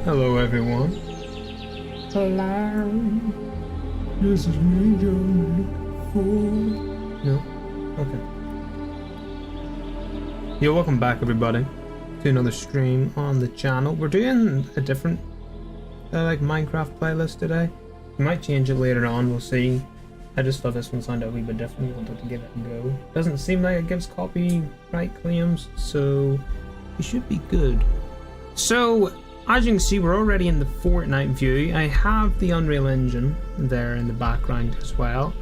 Hello, everyone. Hello. This is me, John. No? Okay. Yo, welcome back, everybody, to another stream on the channel. We're doing a different, Minecraft playlist today. We might change it later on, we'll see. I just thought this one sounded a wee bit different, wanted to give it a go. Doesn't seem like it gives copyright claims, so it should be good. So, as you can see, we're already in the Fortnite view. I have the Unreal Engine there in the background as well.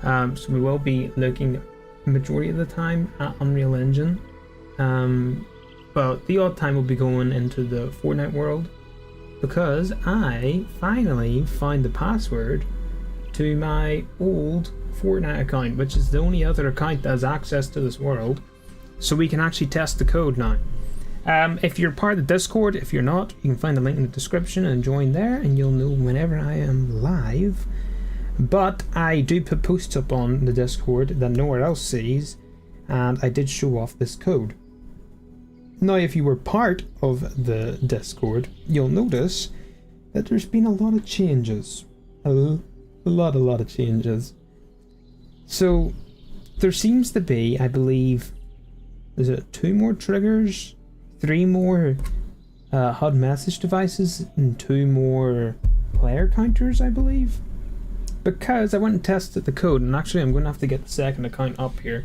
So we will be looking majority of the time at Unreal Engine. But the odd time we'll be going into the Fortnite world because I finally found the password to my old Fortnite account, which is the only other account that has access to this world. So we can actually test the code now. If you're part of the Discord, if you're not, you can find the link in the description and join there, and you'll know whenever I am live. But I do put posts up on the Discord that nowhere else sees, and I did show off this code. Now, if you were part of the Discord, you'll notice that there's been a lot of changes. A lot of changes. So, there seems to be, I believe, is it 2 more triggers? 3 more HUD message devices and 2 more player counters, I believe. Because I went and tested the code, and actually I'm going to have to get the second account up here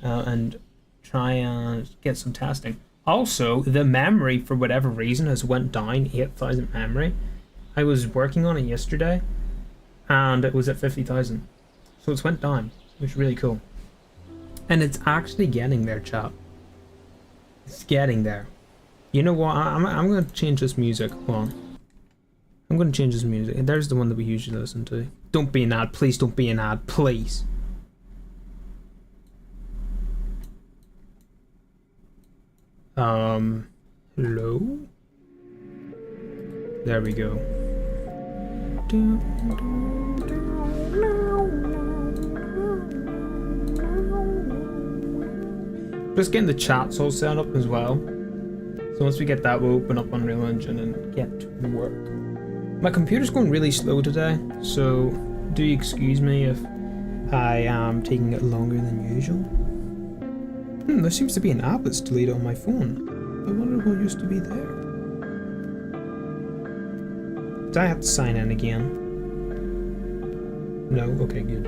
and try and get some testing. Also, the memory, for whatever reason, has went down 8,000 memory. I was working on it yesterday, and it was at 50,000. So it's went down, which is really cool. And it's actually getting there, chat. It's getting there. You know what? I'm going to change this music. Hold on. I'm going to change this music. There's the one that we usually listen to. Don't be an ad. Please don't be an ad. Please. Hello? There we go. Just getting the chats all set up as well. So once we get that, we'll open up Unreal Engine and get to work. My computer's going really slow today, so do excuse me if I am taking it longer than usual. There seems to be an app that's deleted on my phone. I wonder what used to be there. Do I have to sign in again? No? Okay, good.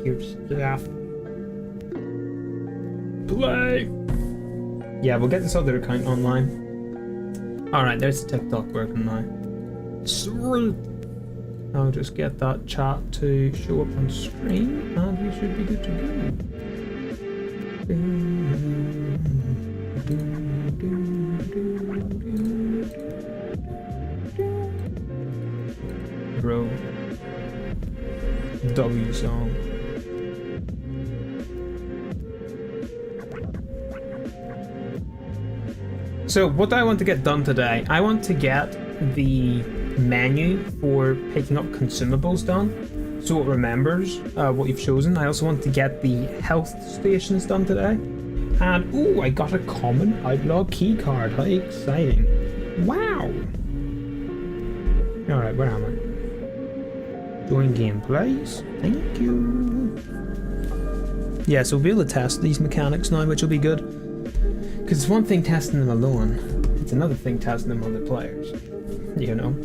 Here's the app. Play! Yeah, we'll get this other account online. Alright, there's the TikTok working now. Sweet! I'll just get that chat to show up on screen, and we should be good to go. Bro. W song. So what do I want to get done today? I want to get the menu for picking up consumables done, so it remembers what you've chosen. I also want to get the health stations done today. And ooh, I got a common outlaw key card. How exciting. Wow. Alright, where am I? Join game, please. Thank you. Yeah, so we'll be able to test these mechanics now, which will be good. Because it's one thing testing them alone, it's another thing testing them on the players, you know?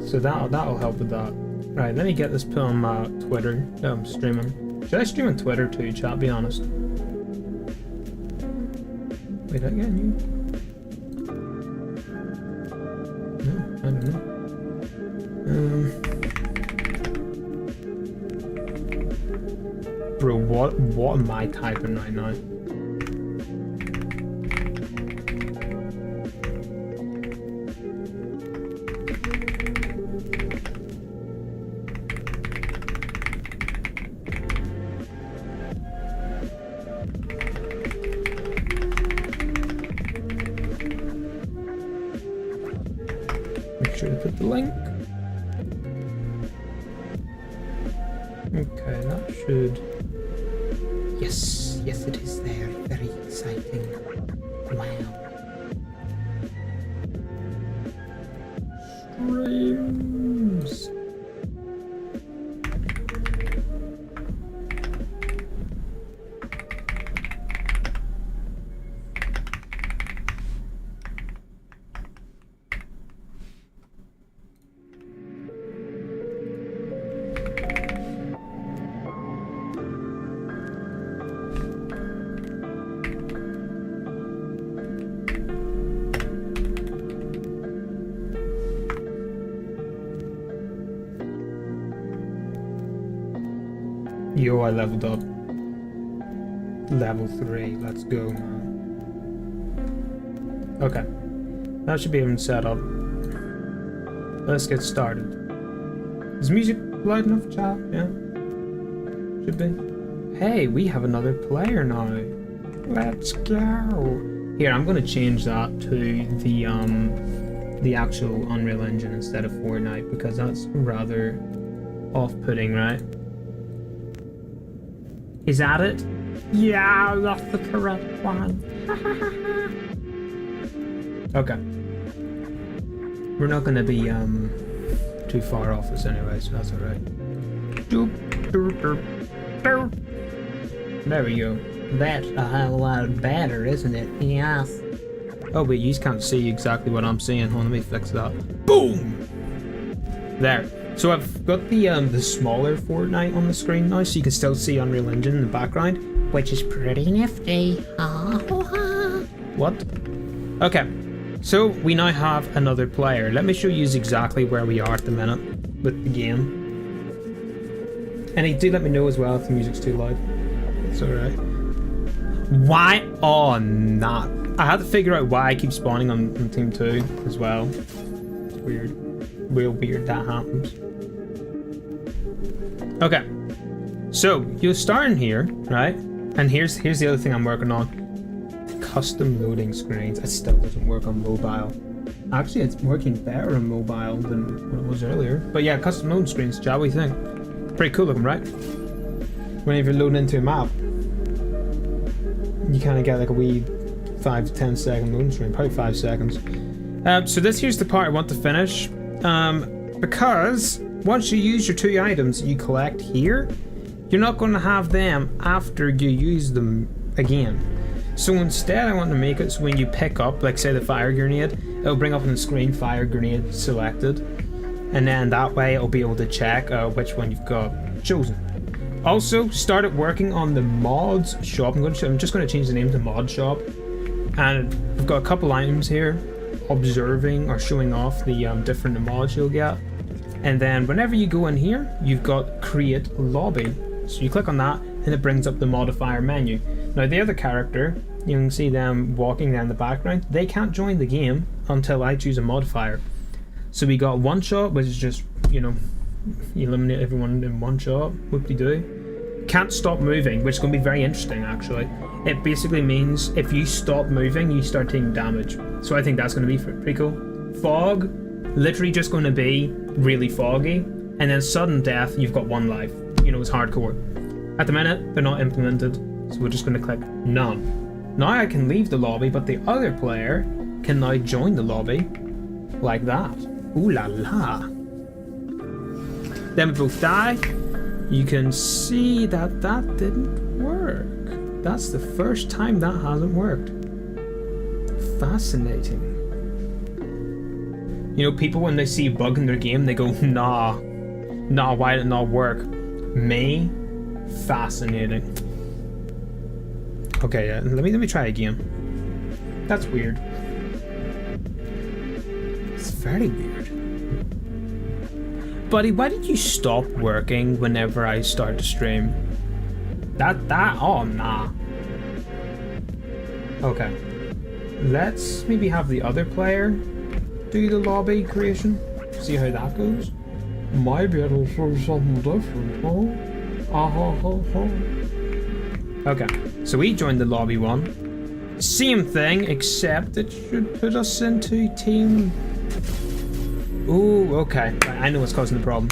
So that'll help with that. Right, let me get this put on my Twitter, streaming. Should I stream on Twitter too, chat, be honest? Wait, again, you? No, I don't know. Bro, what am I typing right now? Make sure to put the link. Okay, that should... Yes, it is there. Very exciting. Wow. Yo, I leveled up. Level 3. Let's go, man. Okay. That should be even set up. Let's get started. Is music loud enough, chat? Yeah? Should be. Hey, we have another player now. Let's go. Here, I'm gonna change that to the actual Unreal Engine instead of Fortnite because that's rather off-putting, right? Is that it? Yeah, that's the correct one. Okay. We're not gonna be too far off this anyway, so that's alright. There we go. That's a whole lot better, isn't it? Yes. Oh wait, you can't see exactly what I'm seeing. Hold on, let me fix that. Boom! There. So I've got the smaller Fortnite on the screen now, so you can still see Unreal Engine in the background, which is pretty nifty. What? Okay. So we now have another player. Let me show you exactly where we are at the minute with the game. And do let me know as well if the music's too loud. It's alright. Why? Oh, nah. I had to figure out why I keep spawning on Team 2 as well. It's weird. Real weird that happens. Okay. So, you'll start in here, right? And here's the other thing I'm working on. Custom loading screens. It still doesn't work on mobile. Actually, it's working better on mobile than what it was earlier. But yeah, custom loading screens, Chad, what do you think? Pretty cool looking, right? Whenever you're loading into a map, you kind of get like a wee 5 to 10 second loading screen, probably 5 seconds. So here's the part I want to finish. Because once you use your 2 items you collect here, you're not going to have them after you use them again. So instead I want to make it so when you pick up, like say the fire grenade, it'll bring up on the screen fire grenade selected, and then that way it'll be able to check which one you've got chosen. Also started working on the mods shop. I'm just going to change the name to mod shop, and we've got a couple items here observing or showing off the different mods you'll get. And then whenever you go in here, you've got create lobby, so you click on that and it brings up the modifier menu. Now the other character, you can see them walking down the background, they can't join the game until I choose a modifier. So we got one shot, which is just, you know, you eliminate everyone in one shot, whoop-de-doo. Can't stop moving, which is going to be very interesting actually. It basically means if you stop moving, you start taking damage. So I think that's going to be pretty cool. Fog, literally just going to be really foggy. And then sudden death, you've got 1 life. You know, it's hardcore. At the minute, they're not implemented, so we're just going to click none. Now I can leave the lobby, but the other player can now join the lobby like that. Ooh la la. Then we both die. You can see that that didn't work. That's the first time that hasn't worked. Fascinating. You know, people when they see a bug in their game, they go, nah, why did it not work? Me? Fascinating. Okay, yeah, let me try again. That's weird. It's very weird. Buddy, why did you stop working whenever I start to stream? Oh nah. Okay. Let's maybe have the other player do the lobby creation. See how that goes. Maybe it'll show something different, huh? Okay, so we joined the lobby one. Same thing, except it should put us into team. Ooh, okay. I know what's causing the problem.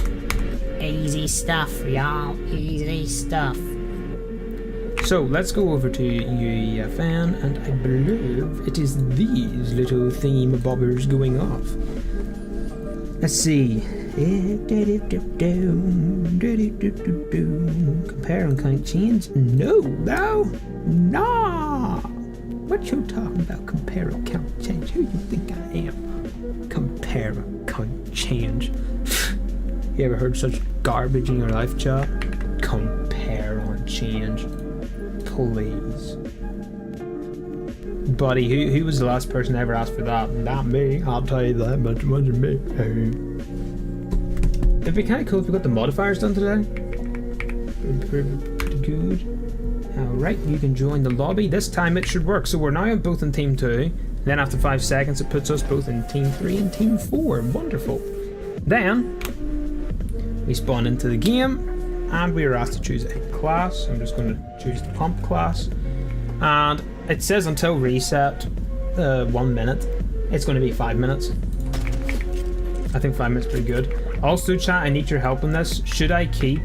Easy stuff, y'all. Easy stuff. So let's go over to UEFN, and I believe it is these little theme bobbers going off. Let's see. Compare and can't change? No. Nah. What you talking about? Compare and can't change? Who you think I am? Compare and can't change. You ever heard such garbage in your life, chat? Compare and change. Please. Buddy, who was the last person to ever ask for that? Not me, I'll tell you that much. It wasn't me. It'd be kind of cool if we got the modifiers done today. Pretty good. Alright, you can join the lobby. This time it should work. So we're now both in team 2. Then after 5 seconds it puts us both in team 3 and team 4. Wonderful. Then we spawn into the game and we are asked to choose a class. I'm just going to choose the pump class. And it says until reset 1 minute. It's going to be 5 minutes. I think 5 minutes is pretty good. Also, chat, I need your help on this. Should I keep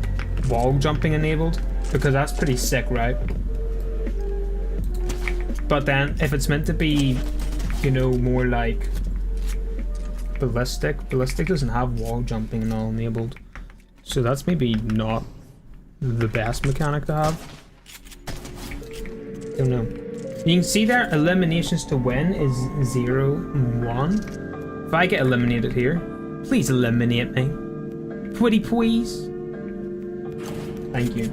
wall jumping enabled? Because that's pretty sick, right? But then, if it's meant to be, you know, more like ballistic doesn't have wall jumping and all enabled. So that's maybe not the best mechanic to have. Don't know. You can see there, eliminations to win is 0 and 1. If I get eliminated here, please eliminate me. Pretty please. Thank you.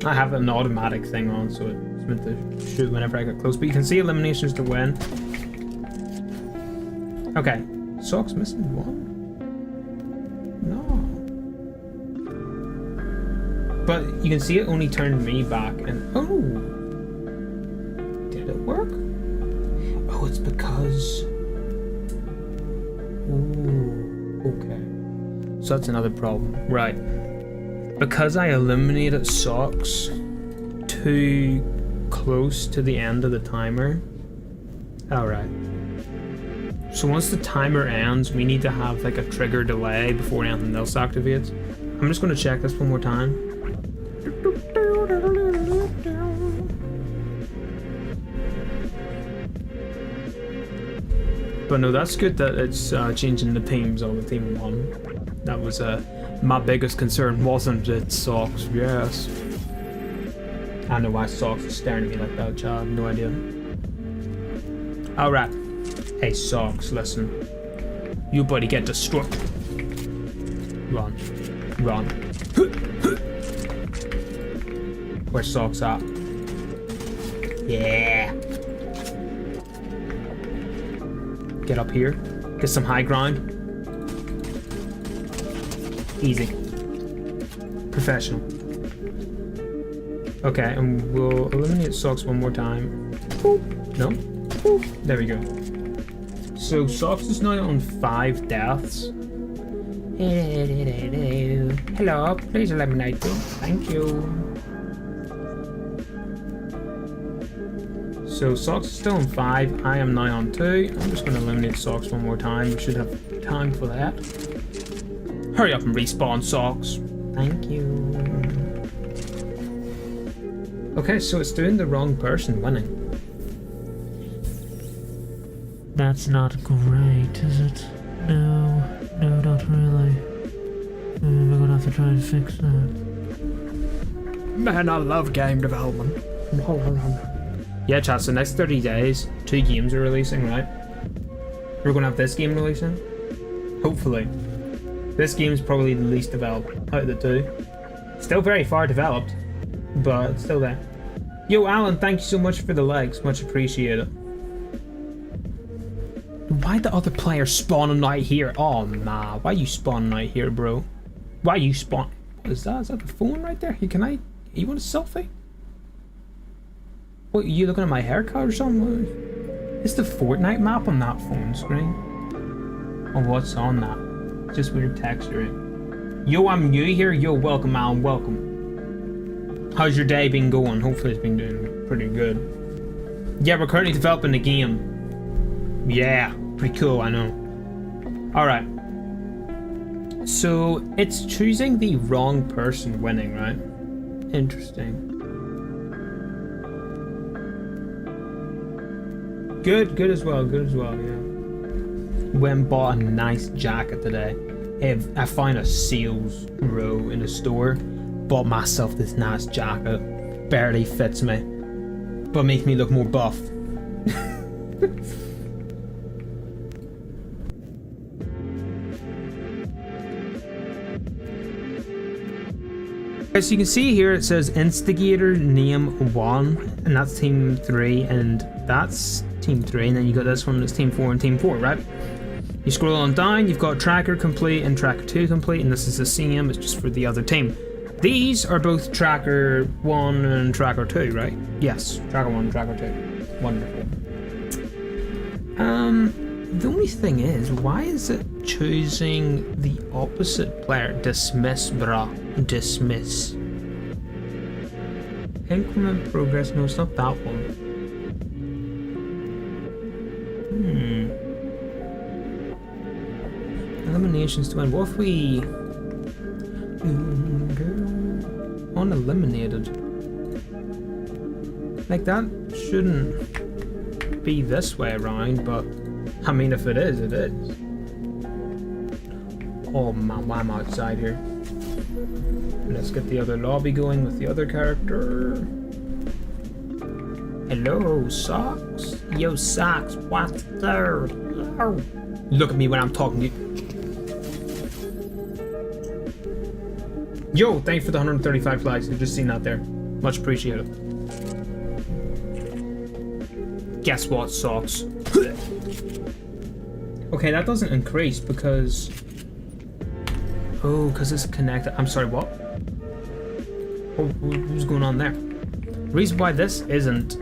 I have an automatic thing on, so it's meant to shoot whenever I get close. But you can see eliminations to win. Okay. Socks missing 1? No. But you can see it only turned me back and... Oh! Did it work? Oh, it's because... Ooh, okay. So that's another problem. Right. Because I eliminated socks too close to the end of the timer. Alright. So once the timer ends, we need to have like a trigger delay before anything else activates. I'm just going to check this one more time. But no, that's good that it's changing the teams on the team 1. That was my biggest concern, wasn't it? Socks, yes. I don't know why Socks is staring at me like that, child. No idea. Alright. Hey, Socks, listen. You buddy get destroyed. Run. Run. Where's Socks at? Yeah. Get up here. Get some high ground. Easy. Professional. Okay, and we'll eliminate Socks one more time. Boop. No? Boop. There we go. So Socks is now on 5 deaths. Hello, please eliminate me. Thank you. So Socks is still on 5. I am now on 2. I'm just going to eliminate Socks one more time. We should have time for that. Hurry up and respawn, Socks. Thank you. Okay, so it's doing the wrong person winning. That's not great, is it? No, not really. We're gonna have to try and fix that. Man, I love game development. Yeah, chat, so next 30 days, 2 games are releasing, right? We're gonna have this game releasing. Hopefully. This game is probably the least developed out of the 2. Still very far developed, but it's still there. Yo, Alan, thank you so much for the likes. Much appreciated. Why the other player spawning out here? Oh, nah. Why you spawning out here, bro? Why you spawn? What is that? Is that the phone right there? You want a selfie? What, are you looking at my haircut or something? It's the Fortnite map on that phone screen. Oh, what's on that? Just weird texturing. Yo, I'm new here. Yo, welcome, Alan. Welcome. How's your day been going? Hopefully it's been doing pretty good. Yeah, we're currently developing the game. Yeah, pretty cool, I know. Alright. So, it's choosing the wrong person winning, right? Interesting. Good as well, yeah. Went and bought a nice jacket today. I found a sales row in a store. Bought myself this nice jacket. Barely fits me, but makes me look more buff. As you can see here, it says Instigator Name 1, and that's Team 3, and that's Team 3, and then you got this one that's Team 4 and Team 4, right? You scroll on down, you've got Tracker Complete and Tracker 2 Complete, and this is the same, it's just for the other team. These are both Tracker 1 and Tracker 2, right? Yes, Tracker 1 and Tracker 2. Wonderful. The only thing is, why is it choosing the opposite player? Dismiss, brah. Dismiss. Increment progress, no, it's not that one. Eliminations to win. What if we uneliminated? Like that shouldn't be this way around, but I mean if it is, it is. Oh man, why am I outside here? Let's get the other lobby going with the other character. Hello, Socks. Yo, Socks, what's there? Look at me when I'm talking to you. Yo, thanks for the 135 likes. I've just seen that there. Much appreciated. Guess what, Socks? Okay, that doesn't increase because... Oh, because it's connected. I'm sorry, what? Oh, what's going on there? The reason why this isn't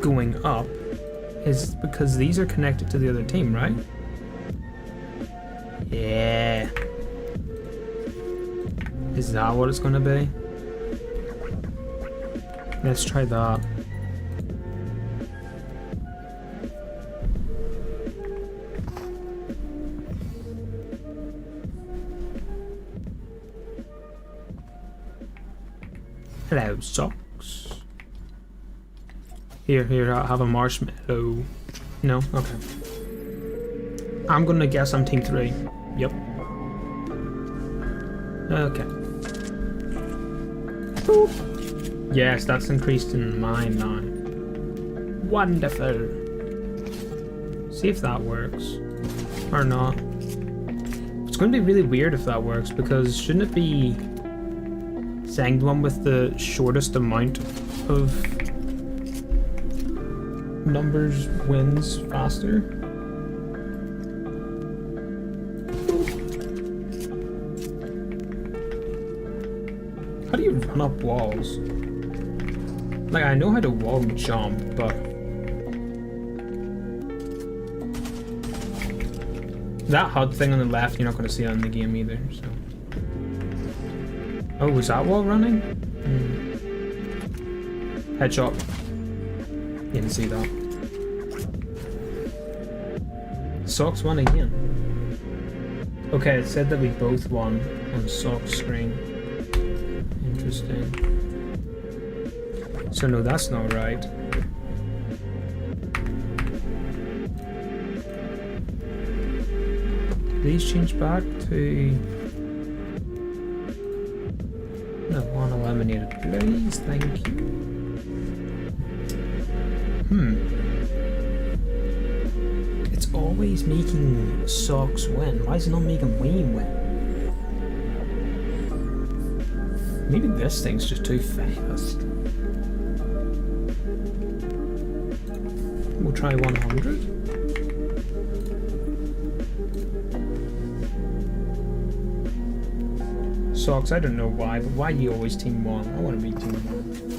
going up is because these are connected to the other team, right? Yeah. Is that what it's gonna be? Let's try that. Hello, Socks. Here, I'll have a marshmallow. No? Okay. I'm gonna guess I'm team 3. Yep. Okay. Boop. Yes, that's increased in mine now. Wonderful. See if that works. Or not. It's going to be really weird if that works, because shouldn't it be saying the one with the shortest amount of numbers wins faster? How do you run up walls? Like, I know how to wall jump, but... that HUD thing on the left, you're not going to see that in the game either, so... Oh, was that wall running? Headshot. You didn't see that. Socks won again. Okay, it said that we both won on Socks' screen. Interesting. So no, that's not right. Please change back to... no, one eliminated, please, thank you. It's always making Socks win. Why is it not making Wayne win? Maybe this thing's just too fast. We'll try 100. Socks, I don't know why, but why do you always team 1? I want to be team 1.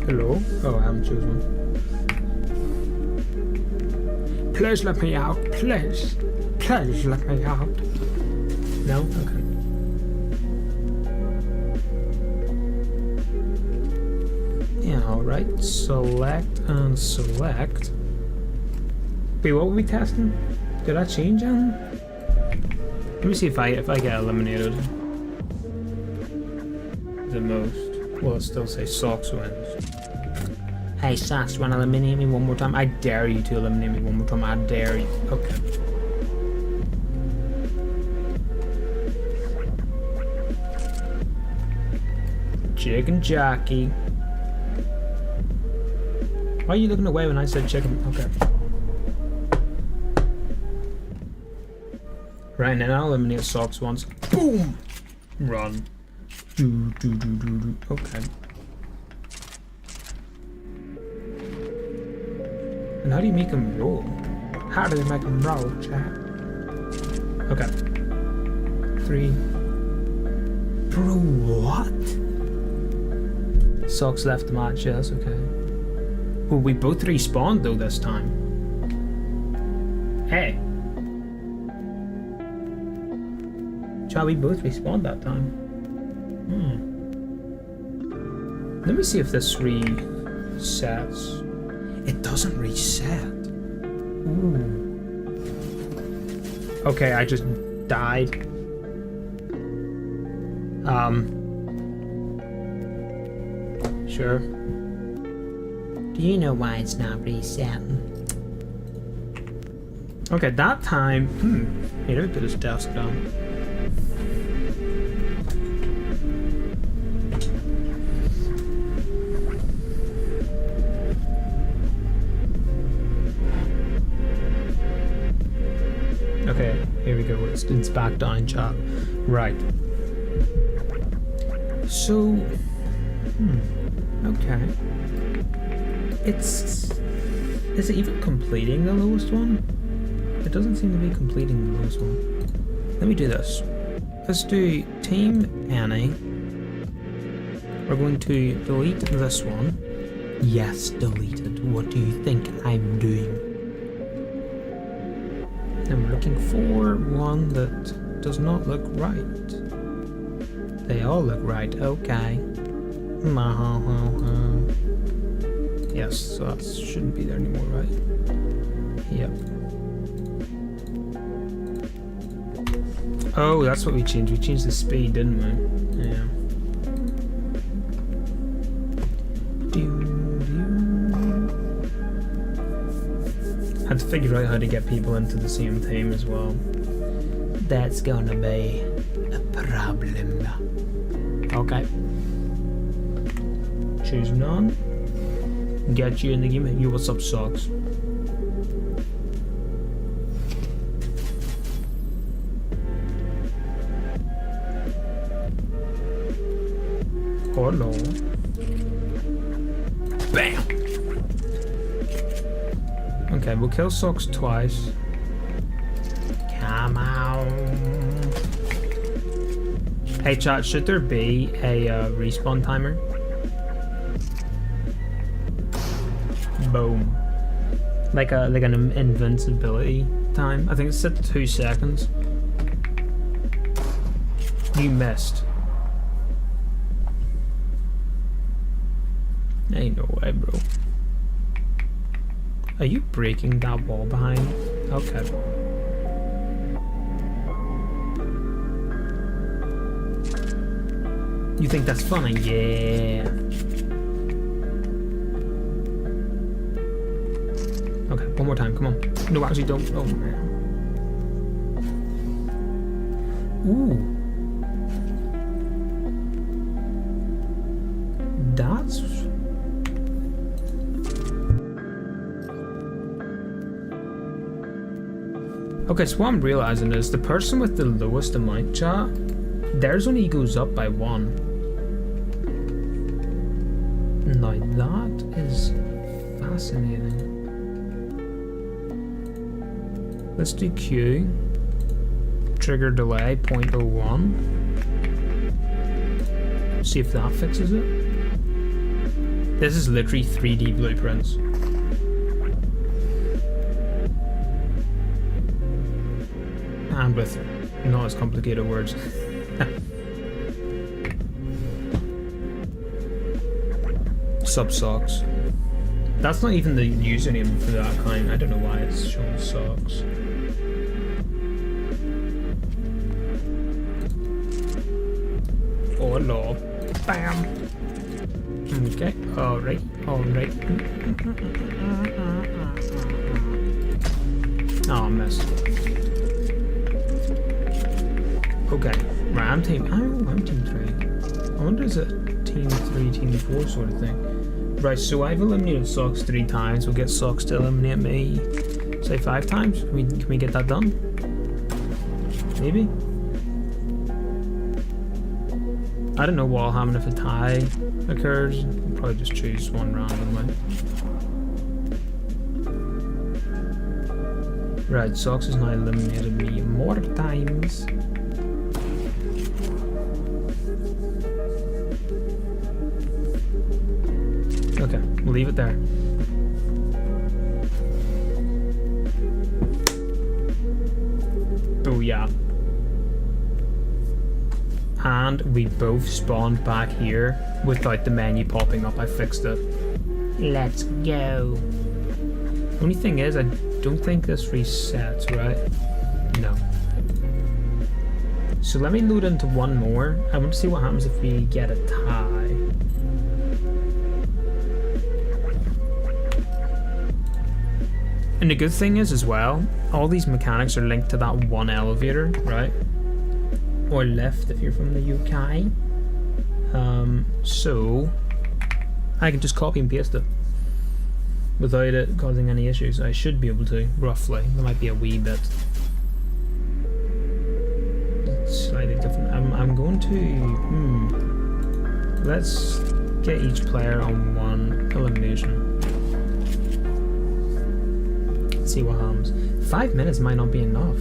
Hello? Oh, I haven't chosen one. Please let me out, please. Please let me out. No? Okay. Yeah, alright. Select and select. Wait, what were we testing? Did I change them? Let me see if I get eliminated. The most. Will it still say Socks wins? Hey Socks, wanna eliminate me one more time? I dare you to eliminate me one more time. I dare you. Okay. Chicken jockey. Why are you looking away when I said chicken? Okay. Right now, I'll eliminate Socks once. Boom! Run. Do. Okay. And how do you make them roll? How do they make them roll, chat? Okay. 3. Bro, what? Socks left the match, yes, okay. Well, we both respawned though this time. Hey. Shall we both respawn that time? Let me see if this resets. It doesn't reset. Ooh. Okay, I just died. Sure. Do you know why it's not resetting? Okay, that time. Here, let me put his desk down. Okay, here we go. It's back down, chat. Right. So. Okay. Is it even completing the lowest one? It doesn't seem to be completing the lowest one. Let me do this. Let's do Team Annie. We're going to delete this one. Yes, deleted. What do you think I'm doing? And we're looking for one that does not look right. They all look right. Okay. Yes, so that shouldn't be there anymore, right? Yep. Oh, that's what we changed. We changed the speed, didn't we? Yeah. Had to figure out how to get people into the same team as well. That's gonna be a problem. Okay. Choose none. Get you in the game. You, what's up, socks? Oh no. Bam! Okay, we'll kill socks twice. Come on. Hey chat, should there be a respawn timer? Boom. Like an invincibility time. I think it's set to 2 seconds. You missed. Ain't no way, bro. Are you breaking that wall behind? Okay. You think that's funny? Yeah. Okay, one more time, come on. No, actually don't. Oh, man. Ooh. That's... Okay, so what I'm realizing is the person with the lowest amount, chat, theirs only goes up by 1. Now that is fascinating. Let's do Q. Trigger delay 0.01. See if that fixes it. This is literally 3D blueprints. And with not as complicated words. Sub socks. That's not even the username for that account. I don't know why it's showing socks. Oh no. Bam. Okay. Alright. Alright. Oh, I missed. Okay. Right, I'm team 3. I wonder is it team 3, team 4 sort of thing. Right, so I've eliminated socks 3 times. We'll get socks to eliminate me, say 5 times. Can we get that done? Maybe? I don't know what will happen if a tie occurs. We'll probably just choose one randomly. Red Sox has now eliminated me more times. Okay, we'll leave it there. Oh yeah. And we both spawned back here without the menu popping up. I fixed it. Let's go. Only thing is, I don't think this resets, right? No. So let me load into one more. I want to see what happens if we get a tie. And the good thing is as well, all these mechanics are linked to that one elevator, right? Or lift if you're from the UK. So I can just copy and paste it without it causing any issues. I should be able to, roughly. There might be a wee bit slightly different. I'm going to let's get each player on one elimination. See what happens. 5 minutes might not be enough.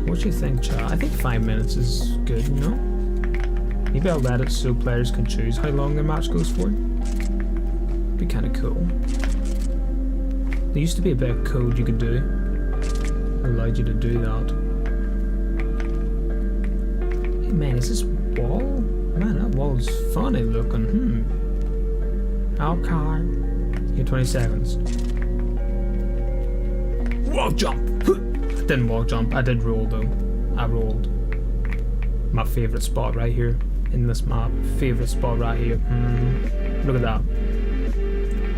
What do you think, chat? I think 5 minutes is good, you know? Maybe I'll let it so players can choose how long their match goes for. Be kind of cool. There used to be a bit of code you could do. Allowed you to do that. Hey man, is this wall? Man, that wall's funny looking. Okay. You get 20 seconds. Wall jump! I didn't wall jump, I did roll though. I rolled. My favourite spot right here in this map. Favourite spot right here. Look at that.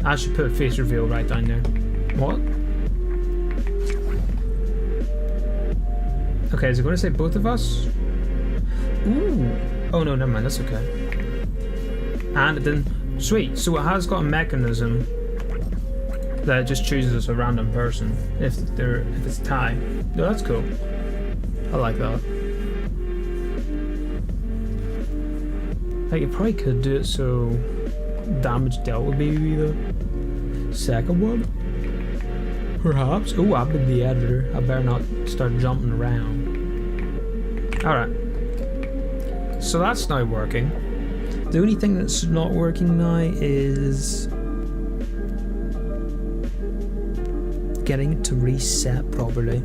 I should put a face reveal right down there. What? Okay, is it going to say both of us? Ooh. Oh no, never mind, that's okay. And it didn't. Sweet, so it has got a mechanism that it just chooses a random person if it's tie. No, that's cool. I like that. Like, you probably could do it so damage dealt would be the second one. Perhaps. Oh, I've been the editor. I better not start jumping around. Alright. So that's now working. The only thing that's not working now is getting it to reset properly.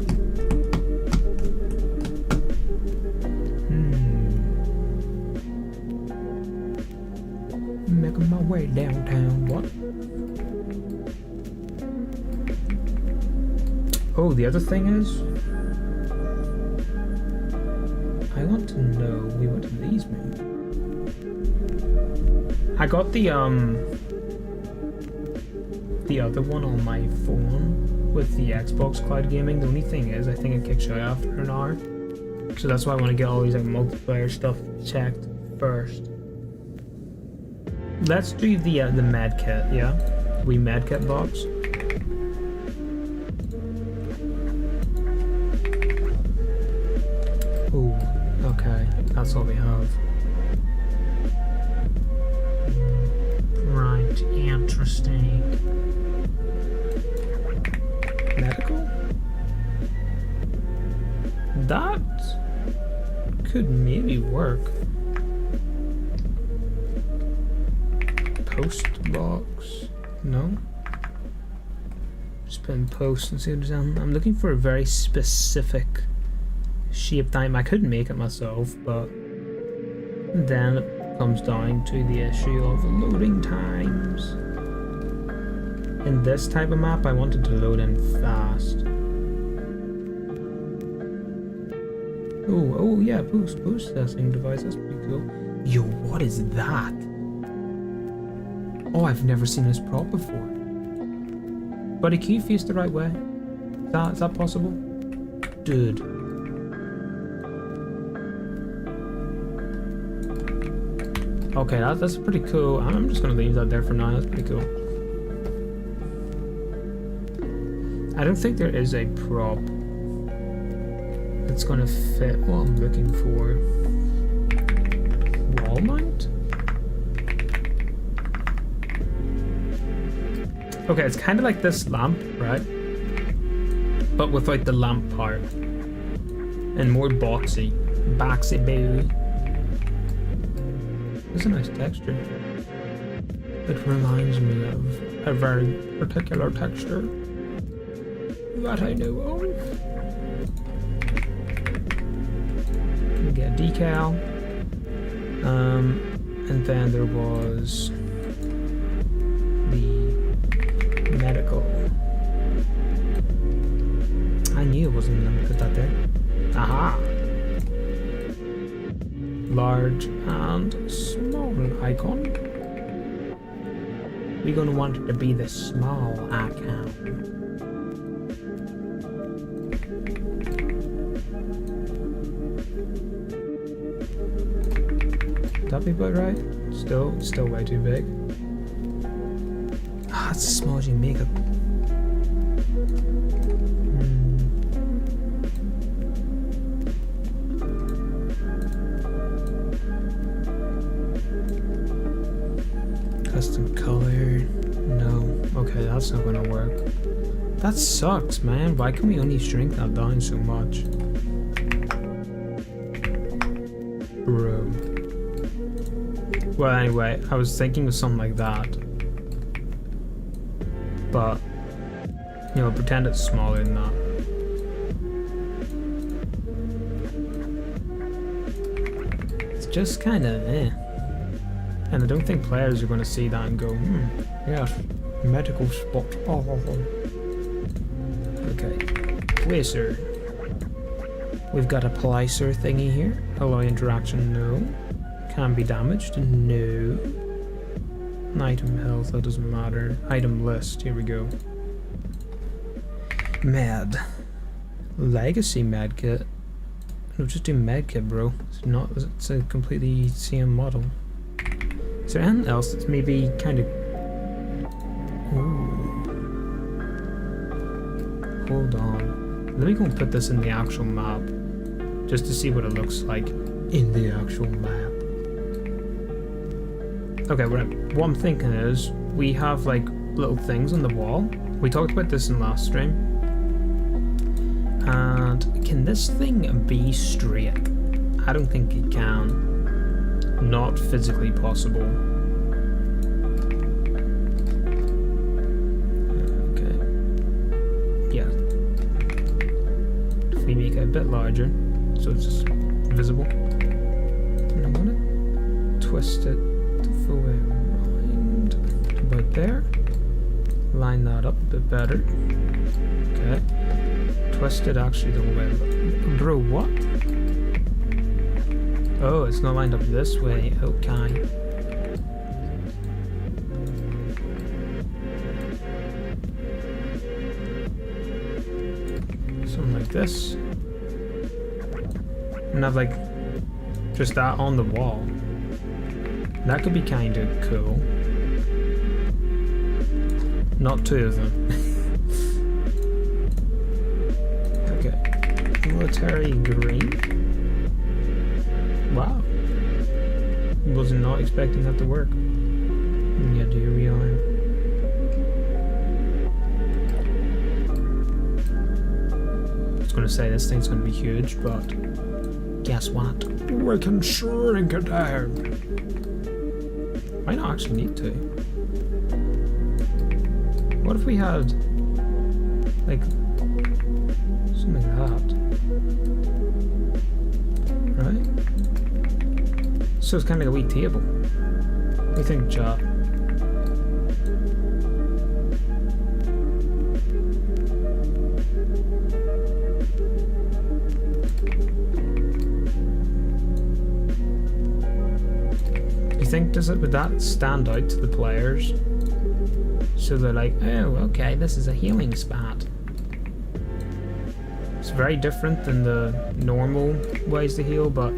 Making my way downtown. What? Oh, the other thing is, I want to know. Wait, what do these mean? I got the other one on my phone with the Xbox Cloud Gaming. The only thing is, I think it kicks you out after an hour. So that's why I want to get all these like multiplayer stuff checked first. Let's do the med kit, yeah? We med kit box. Ooh, okay, that's all we have. Right, interesting. Medical? That could maybe work. Post box? No? Just put in post and see what it's on. I'm looking for a very specific shape time. I could make it myself, but then it comes down to the issue of loading times. In this type of map, I wanted to load in fast. Oh yeah, post-processing device, that's pretty cool. Yo, what is that? Oh, I've never seen this prop before. Buddy, can you face the right way? Is that possible? Dude. Okay, that's pretty cool. I'm just gonna leave that there for now. That's pretty cool. I don't think there is a prop that's gonna fit what I'm looking for. Wall mount? Okay, it's kind of like this lamp, right? but without the lamp part. And more boxy. Boxy boo. It's a nice texture. It reminds me of a very particular texture that I know of. We get a decal. And then there was the medical. I knew it wasn't gonna put that there. Aha! Large and small icon. We're gonna want it to be the small icon. That be about right? Still way too big. Ah, it's as small as you make it. Custom color. No. Okay, that's not gonna work. That sucks, man. Why can we only shrink that down so much? Bro. Well, anyway, I was thinking of something like that. But, you know, pretend it's smaller than that. It's just kind of eh. And I don't think players are going to see that and go, yes, medical spot. Oh. Okay, placer. We've got a placer thingy here. Allow interaction, no. Can be damaged, no. Item health, that doesn't matter. Item list, here we go. Med. Legacy medkit. No, just do medkit, bro. It's a completely same model. Is there anything else that's maybe kind of... Ooh. Hold on. Let me go and put this in the actual map. Just to see what it looks like in the actual map. Okay, what I'm thinking is, we have like little things on the wall. We talked about this in last stream. And can this thing be straight? I don't think it can. Not physically possible. Okay. Yeah. If we make it a bit larger, so it's just visible. And I'm gonna twist it to full way around about there. Line that up a bit better. Okay. Twist it actually the whole way. Bro, what? Oh, it's not lined up this way. Okay. Something like this. And have like just that on the wall. That could be kind of cool. Not two of them. Okay. Military green. Wow. Was not expecting that to work. And yet here we are. I was going to say this thing's going to be huge, but guess what? We can shrink it down. Might not actually need to. What if we had like something like that? Right? So it's kind of like a wee table. What do you think, chat? You think would that stand out to the players? So they're like, oh, okay, this is a healing spot. It's very different than the normal ways to heal, but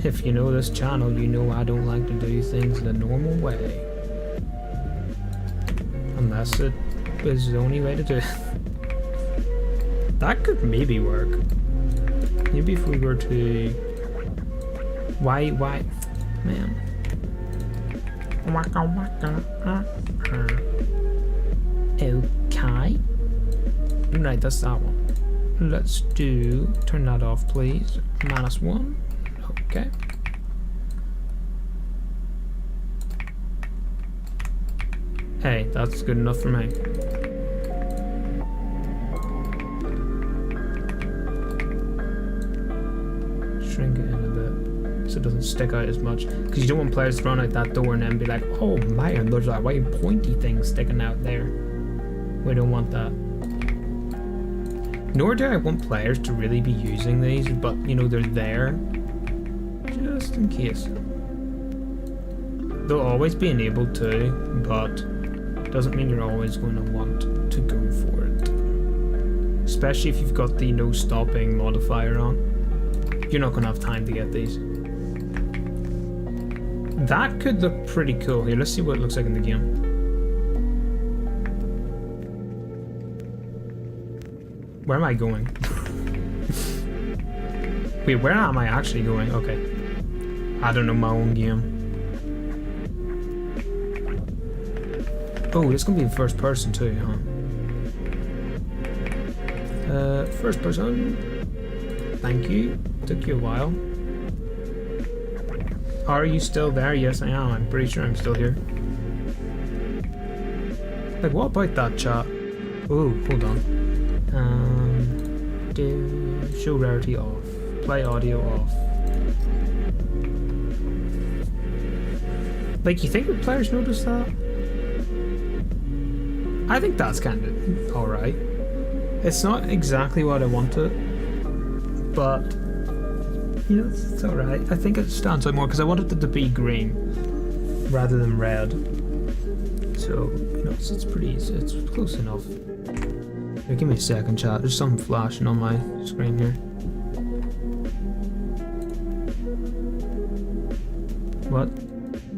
if you know this channel, you know I don't like to do things the normal way. Unless it is the only way to do it. That could maybe work. Maybe if we were to... Why? Man. Okay. Right, that's that one. Let's do, turn that off please. -1. Okay. Hey, that's good enough for me. Shrink it in a bit so it doesn't stick out as much. Because you don't want players to run out that door and then be like, oh man, there's that white pointy thing sticking out there. We don't want that. Nor do I want players to really be using these, but you know, they're there just in case. They'll always be enabled too, but doesn't mean you're always going to want to go for it. Especially if you've got the no stopping modifier on. You're not going to have time to get these. That could look pretty cool. Here, let's see what it looks like in the game. Where am I going? Wait, where am I actually going? Okay. I don't know my own game. Oh, this is gonna be first person too, huh? First person. Thank you. Took you a while. Are you still there? Yes, I am. I'm pretty sure I'm still here. Like, what about that chat? Oh, hold on. Show rarity off. Play audio off. Like, you think the players notice that? I think that's kind of alright. It's not exactly what I wanted, but you know, it's alright. I think it stands out more because I wanted it to be green rather than red. So, you know, it's pretty easy. It's close enough. Here, give me a second, chat. There's something flashing on my screen here. What?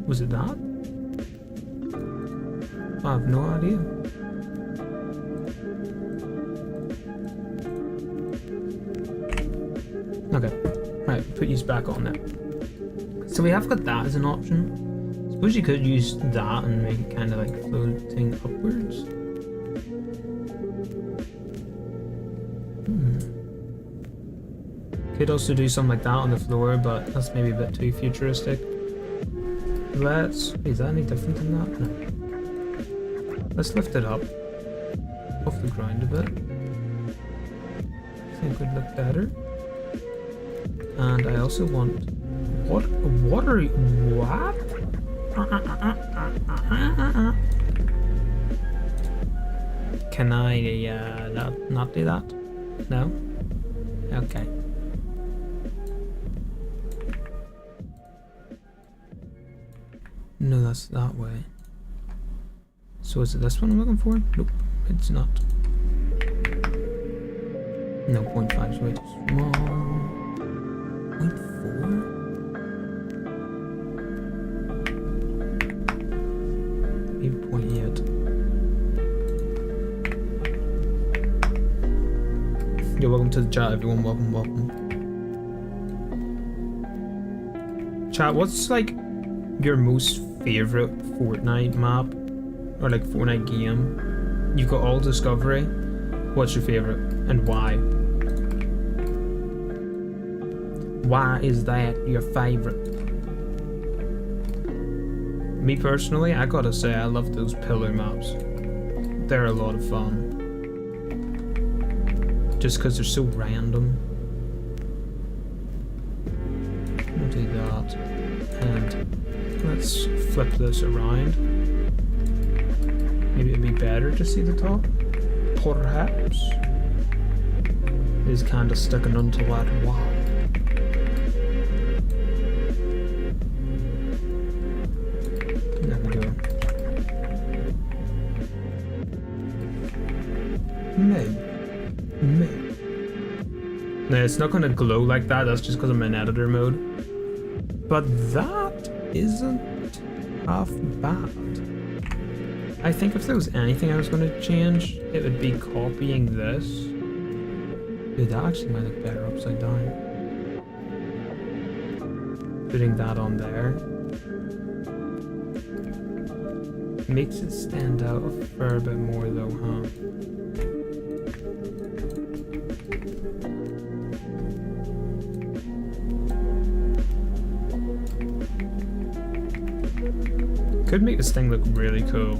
Was it that? I have no idea. Okay. Right, put these back on there. So we have got that as an option. Suppose you could use that and make it kind of like floating upwards. Could also do something like that on the floor, but that's maybe a bit too futuristic. Is that any different than that? No. Let's lift it up off the ground a bit. I think would look better. And I also want what are you, what? Can I not do that? No? Okay. No, that's that way. So is it this one I'm looking for? Nope, it's not. No, 0.5 is way too small. 0.4? Maybe 0.8. You're welcome to the chat, everyone. Welcome. Chat, what's like your most favorite Fortnite map? Or like Fortnite game? You've got all Discovery. What's your favorite and why? Why is that your favorite? Me personally, I gotta say I love those pillar maps. They're a lot of fun. Just because they're so random. We'll do that. And let's flip this around. Maybe it'd be better to see the top. Perhaps. It is kind of sticking onto that wall. There we go. Maybe. No, it's not gonna glow like that. That's just because I'm in editor mode. But that isn't half bad. I think if there was anything I was going to change, it would be copying this. Dude, that actually might look better upside down. Putting that on there. Makes it stand out a fair bit more though, huh? could make this thing look really cool.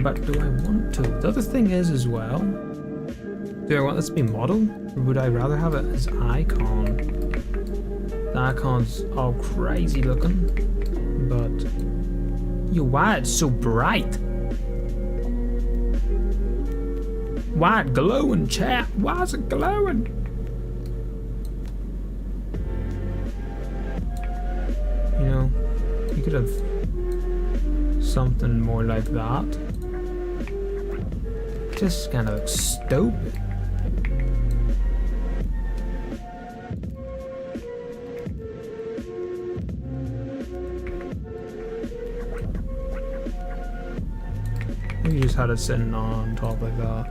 But do I want to? The other thing is as well, do I want this to be model? Or would I rather have it as icon? The icon's all crazy looking, but yo, why it's so bright? Why it glowing, chat? Why is it glowing? You know, you could have something more like that. Just kind of looks stupid. You just had it sitting on top like that.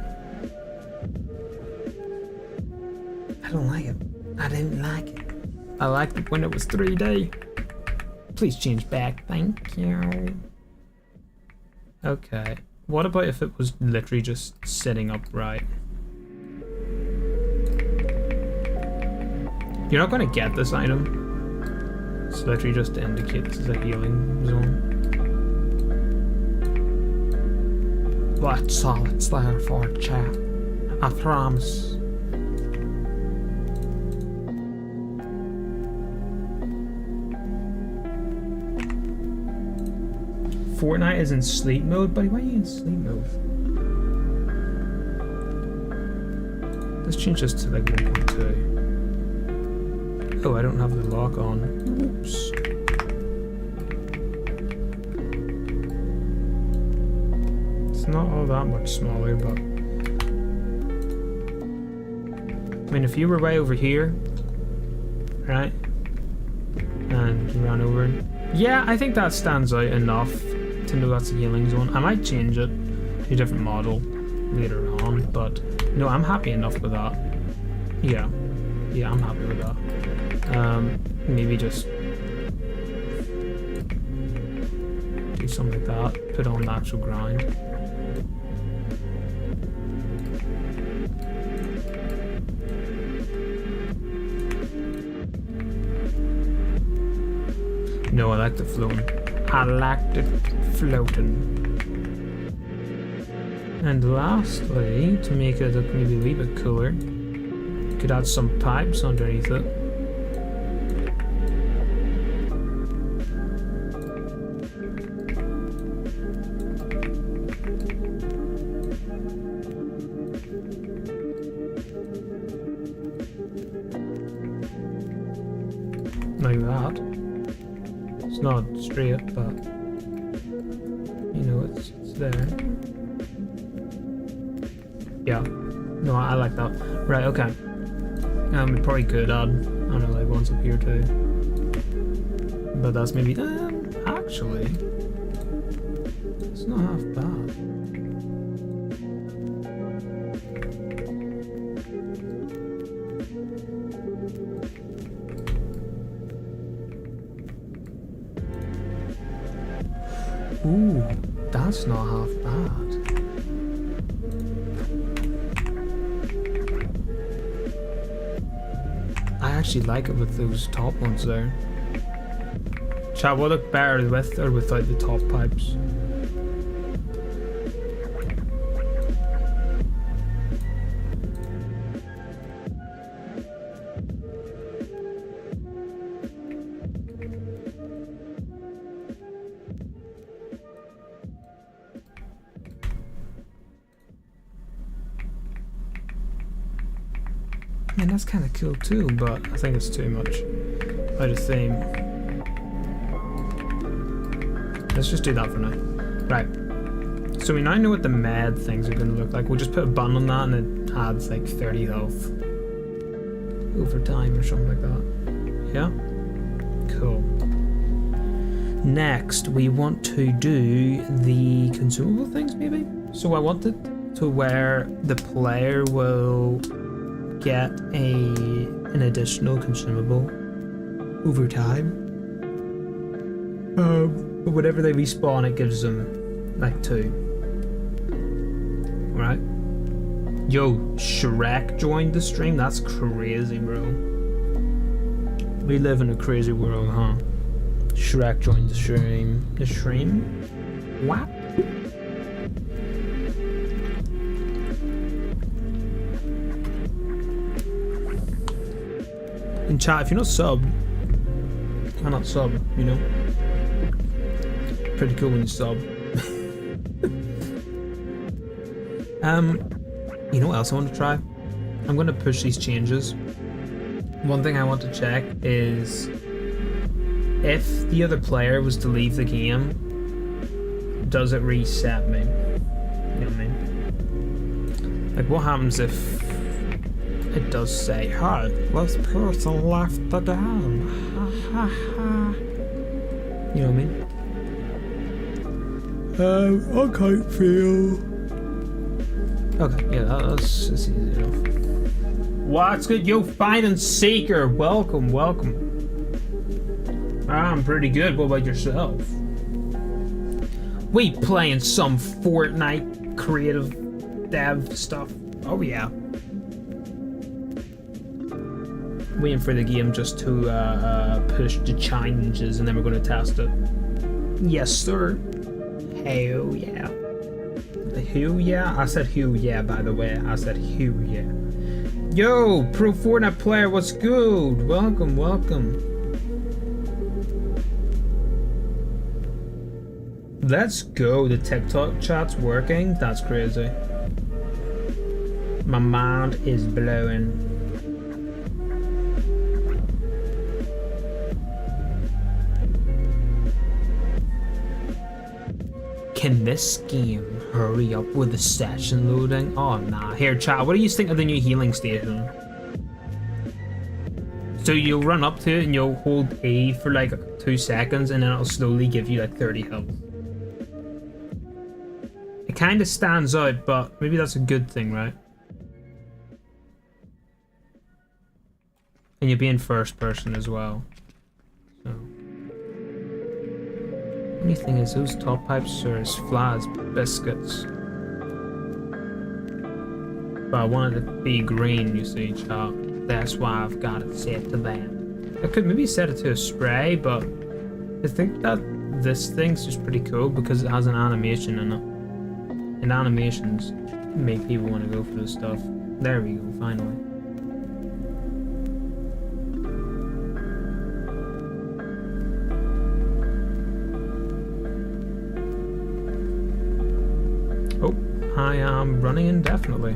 I don't like it. I didn't like it. I liked it when it was 3D. Please change back, thank you. Okay. What about if it was literally just sitting upright? You're not going to get this item. It's literally just to indicate this is a healing zone. That's all it's there for, chat. I promise. Fortnite is in sleep mode, buddy. Why are you in sleep mode? Let's change this to like 1.2. Oh, I don't have the lock on. Oops. It's not all that much smaller, but I mean, if you were way over here, right, and you ran over, yeah, I think that stands out enough to know that's a healing zone. I might change it to a different model later on, but no, I'm happy enough with that. Yeah, I'm happy with that. Maybe just do something like that, put on the actual grind. No, I like the floating. I liked it floating. And lastly, to make it look maybe a wee bit cooler, could add some pipes underneath it. Like that. It's not straight, but you know, it's there. Yeah. No, I like that. Right, okay. We probably could add, I don't know, like ones up here too. But that's maybe, actually, it's not half bad. Ooh, that's not half bad. I actually like it with those top ones there. Chat, will look better with or without the top pipes? Man, that's kind of cool too, but I think it's too much out of theme. Let's just do that for now. Right. So we now know what the med things are going to look like. We'll just put a button on that and it adds like 30 health over time or something like that. Yeah? Cool. Next, we want to do the consumable things maybe? So I want it to where the player will get an additional consumable over time. But whenever they respawn, it gives them like 2. Right? Yo, Shrek joined the stream. That's crazy, bro. We live in a crazy world, huh? Shrek joined the stream. The stream? What? In chat, if you're not sub, why not sub, you know? Pretty cool when you sub. You know what else I want to try? I'm going to push these changes. One thing I want to check is if the other player was to leave the game, does it reset me? You know what I mean? Like, what happens if it does say, "Hi, this person left the game." Ha ha ha. You know what I mean? I can't feel. Okay, yeah, that's easy enough. What's good, yo, Find and Seeker? Welcome, welcome. I'm pretty good. What about yourself? We playing some Fortnite creative dev stuff. Oh yeah. Waiting for the game just to push the challenges, and then we're going to test it. Yes, sir. Hell yeah. Hell yeah? I said hell yeah, by the way. I said hell yeah. Yo, pro Fortnite player, what's good? Welcome, welcome. Let's go. The TikTok chat's working. That's crazy. My mind is blowing. Can this game hurry up with the session loading? Oh nah. Here chat, what do you think of the new healing station? So you'll run up to it and you'll hold A for like 2 seconds and then it'll slowly give you like 30 health. It kind of stands out, but maybe that's a good thing, right? And you'll be in first person as well. So. Only thing is, those top pipes are as flat as biscuits. But I wanted it to be green, you see, chat. That's why I've got it set to that. I could maybe set it to a spray, but I think that this thing's just pretty cool because it has an animation in it. And animations make people want to go for this stuff. There we go, finally. Oh, I am running indefinitely.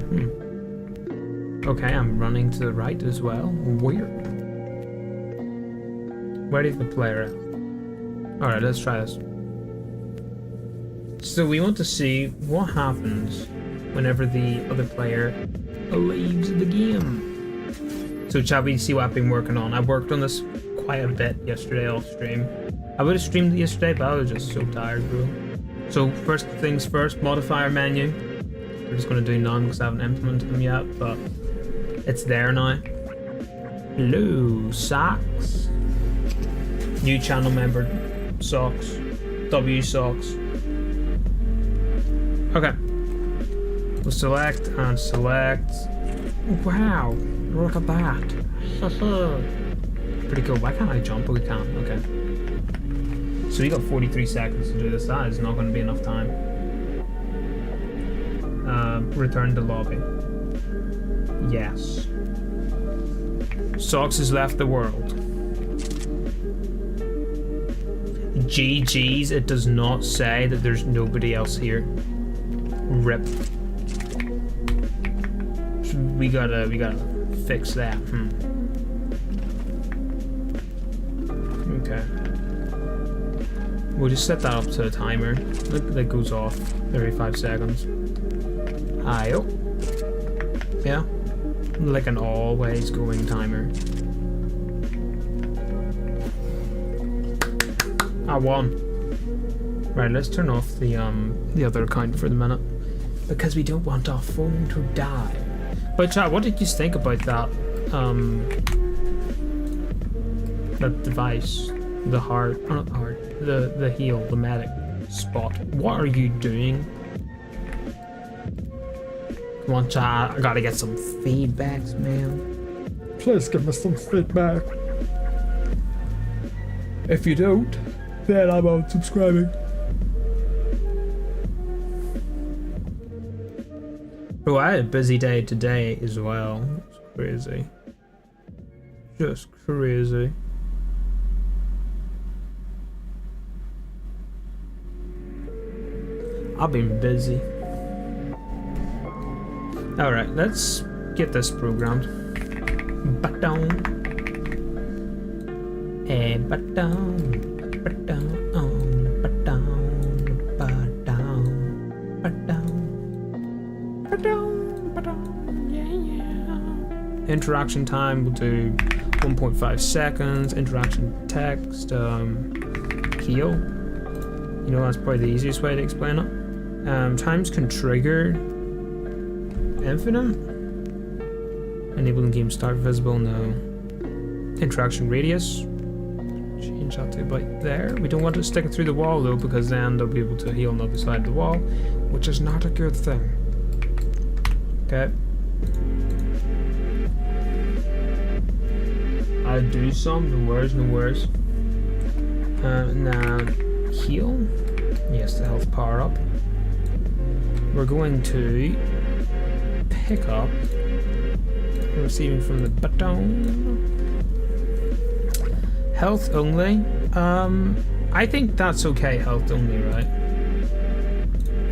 Okay, I'm running to the right as well. Weird. Where did the player at? Alright, let's try this. So we want to see what happens whenever the other player leaves the game. So shall we see what I've been working on? I worked on this quite a bit yesterday off stream. I would have streamed it yesterday, but I was just so tired, bro. So first things first, modifier menu. We're just going to do none because I haven't implemented them yet, but it's there now. Hello, socks. New channel member, socks. W socks. Okay. We'll select and select. Wow, look at that. Pretty cool. Why can't I jump? We can. Okay. So you got 43 seconds to do this. That is not going to be enough time. Return to lobby. Yes. Socks has left the world. GG's, it does not say that there's nobody else here. Rip. We gotta fix that. Okay. We'll just set that up to a timer that goes off every 5 seconds. Hi-oh. Yeah. Like an always going timer. I won. Right, let's turn off the other account for the minute. Because we don't want our phone to die. But chat, what did you think about that that device? The heart, oh, not the heart, the heal, the medic spot. What are you doing? Come on, chat, I gotta get some feedbacks, man. Please give me some feedback. If you don't, then I'm unsubscribing. Oh, I had a busy day today as well. It's crazy. Just crazy. I've been busy. Alright, let's get this programmed. Ba-dum. Ba-dum. Ba-dum. Ba-dum. Ba-dum. Ba-dum. Ba-dum. Yeah. Interaction time, we'll do 1.5 seconds. Interaction text, heal. You know, that's probably the easiest way to explain it. Times can trigger infinite. Enabling game start visible, no. Interaction radius. Change that to about there. We don't want it sticking through the wall though, because then they'll be able to heal on the other side of the wall, which is not a good thing. Okay. I do some, no worries, no worries. Now, heal. Yes, the health power up. We're going to pick up receiving from the button. Health only. I think that's okay, health only, right?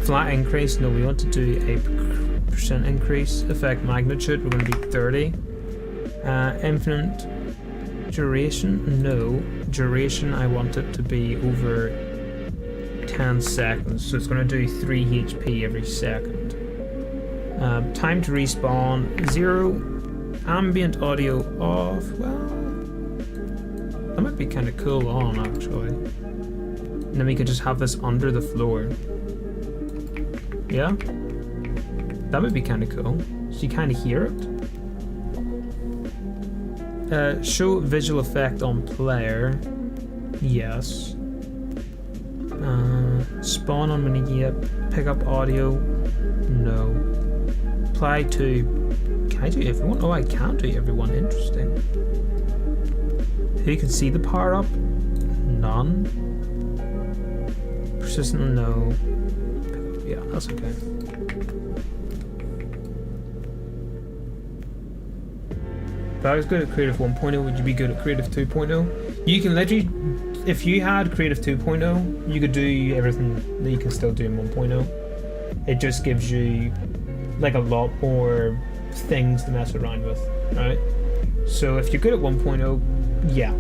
Flat increase, no, we want to do a percent increase. Effect magnitude, we're going to be 30. Infinite duration, no. Duration, I want it to be over 10 seconds, so it's going to do 3 HP every second. Time to respawn, 0. Ambient audio off. Well, that might be kind of cool on actually. And then we could just have this under the floor. Yeah? That would be kind of cool. So you kind of hear it. Show visual effect on player. Yes. Spawn on mini, yep. Pick up audio. No. Apply to. Can I do everyone? Oh, I can't do everyone. Interesting. Who can see the power up? None. Persistent, no. Yeah, that's okay. If I was good at Creative 1.0, would you be good at Creative 2.0? You can literally, if you had Creative 2.0, you could do everything that you can still do in 1.0. It just gives you like a lot more things to mess around with, right? So if you're good at 1.0, yeah,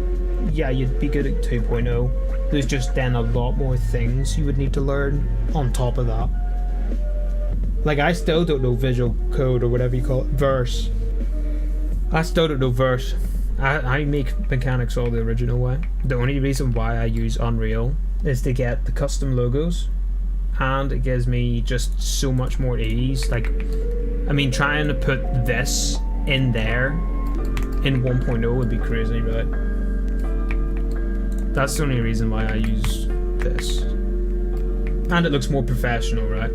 you'd be good at 2.0. There's just then a lot more things you would need to learn on top of that. Like I still don't know Visual Code or whatever you call it, Verse. I still don't know Verse. I make mechanics all the original way. The only reason why I use Unreal is to get the custom logos, and it gives me just so much more ease. Like, I mean, trying to put this in there in 1.0 would be crazy, right? That's the only reason why I use this. And it looks more professional, right?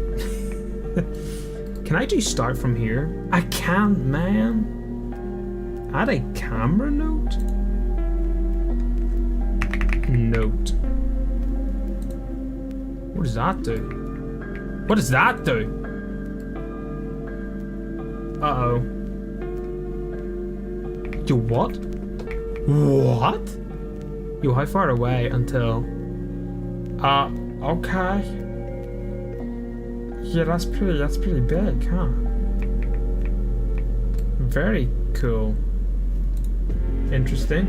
Can I just start from here? I can't, man. Add a camera note? Note. What does that do? What does that do? Uh-oh. Yo, what? What? Yo, how far away until... okay. Yeah, that's pretty big, huh? Very cool. Interesting.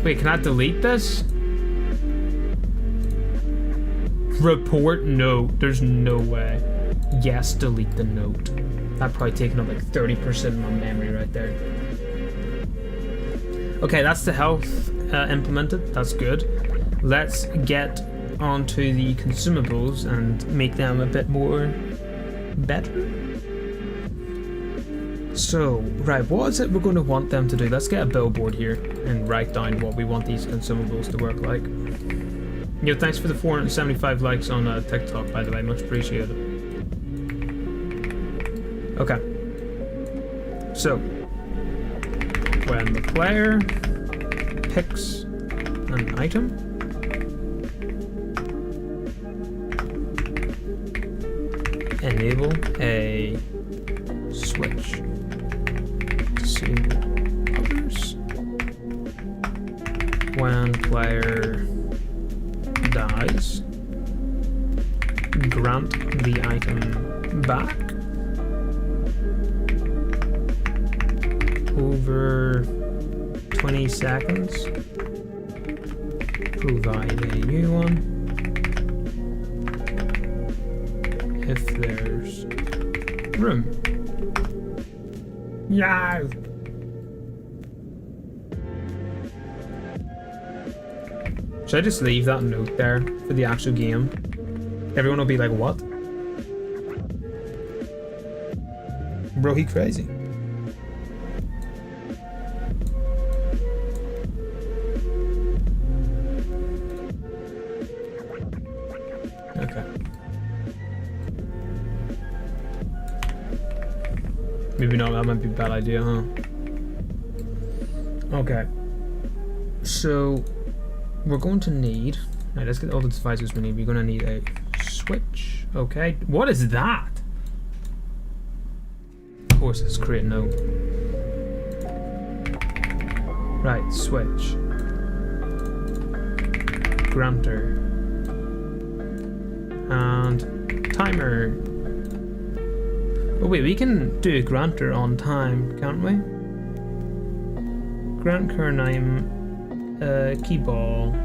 Wait, can I delete this? Report note. There's no way. Yes, delete the note. I've probably taken up like 30% of my memory right there. Okay, that's the health implemented. That's good. Let's get onto the consumables and make them a bit more better. So, right, what is it we're going to want them to do? Let's get a billboard here and write down what we want these consumables to work like. Yo, thanks for the 475 likes on TikTok, by the way, much appreciated. Okay. So, when the player picks an item. Enable a switch to see others. When player dies, grant the item back. Over 20 seconds, provide a new one. If there's room. Yeah. Should I just leave that note there for the actual game? Everyone will be like, what? Bro, he crazy. Okay. Maybe not, that might be a bad idea, huh? Okay. So, we're going to need... Right, let's get all the devices we need. We're going to need a switch. Okay. What is that? Of course, it's create node. Right, switch. Granter. And timer. Oh wait, we can do a granter on time, can't we? Grant current item, key ball.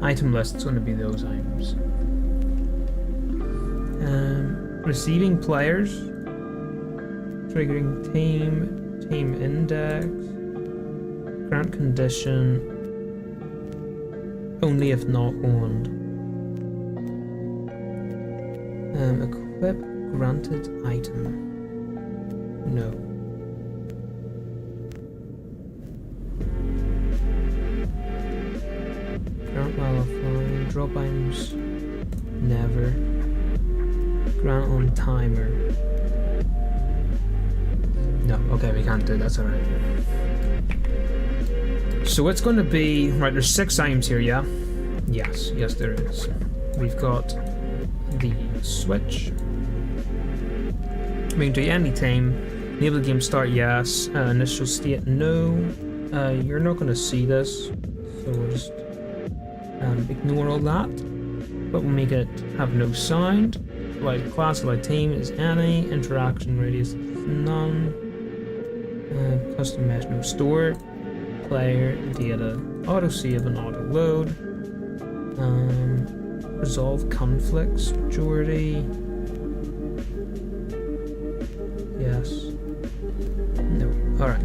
Item list is going to be those items. Receiving players. Triggering team index. Grant condition. Only if not owned. Equip granted item. No. Grant while offline. Drop items. Never. Grant on timer. No, okay, we can't do it, that's alright. So it's going to be... Right, there's 6 items here, yeah? Yes, there is. We've got the switch. We can do any time. Enable the game start, yes. Initial state, no. You're not going to see this, so we'll just ignore all that. But we'll make it have no sound. Like class, like team is any. Interaction radius is none. Custom mesh, no store. Player data, auto save and auto load. Resolve conflicts, majority. Yes. No. Alright.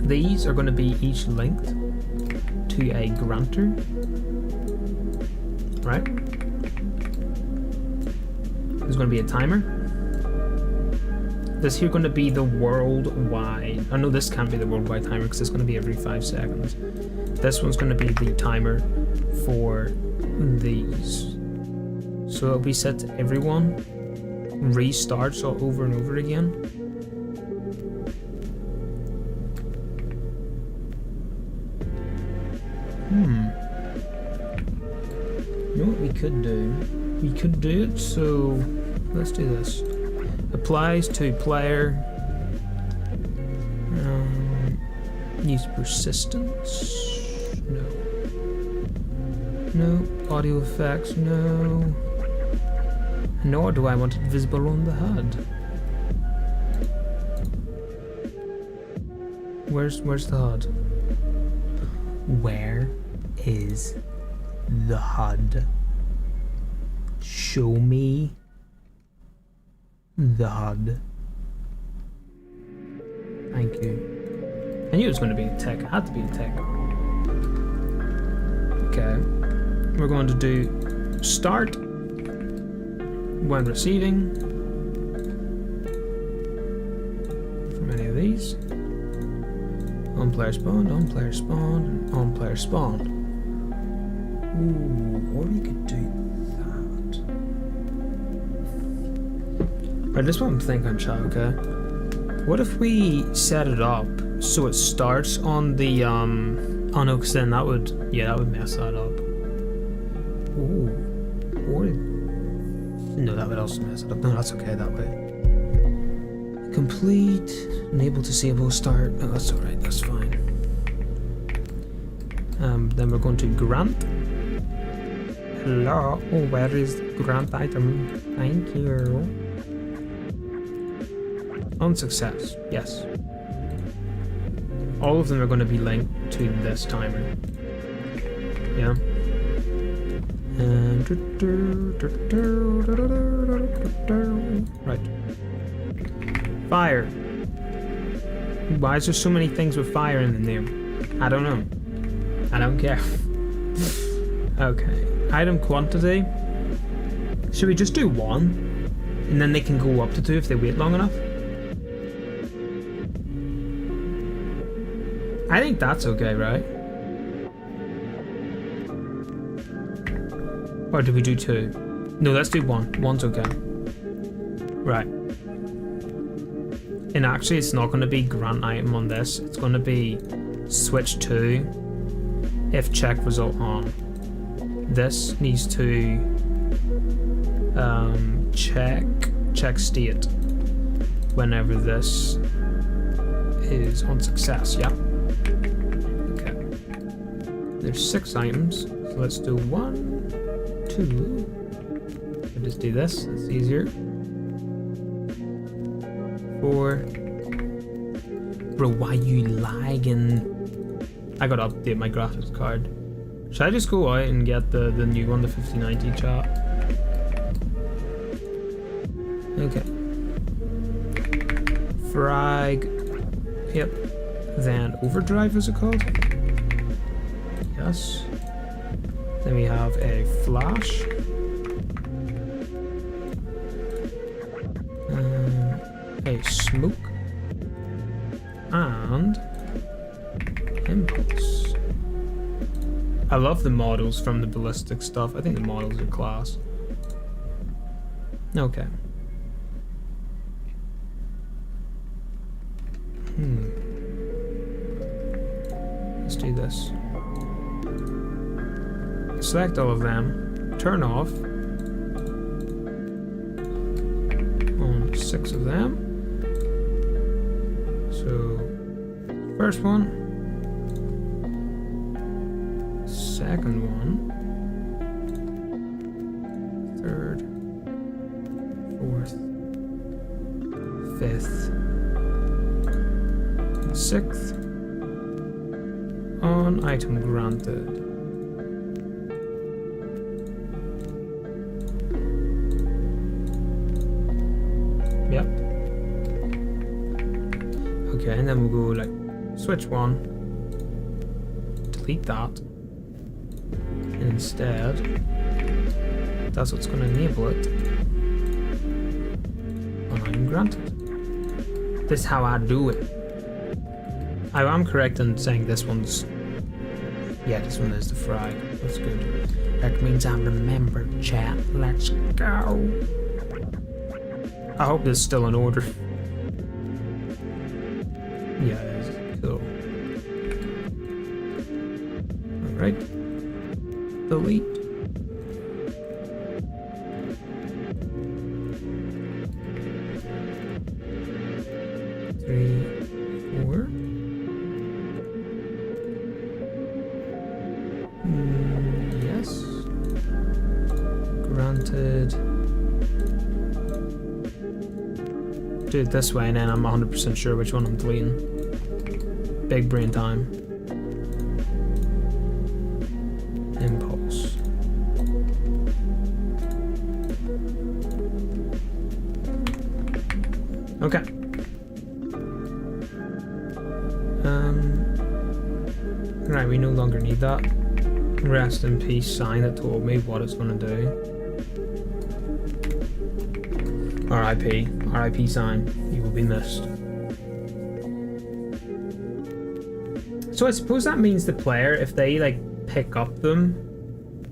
These are going to be each linked to a granter. Right? There's going to be a timer. This here going to be the worldwide. Oh no, this can't be the worldwide timer because it's going to be every 5 seconds. This one's going to be the timer for these. So it'll be set to everyone. Restarts all over and over again. You know what we could do? We could do it, so let's do this. Applies to player. Use persistence. No. No. Audio effects. No. Nor do I want it visible on the HUD. Where's the HUD? Where is the HUD? Show me the HUD. Thank you. I knew it was going to be a tick. It had to be a tick. Okay. We're going to do start when receiving from any of these. On player spawned, on player spawned, on player spawned. Ooh, or we could do that. Right, this is what I'm thinking, chat, okay? What if we set it up so it starts on the oh no, because then that would mess that up. Ooh. Or no, that would also mess it up. No, that's okay that way. Complete. Enable disable start. Oh, that's alright, that's fine. Then we're going to grant. Hello. Oh, where is the grant item? Thank you. On success. Yes. All of them are going to be linked to this timer. Yeah. And right. Fire. Why is there so many things with fire in the name? I don't know. I don't care. Okay. Item quantity. Should we just do 1? And then they can go up to 2 if they wait long enough? I think that's okay, right? Or do we do 2? No, let's do 1. 1's okay. Right. And actually, it's not going to be grant item on this. It's going to be switch to if check result on. This needs to check state whenever this is on success. Yeah. Okay. There's 6 items. So let's do 1, 2. I'll just do this. It's easier. 4. Bro, why you lagging? I gotta update my graphics card. Should I just go out and get the new one, the 5090 chat? Okay. Frag. Yep. Then overdrive, is it called? Yes. Then we have a flash. A smoke. And impulse. I love the models from the ballistic stuff. I think the models are class. Okay. Let's do this. Select all of them. Turn off on 6 of them. So, first one. Second one. Third. 4th. 5th. 6th. On item granted. Yep. Okay, and then we'll go like switch 1. Delete that. And instead, that's what's going to enable it. On item granted. This is how I do it. I am correct in saying this one's... Yeah, this one is the frag. That's good. That means I remembered, chat. Let's go. I hope this is still in order. Yeah, it is. Cool. Alright. Delete. Three, 4. Yes. Granted. Do it this way and then I'm 100% sure which one I'm deleting. Big brain time. Impulse. Okay. Right, we no longer need that. Rest in peace sign that told me what it's gonna do. R.I.P. R.I.P. sign. You will be missed. So I suppose that means the player, if they like pick up them,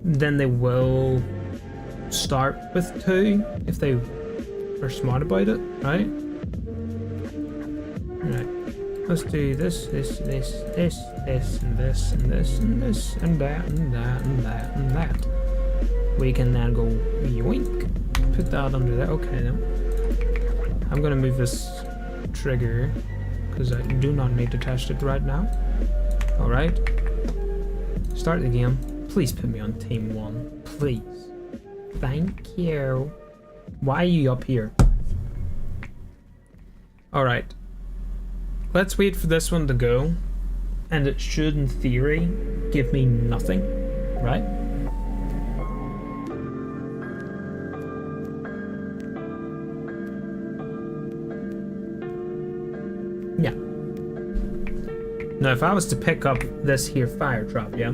then they will start with 2 if they are smart about it, right? Right. Let's do this, and this, and this, and this, and this, and that, and that, and that, and that. We can then go yoink. Put that under there. Okay, then. I'm gonna move this trigger because I do not need to test it right now. Alright. Start the game. Please put me on team 1. Please. Thank you. Why are you up here? Alright. Let's wait for this one to go. And it should, in theory, give me nothing. Right? Yeah. Now, if I was to pick up this here fire trap, yeah?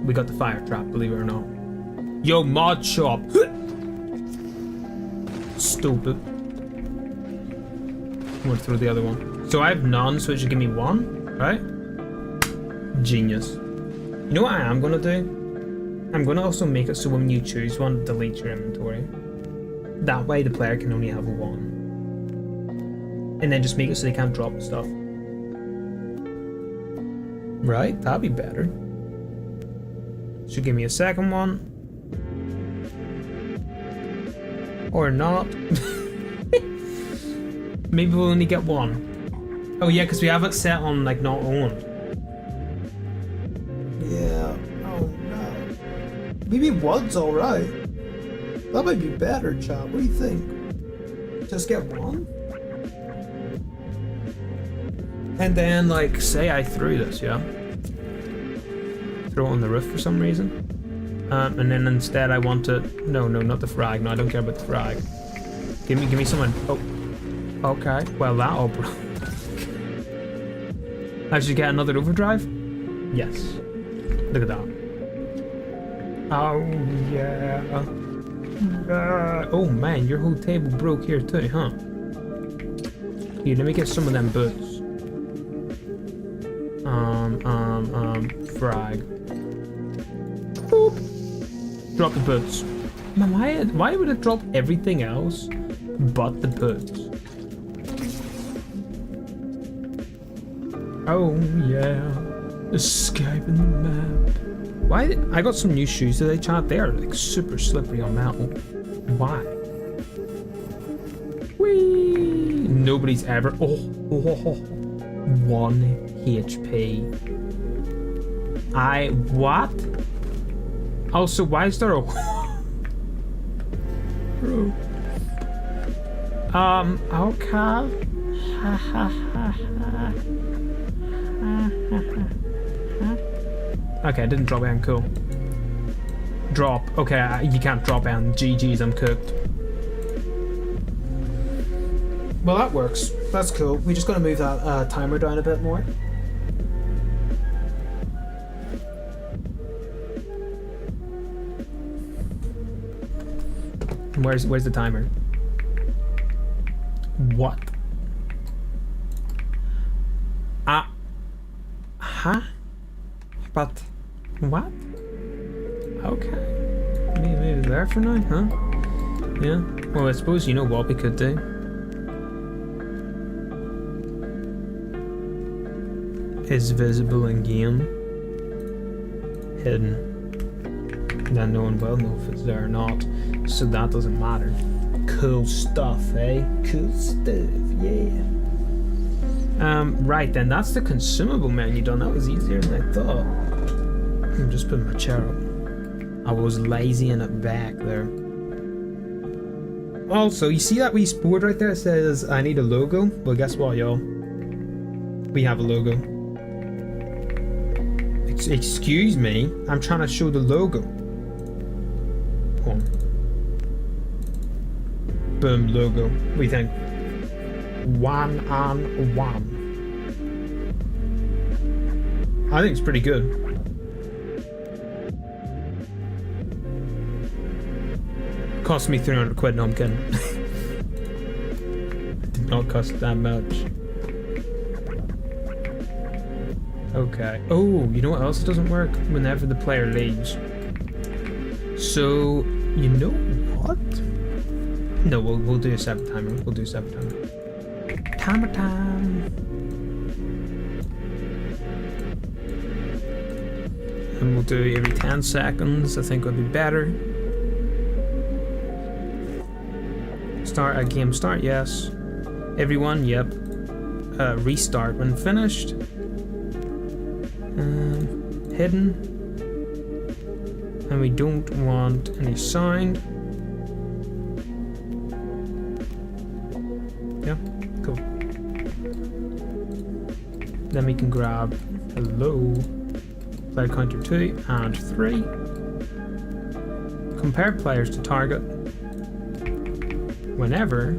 We got the fire trap, believe it or not. Yo, mod shop! Stupid. Went through the other one. So I have none, so it should give me 1, right? Genius. You know what I am gonna do? I'm gonna also make it so when you choose one, delete your inventory. That way the player can only have 1. And then just make it so they can't drop stuff. Right? That'd be better. Should give me a second one. Or not. Maybe we'll only get 1. Oh yeah, because we have it set on like not owned. Yeah, oh no. Maybe 1's alright. That might be better, chat. What do you think? Just get 1? And then, like, say I threw this, yeah? Throw it on the roof for some reason. And then instead I want to... No, not the frag. No, I don't care about the frag. Give me someone... Oh. Okay. Well, that'll... I should get another overdrive? Yes. Look at that. Oh, yeah. Oh, man, your whole table broke here too, huh? Here, let me get some of them boots. Frag. Boop. Drop the boots. Man, why would it drop everything else but the boots? Oh yeah, escaping the map. Why? I got some new shoes today, chat. They are like super slippery on metal. Why? Whee! Nobody's ever. Oh. 1 HP. What? Also, why is there a... Bro. Okay. Okay, I didn't drop down, cool. Drop. Okay, you can't drop down. GG's, I'm cooked. Well, that works. That's cool. We just gotta move that timer down a bit more. Where's the timer? What? Huh? But what? Okay. Maybe there for now, huh? Yeah. Well, I suppose you know what we could do. Is visible in game. Hidden. Then no one will know if it's there or not. So that doesn't matter. Cool stuff, eh? Cool stuff, yeah. Right then, that's the consumable menu done. That was easier than I thought. I'm just putting my chair up. I was lazy in it back there. Also, you see that wee board right there? It says, I need a logo. Well, guess what, y'all? We have a logo. Excuse me, I'm trying to show the logo. Hold on. Boom, logo. What do you think? 1 on 1. I think it's pretty good. Cost me 300 quid, no I'm kidding. It did not cost that much. Okay. Oh, you know what else doesn't work? Whenever the player leaves. So, you know what? No, we'll do a separate timer. We'll do a separate timer. Timer time. And we'll do every 10 seconds, I think would be better. Start a game start, yes. Everyone, yep. Restart when finished. Hidden. And we don't want any sound. Yeah, cool. Then we can grab hello. Player counter 2 and 3. Compare players to target. Whenever.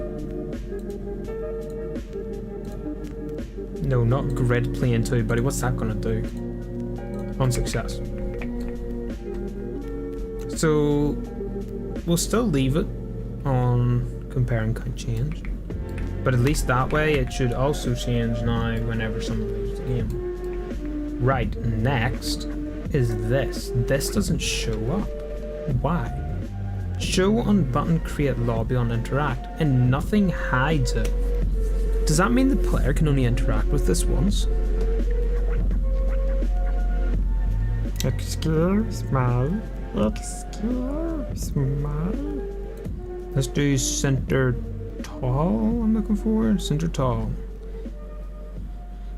No, not grid playing 2, buddy. What's that gonna do? On success. So we'll still leave it on compare and count change. But at least that way it should also change now whenever someone leaves the game. Right, next is this. This doesn't show up. Why? Show on button create lobby on interact and nothing hides it. Does that mean the player can only interact with this once? Excuse me. Excuse me. Let's do center tall, I'm looking for. Center tall.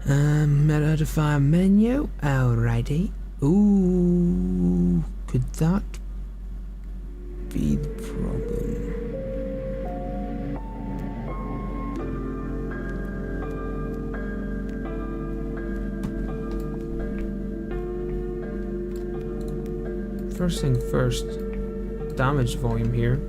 Modify menu. Alrighty. Ooh. Could that be the problem? First thing first, damage volume here.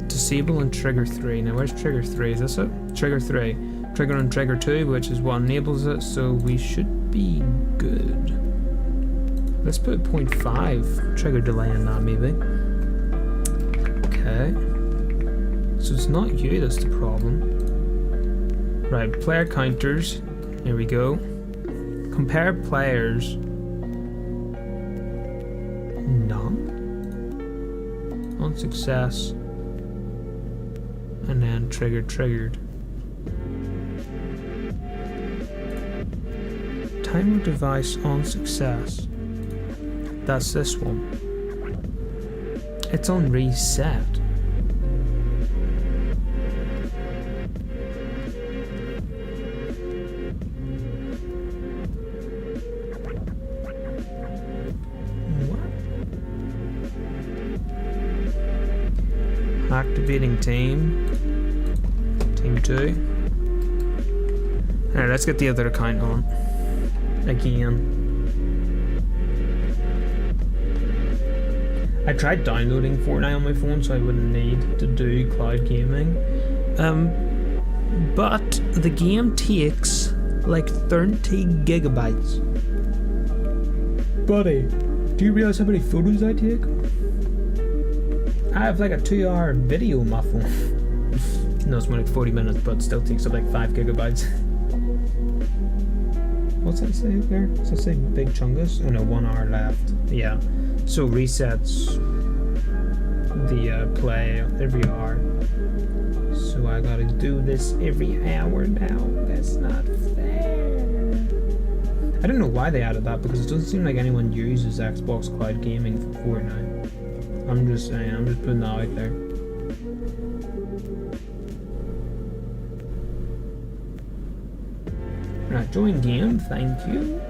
Disable and trigger 3. Now where's trigger 3? Is this it? Trigger 3. Trigger and trigger 2, which is what enables it, so we should be good. Let's put 0.5 trigger delay in that maybe. Okay. So it's not you that's the problem. Right, player counters. Here we go. Compare players. None. On success. And then triggered. Timer device on success. That's this one. It's on reset. Activating team 2. Alright, let's get the other account on again. I tried downloading Fortnite on my phone so I wouldn't need to do cloud gaming, but the game takes like 30 gigabytes. Buddy, do you realize how many photos I take? I have like a 2-hour video on my phone. No, it's more like 40 minutes, but it still takes up like 5 gigabytes. What's that say there? Does that say Big Chungus? Oh no, 1 hour left. Yeah. So resets the play every hour. So I gotta do this every hour now. That's not fair. I don't know why they added that because it doesn't seem like anyone uses Xbox Cloud Gaming for Fortnite. I'm just saying, I'm just putting that out there. Right, join game, thank you.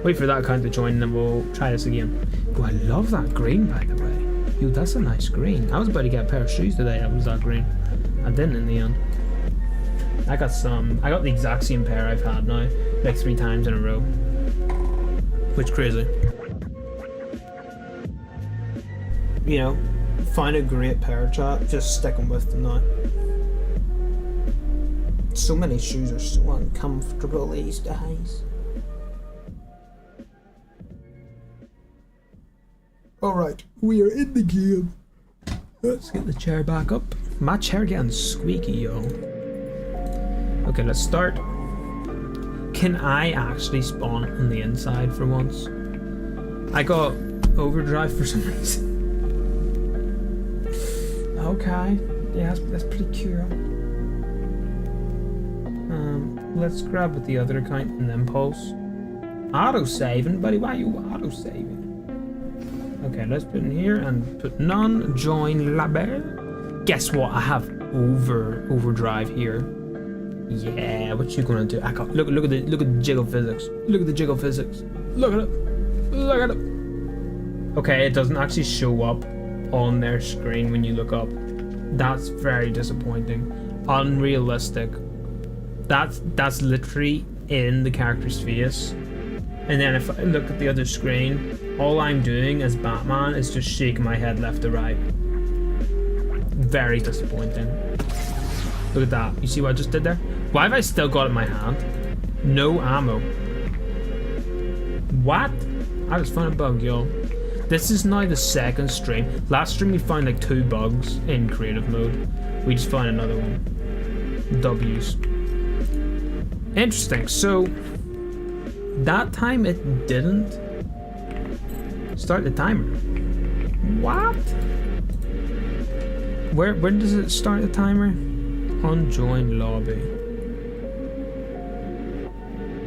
Wait for that account to join and then we'll try this again. Oh, I love that green by the way. Yo, that's a nice green. I was about to get a pair of shoes today that was that green. I didn't in the end. I got the exact same pair I've had now, like 3 times in a row. Which crazy. You know, find a great pair, chat, just sticking with them now. So many shoes are so uncomfortable these days. Alright, we are in the game. Let's get the chair back up. My chair getting squeaky, yo. Okay, let's start. Can I actually spawn on the inside for once? I got overdrive for some reason. Okay, yeah, that's pretty cool. let's grab with the other account and Impulse. Auto-saving? Buddy, why are you auto-saving? Okay, let's put in here and put none. Join lobby. Guess what? I have overdrive here. Yeah, what you gonna do? I got look at the jiggle physics. Look at the jiggle physics. Look at it. Look at it. Okay, it doesn't actually show up on their screen when you look up. That's very disappointing. Unrealistic. That's literally in the character's face. And then if I look at the other screen, all I'm doing as Batman is just shaking my head left to right. Very disappointing. Look at that. You see what I just did there? Why have I still got it in my hand? No ammo. What? I just found a bug, yo. This is now the second stream. Last stream we found like 2 bugs in creative mode. We just found another one. W's. Interesting. So that time it didn't start the timer. What? Where does it start the timer? Unjoin lobby.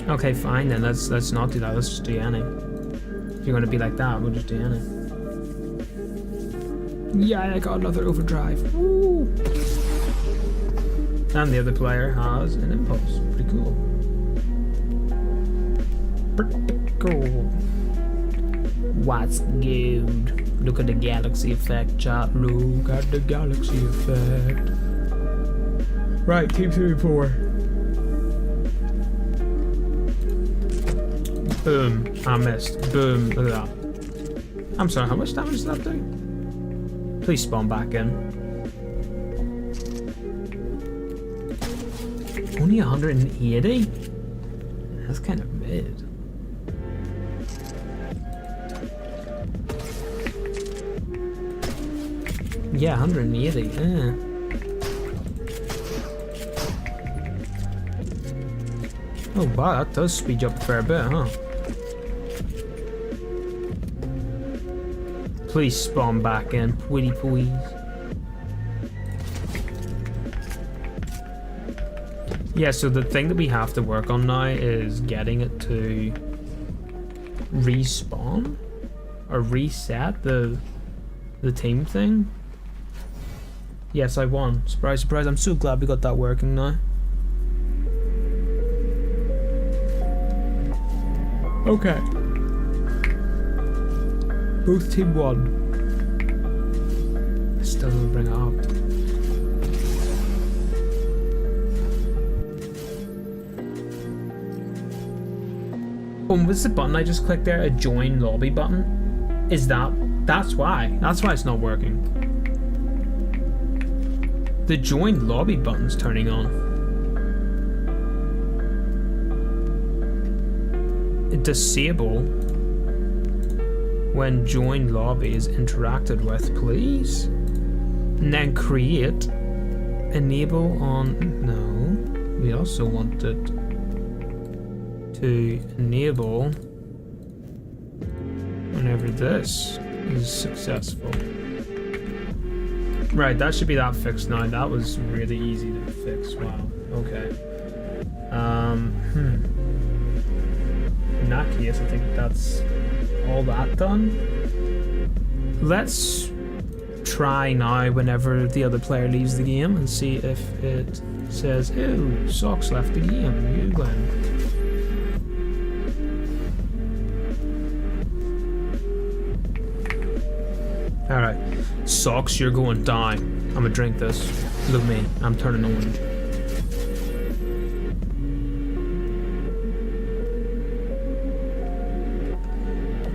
Okay, fine then. Let's not do that. Let's just do any. If you're gonna be like that, we'll just do any. Yeah, I got another overdrive. Woo! And the other player has an Impulse. Pretty cool. Pretty cool. What's good? Look at the galaxy effect, chat. Look at the galaxy effect. Right, Team 3-4. Boom. I missed. Boom. Look at that. I'm sorry, how much damage does that do? Please spawn back in. Only 180? That's kind of mid. Yeah, 180, yeah. Oh wow, that does speed you up a fair bit, huh? Please spawn back in, pretty please. Yeah, so the thing that we have to work on now is getting it to respawn or reset the team thing. Yes, I won. Surprise, surprise. I'm so glad we got that working now. Okay. Both team won. I still don't bring it up. Oh, what's the button I just clicked there? A join lobby button? Is that's why. That's why it's not working. The join lobby button's turning on. Disable when join lobby is interacted with, please. And then create. Enable on. No. We also want it to enable whenever this is successful. Right, that should be that fixed now. That was really easy to fix. Wow. Okay. In that case, I think that's all that done. Let's try now whenever the other player leaves the game and see if it says, "Oh, Socks left the game. You Glenn." Alright. Socks, you're going down. I'm gonna drink this. Look at me. I'm turning orange.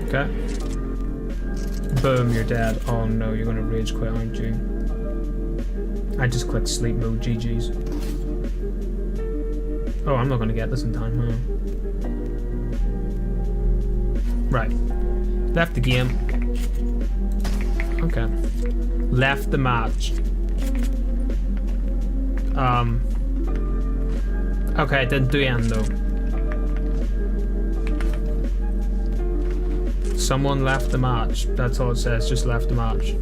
Okay. Boom, you're dead. Oh no, you're gonna rage quit, aren't you? I just clicked sleep mode, GG's. Oh, I'm not gonna get this in time, huh? Right. Left the game. Okay. Left the match. Okay, it didn't do end though. Someone left the match. That's all it says, just left the match.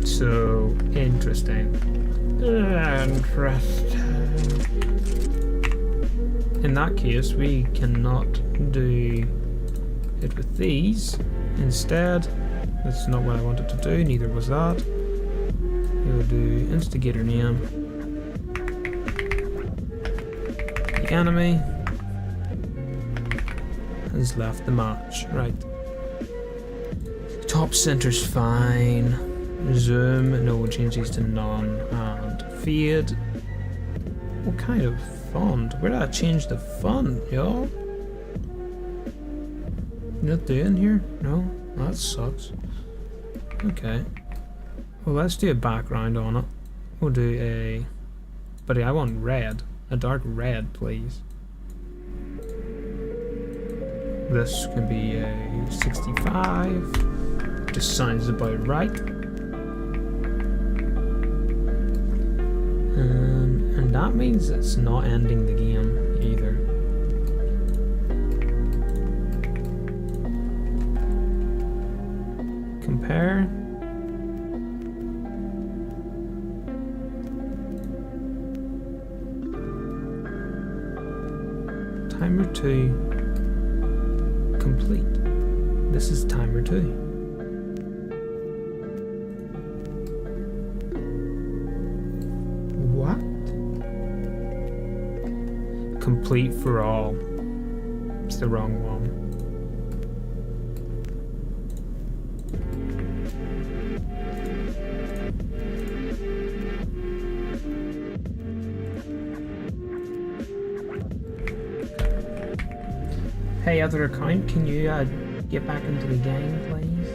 So, interesting. Interesting. In that case, we cannot do it with these. Instead, that's not what I wanted to do, neither was that. We'll do instigator name. The enemy has left the match. Right. Top center's fine. Zoom, no, we'll change these to none. And fade. What kind of font? Where did I change the font, y'all? Not doing here? No? That sucks. Okay. Well, let's do a background on it. We'll do a... Buddy, I want red. A dark red, please. This can be a 65. Just sounds about right. And that means it's not ending the game either. Compare. Timer 2 complete. This is timer 2. What? Complete for all. It's the wrong one. Hey, other account, can you get back into the game, please?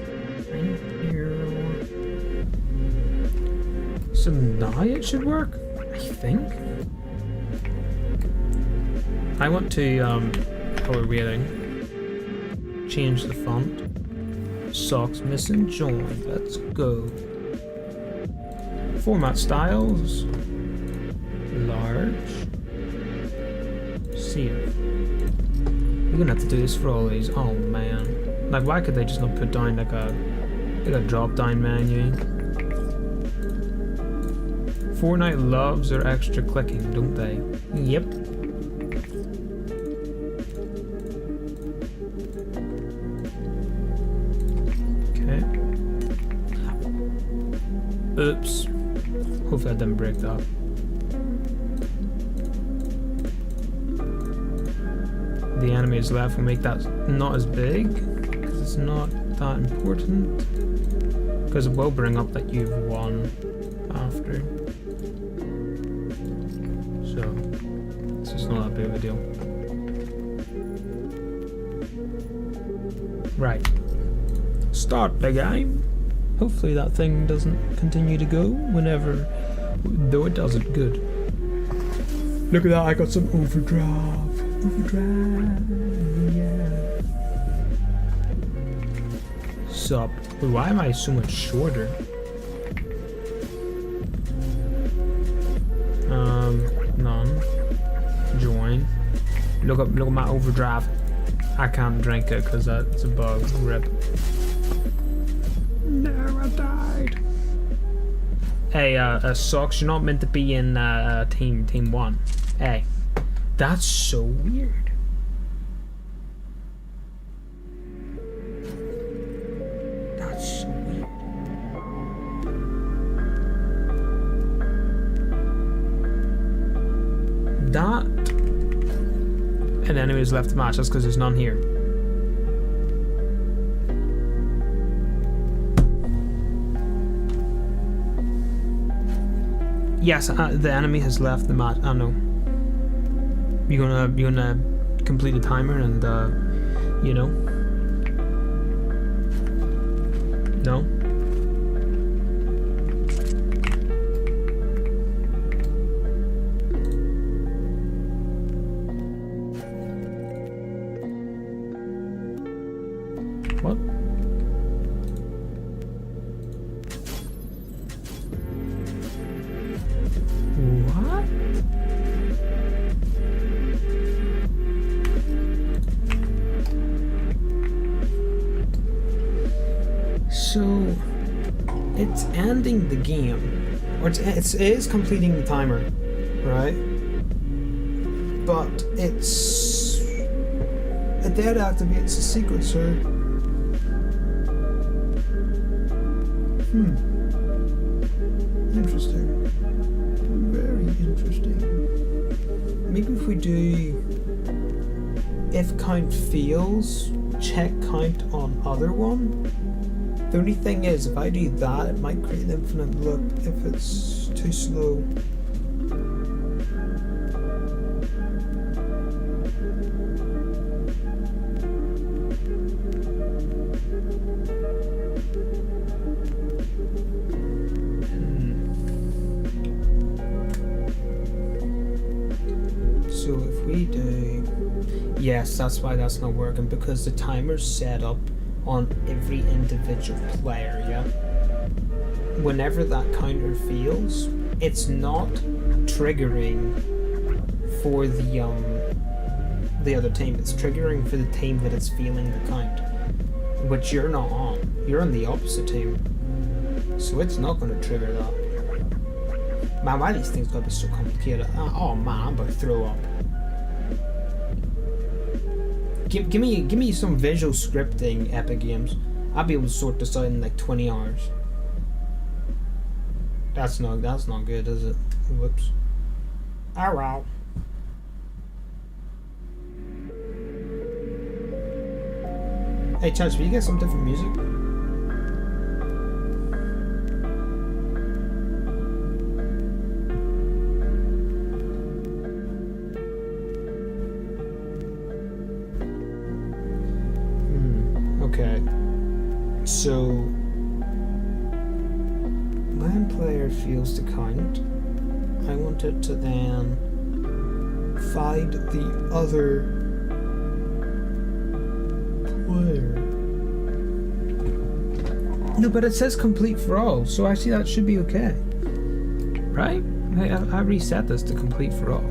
Thank you. So now it should work, I think. I want to, while we're waiting, change the font. Socks missing join. Let's go. Format styles. Large. Save. We're gonna have to do this for all these. Oh man. Like, why could they just not put down like a drop down menu? Fortnite loves their extra clicking, don't they? Yep. Okay. Oops. Hopefully I didn't break that. The enemy is left, we'll make that not as big because it's not that important, because it will bring up that you've won after, so it's just not that big of a deal. Right, start the game. Hopefully that thing doesn't continue to go whenever, though it does it good. Look at that, I got some overdrive. Overdrive, yeah. Sup? Why am I so much shorter? None. Join. Look at my overdrive. I can't drink it because that's a bug. Rip. No, I died. Hey, Socks, you're not meant to be in team 1. Hey. That's so weird. That's so weird. That an enemy is left to match. That's because there's none here. Yes, the enemy has left the match. I know. You're gonna complete a timer and you know. No? What? What? So it's ending the game, or it is completing the timer, right? but it's a dead activates the secret, sir. Interesting. Very interesting. Maybe if we do, if count fails, check count on other one. The only thing is, if I do that, it might create an infinite loop if it's too slow. So if we do... Yes, that's why that's not working, because the timer's set up on every individual player, yeah? Whenever that counter fails, it's not triggering for the other team. It's triggering for the team that is failing the count, which you're not on. You're on the opposite team. So it's not going to trigger that. Man, why these things gotta be so complicated? Oh man, I'm about to throw up. Give me some visual scripting, Epic Games. I'll be able to sort this out in like 20 hours. That's not good, is it? Whoops. Oh wow. Hey Chance, will you get some different music? Okay. So when player fails to count, I want it to then find the other player. No, but it says complete for all, so actually that should be okay. Right? I reset this to complete for all.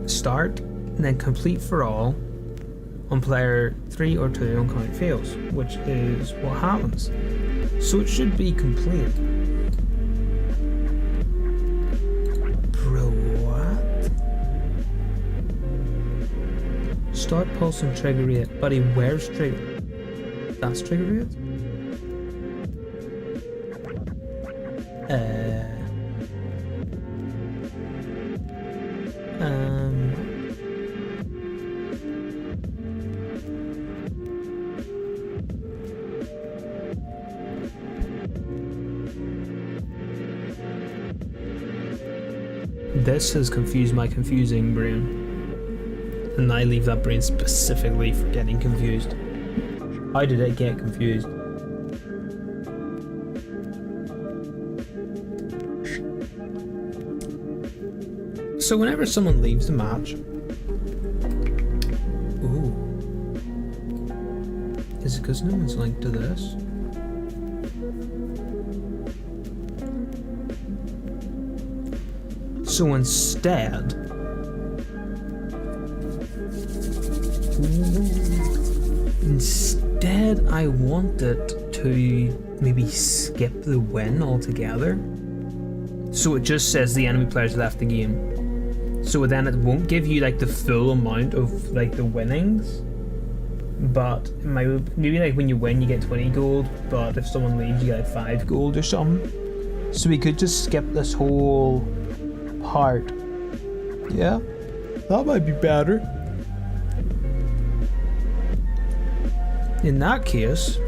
Start, and then complete for all on player 3 or 2 on count fails, which is what happens. So it should be complete. Bro, what? Start pulse and trigger rate. Buddy, where's trigger? That's trigger rate? This has confused my confusing brain. And I leave that brain specifically for getting confused. How did it get confused? So whenever someone leaves the match... Ooh. Is it because no one's linked to this? So instead, I want it to maybe skip the win altogether. So it just says the enemy players left the game. So then it won't give you like the full amount of like the winnings. But maybe like when you win you get 20 gold, but if someone leaves you get like 5 gold or something. So we could just skip this whole part. Yeah, that might be better. In that case,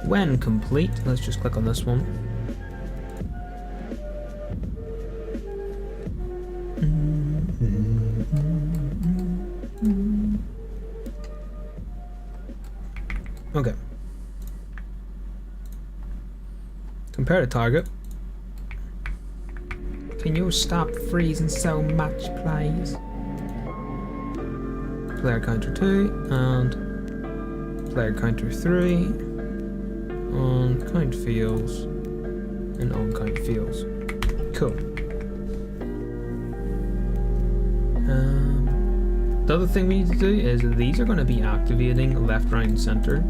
when complete, let's just click on this one. Okay. Compare to target. Can you stop freezing so much, please? Player counter 2 and player counter 3 on count fails and on count fails. Cool. The other thing we need to do is these are going to be activating left, right, and center.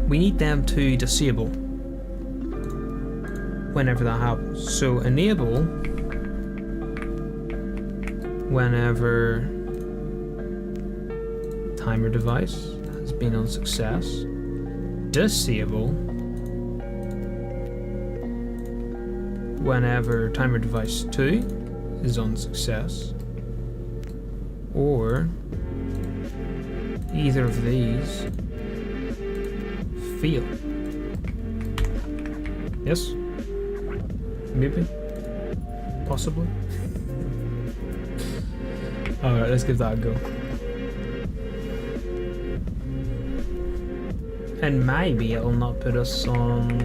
we need them to disable whenever that happens. So enable whenever timer device has been on success. Disable whenever timer device 2 is on success, or either of these fail. Yes? Maybe? Possibly? Alright, let's give that a go. And maybe it'll not put us on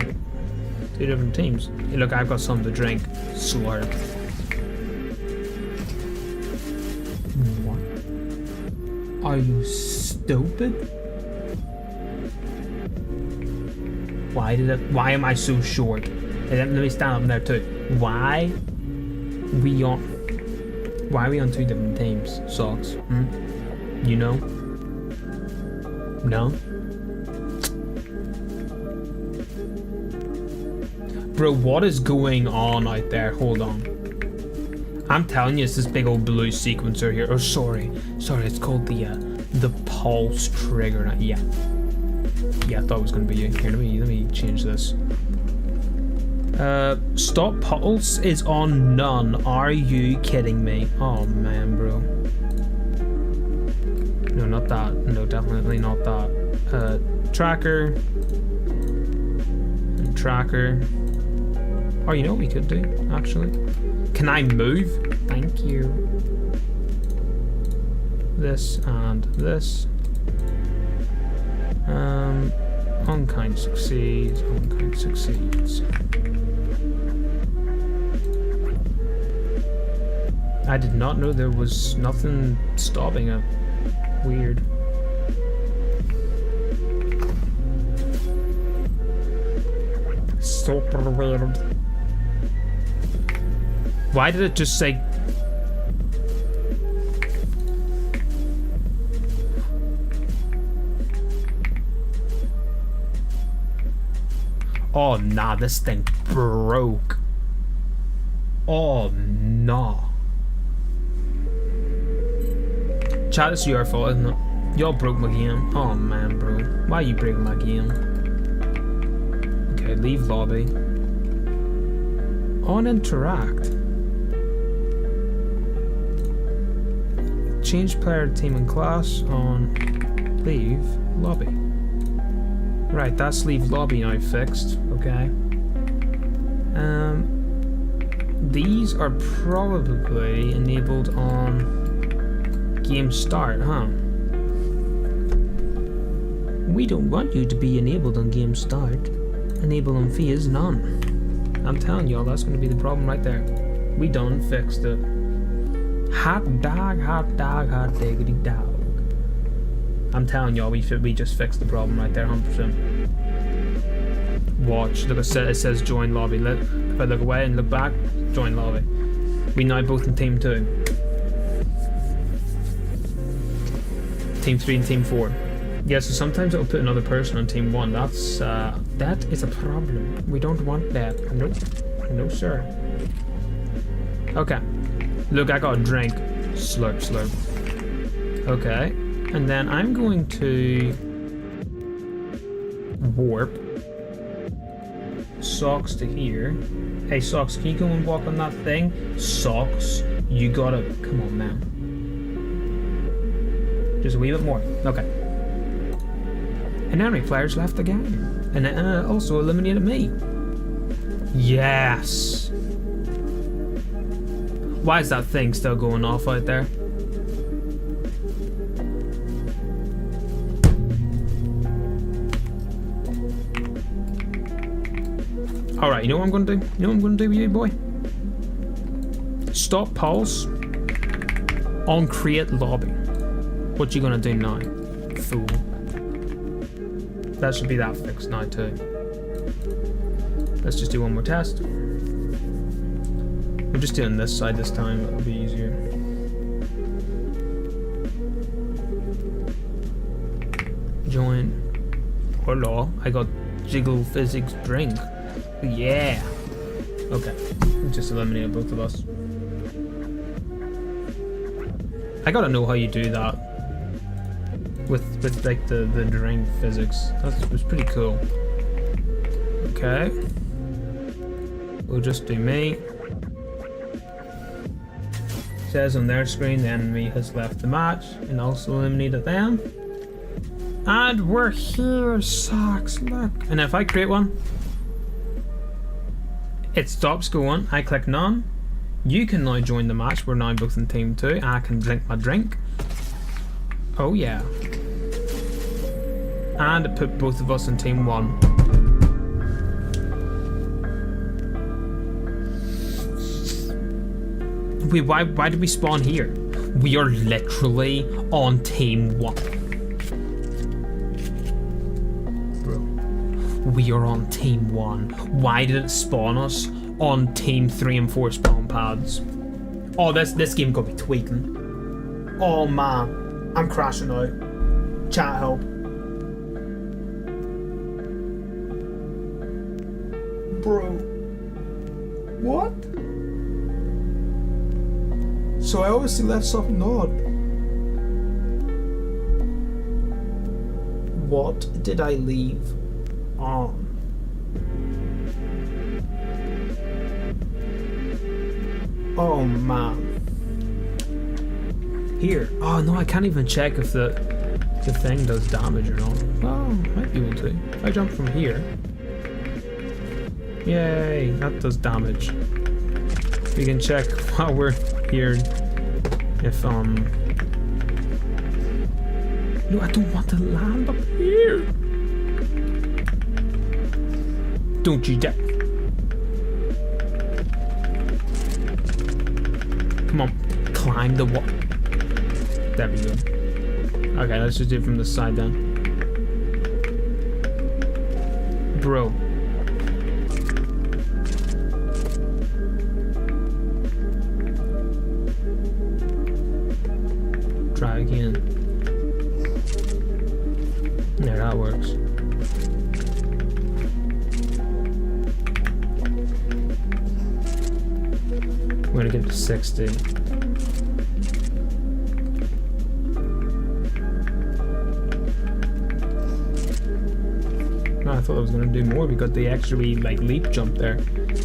2 different teams. Hey, look, I've got something to drink. Slurp. What? Are you stupid? Why am I so short? Hey, let me stand up there too. Why are we on 2 different teams? Socks. You know? No? Bro, what is going on out there? Hold on. I'm telling you, it's this big old blue sequencer here. Oh, sorry, it's called the pulse trigger. Yeah, I thought it was gonna be you. Here, let me change this. Stop pulse is on none. Are you kidding me? Oh man, bro. No, not that. No, definitely not that. Tracker. And tracker. Oh, you know what we could do, actually? Can I move? Thank you. This and this. Unkind succeeds, unkind succeeds. I did not know there was nothing stopping it. Weird. Super weird. Why did it just say... Oh nah, this thing broke. Oh nah. Chat, it's your fault, isn't it? Y'all broke my game. Oh man, bro. Why are you breaking my game? Okay, leave lobby. On interact. Change player, team, and class on leave lobby. Right, that's leave lobby now fixed. Okay. These are probably enabled on game start, huh? We don't want you to be enabled on game start. Enable on phase none. I'm telling y'all, that's going to be the problem right there. We done fixed it. Hot dog, hot diggity dog. I'm telling y'all, we just fixed the problem right there, 100%. Watch, look, it says join lobby. If I look away and look back, join lobby. We now both in team 2. Team 3 and team 4. Yeah, so sometimes it'll put another person on team 1. That is a problem. We don't want that. Nope. No, sir. Okay. Look, I got a drink. Slurp, slurp. Okay. And then I'm going to warp Socks to here. Hey, Socks, can you go and walk on that thing? Socks, you gotta... Come on, man. Just a wee bit more. Okay. And how many players left the game? And it also eliminated me. Yes! Why is that thing still going off out there? Alright, you know what I'm gonna do? You know what I'm gonna do with you, boy? Stop pulse on create lobby. What you gonna do now, fool? That should be that fixed now too. Let's just do one more test. I'm just doing this side this time, it'll be easier. Join. Hello, I got Jiggle Physics drink. Yeah. Okay, just eliminated both of us. I gotta know how you do that with like the drink physics. That was pretty cool. Okay, we'll just do me. Says on their screen the enemy has left the match and also eliminated them. And we're here, Socks, look. And if I create one, it stops going. I click none. You can now join the match. We're now both in team 2. I can drink my drink. Oh yeah. And it put both of us in team 1. Wait, why did we spawn here? We are literally on team 1. We are on team 1. Why did it spawn us on team 3 and 4 spawn pads? Oh, this game got me tweaking. Oh man, I'm crashing out. Chat help. Bro. What? So I obviously left something odd. What did I leave on? Oh man. Here. Oh no, I can't even check if the thing does damage or not. Oh, might be able to. If I jump from here. Yay, that does damage. We can check while we're here if no, I don't want to land up here. Don't you dare. Come on, climb the wall. There we go. Okay, let's just do it from the side then. Bro. Try again. There, that works. We're gonna get to 60. No, I thought I was gonna do more. We got the extra wee like leap jump there.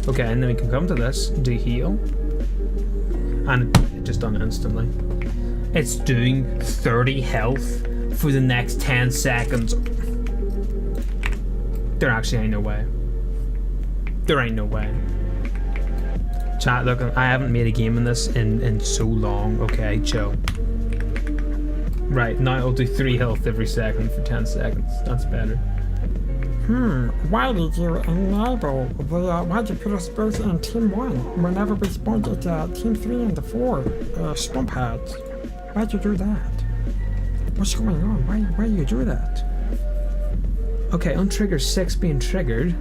Okay, and then we can come to this, do heal, and it just done it instantly. It's doing 30 health for the next 10 seconds. There actually ain't no way. There ain't no way. Chat, look, I haven't made a game in this in so long. Okay, chill. Right, now I'll do 3 health every second for 10 seconds. That's better. Why did you enable the, why'd you put us both in team 1 whenever we spawned at team 3 and the 4 spawn pads? Why'd you do that? What's going on? Why do you do that? Okay, on trigger 6 being triggered.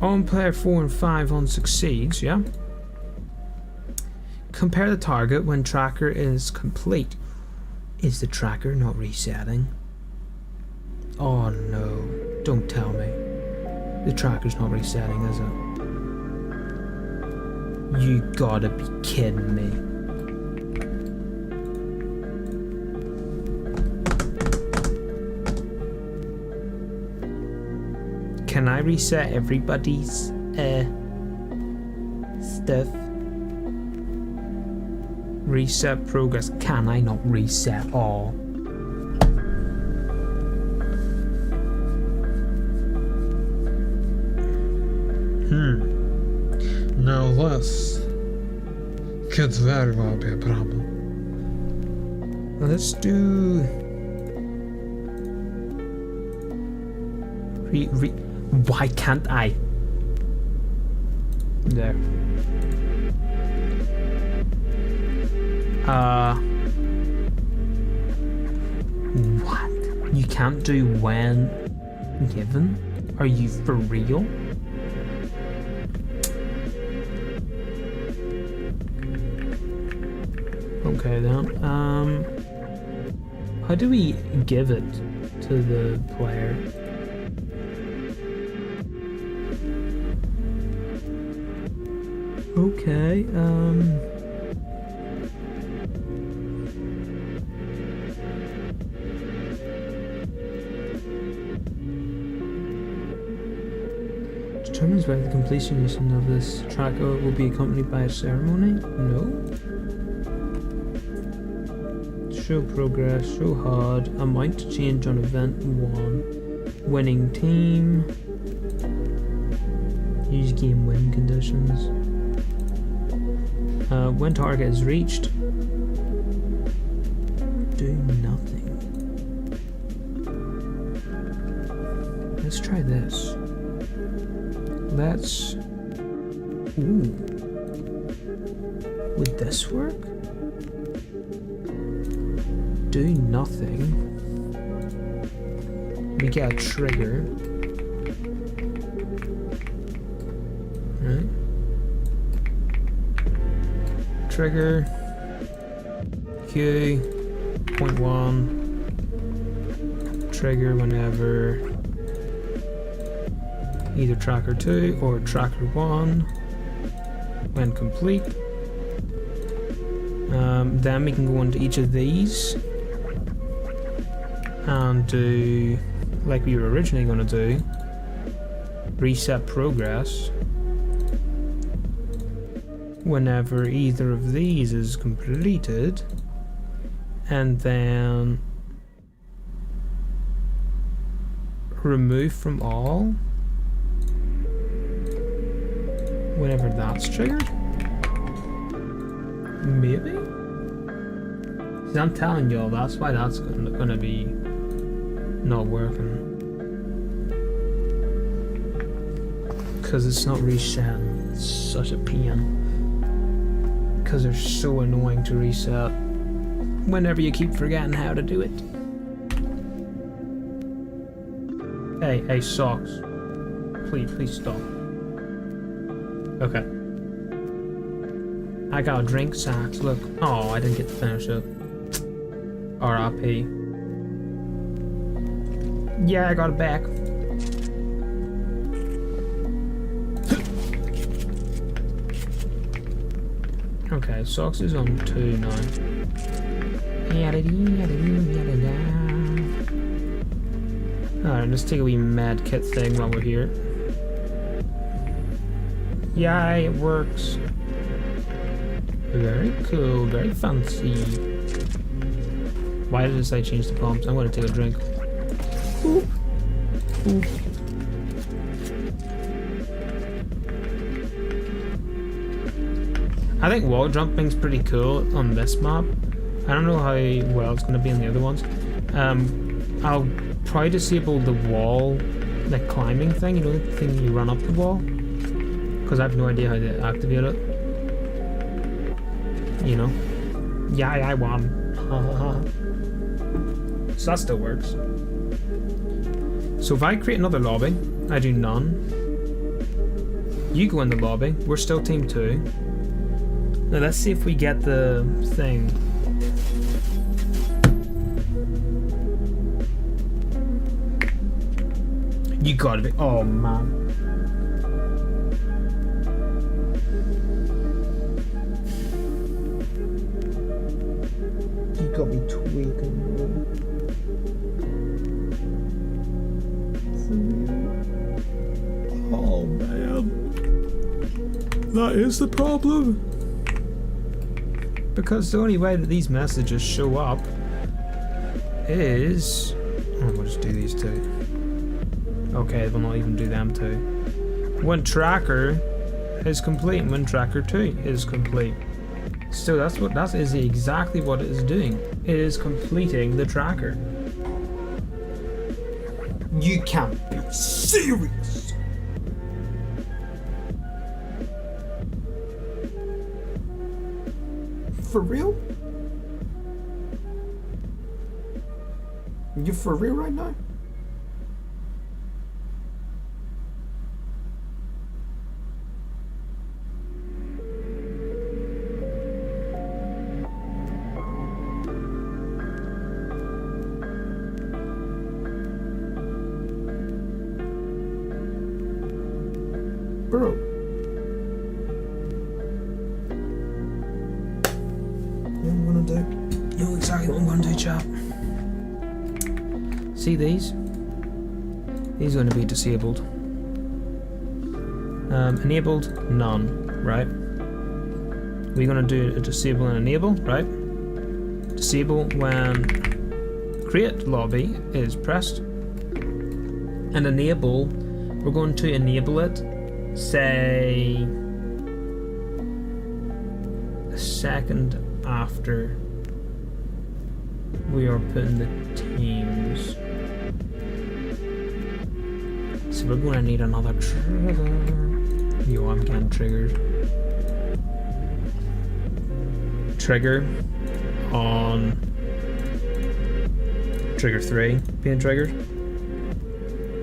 On player 4 and 5 on succeeds, yeah? Compare the target when tracker is complete. Is the tracker not resetting? Oh no, don't tell me. The tracker's not resetting, is it? You gotta be kidding me. Can I reset everybody's stuff? Reset progress. Can I not reset all? Now this could very well be a problem. Let's do why can't I? There. What? You can't do when given? Are you for real? Okay then. How do we give it? to the player. Okay, determines whether the completion of this track will be accompanied by a ceremony? No. Show progress, show hard, amount to change on event 1, winning team, use game win conditions. When target is reached, do nothing. Let's try this. Let's... Ooh. Would this work? Do nothing. We get a trigger. Right? Trigger. Q. Point 1. Trigger whenever either tracker 2 or tracker 1 when complete. Then we can go into each of these and do like we were originally going to do, reset progress whenever either of these is completed, and then remove from all whenever that's triggered. Maybe? See, I'm telling y'all, that's why that's gonna be not working. Because it's not resetting. It's such a pain. Because they're so annoying to reset whenever you keep forgetting how to do it. Hey, socks. Please stop. Okay. I got a drink, socks. Look. Oh, I didn't get to finish it. R.I.P. Yeah, I got it back. Okay, socks is on 2 now. Alright, let's take a wee med kit thing while we're here. Yeah, it works. Very cool, very fancy. Why did it say change the pumps? I'm gonna take a drink. Ooh. Ooh. I think wall jumping's pretty cool on this map. I don't know how well it's gonna be on the other ones. I'll probably disable the wall, like climbing thing, you know, the thing you run up the wall. Because I have no idea how to activate it. You know? Yeah, I won. So that still works. So if I create another lobby, I do none. You go in the lobby, we're still team 2. Now let's see if we get the thing. You gotta be. Oh man. You got me tweaking, bro. Oh man. That is the problem. Because the only way that these messages show up is... Oh, we'll just do these two. Okay, we'll not even do them two. When tracker is complete, and when tracker 2 is complete. So that is exactly what it is doing. It is completing the tracker. You can't be serious! For real? You for real right now? Bro. You know what I'm gonna do? You know exactly what I'm gonna do, chap. See these? These are gonna be disabled. Enabled, none, right? We're gonna do a disable and enable, right? Disable when create lobby is pressed. And enable, we're going to enable it, say, a second after we are putting the teams. So we're going to need another trigger. Yo, I'm getting triggered. Trigger on trigger 3 being triggered.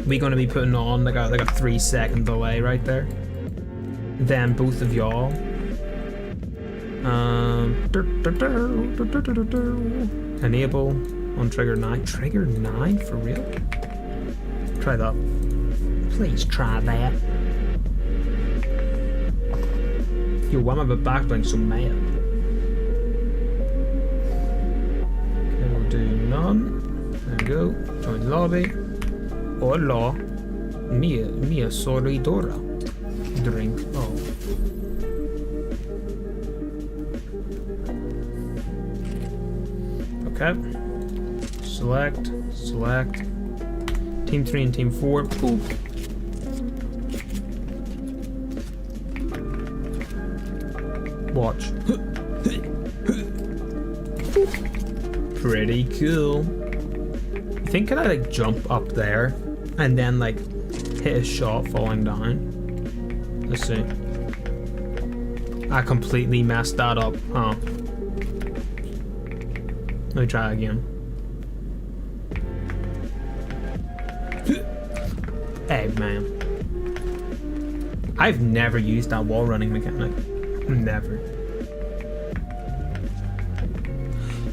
We're going to be putting on like a 3-second delay right there. Then both of y'all enable on trigger 9. Trigger 9 for real? Try that. Please try that. Yo, why am I backbling so mad? Okay, we'll do none. There we go. Join lobby. Hola. Mia solidora. Drink. Oh. Okay. Select. Team 3 and Team 4. Boop. Watch. Pretty cool. You think could I like jump up there and then like hit a shot falling down? Let's see. I completely messed that up, huh? Let me try again. Hey man. I've never used that wall running mechanic. Never.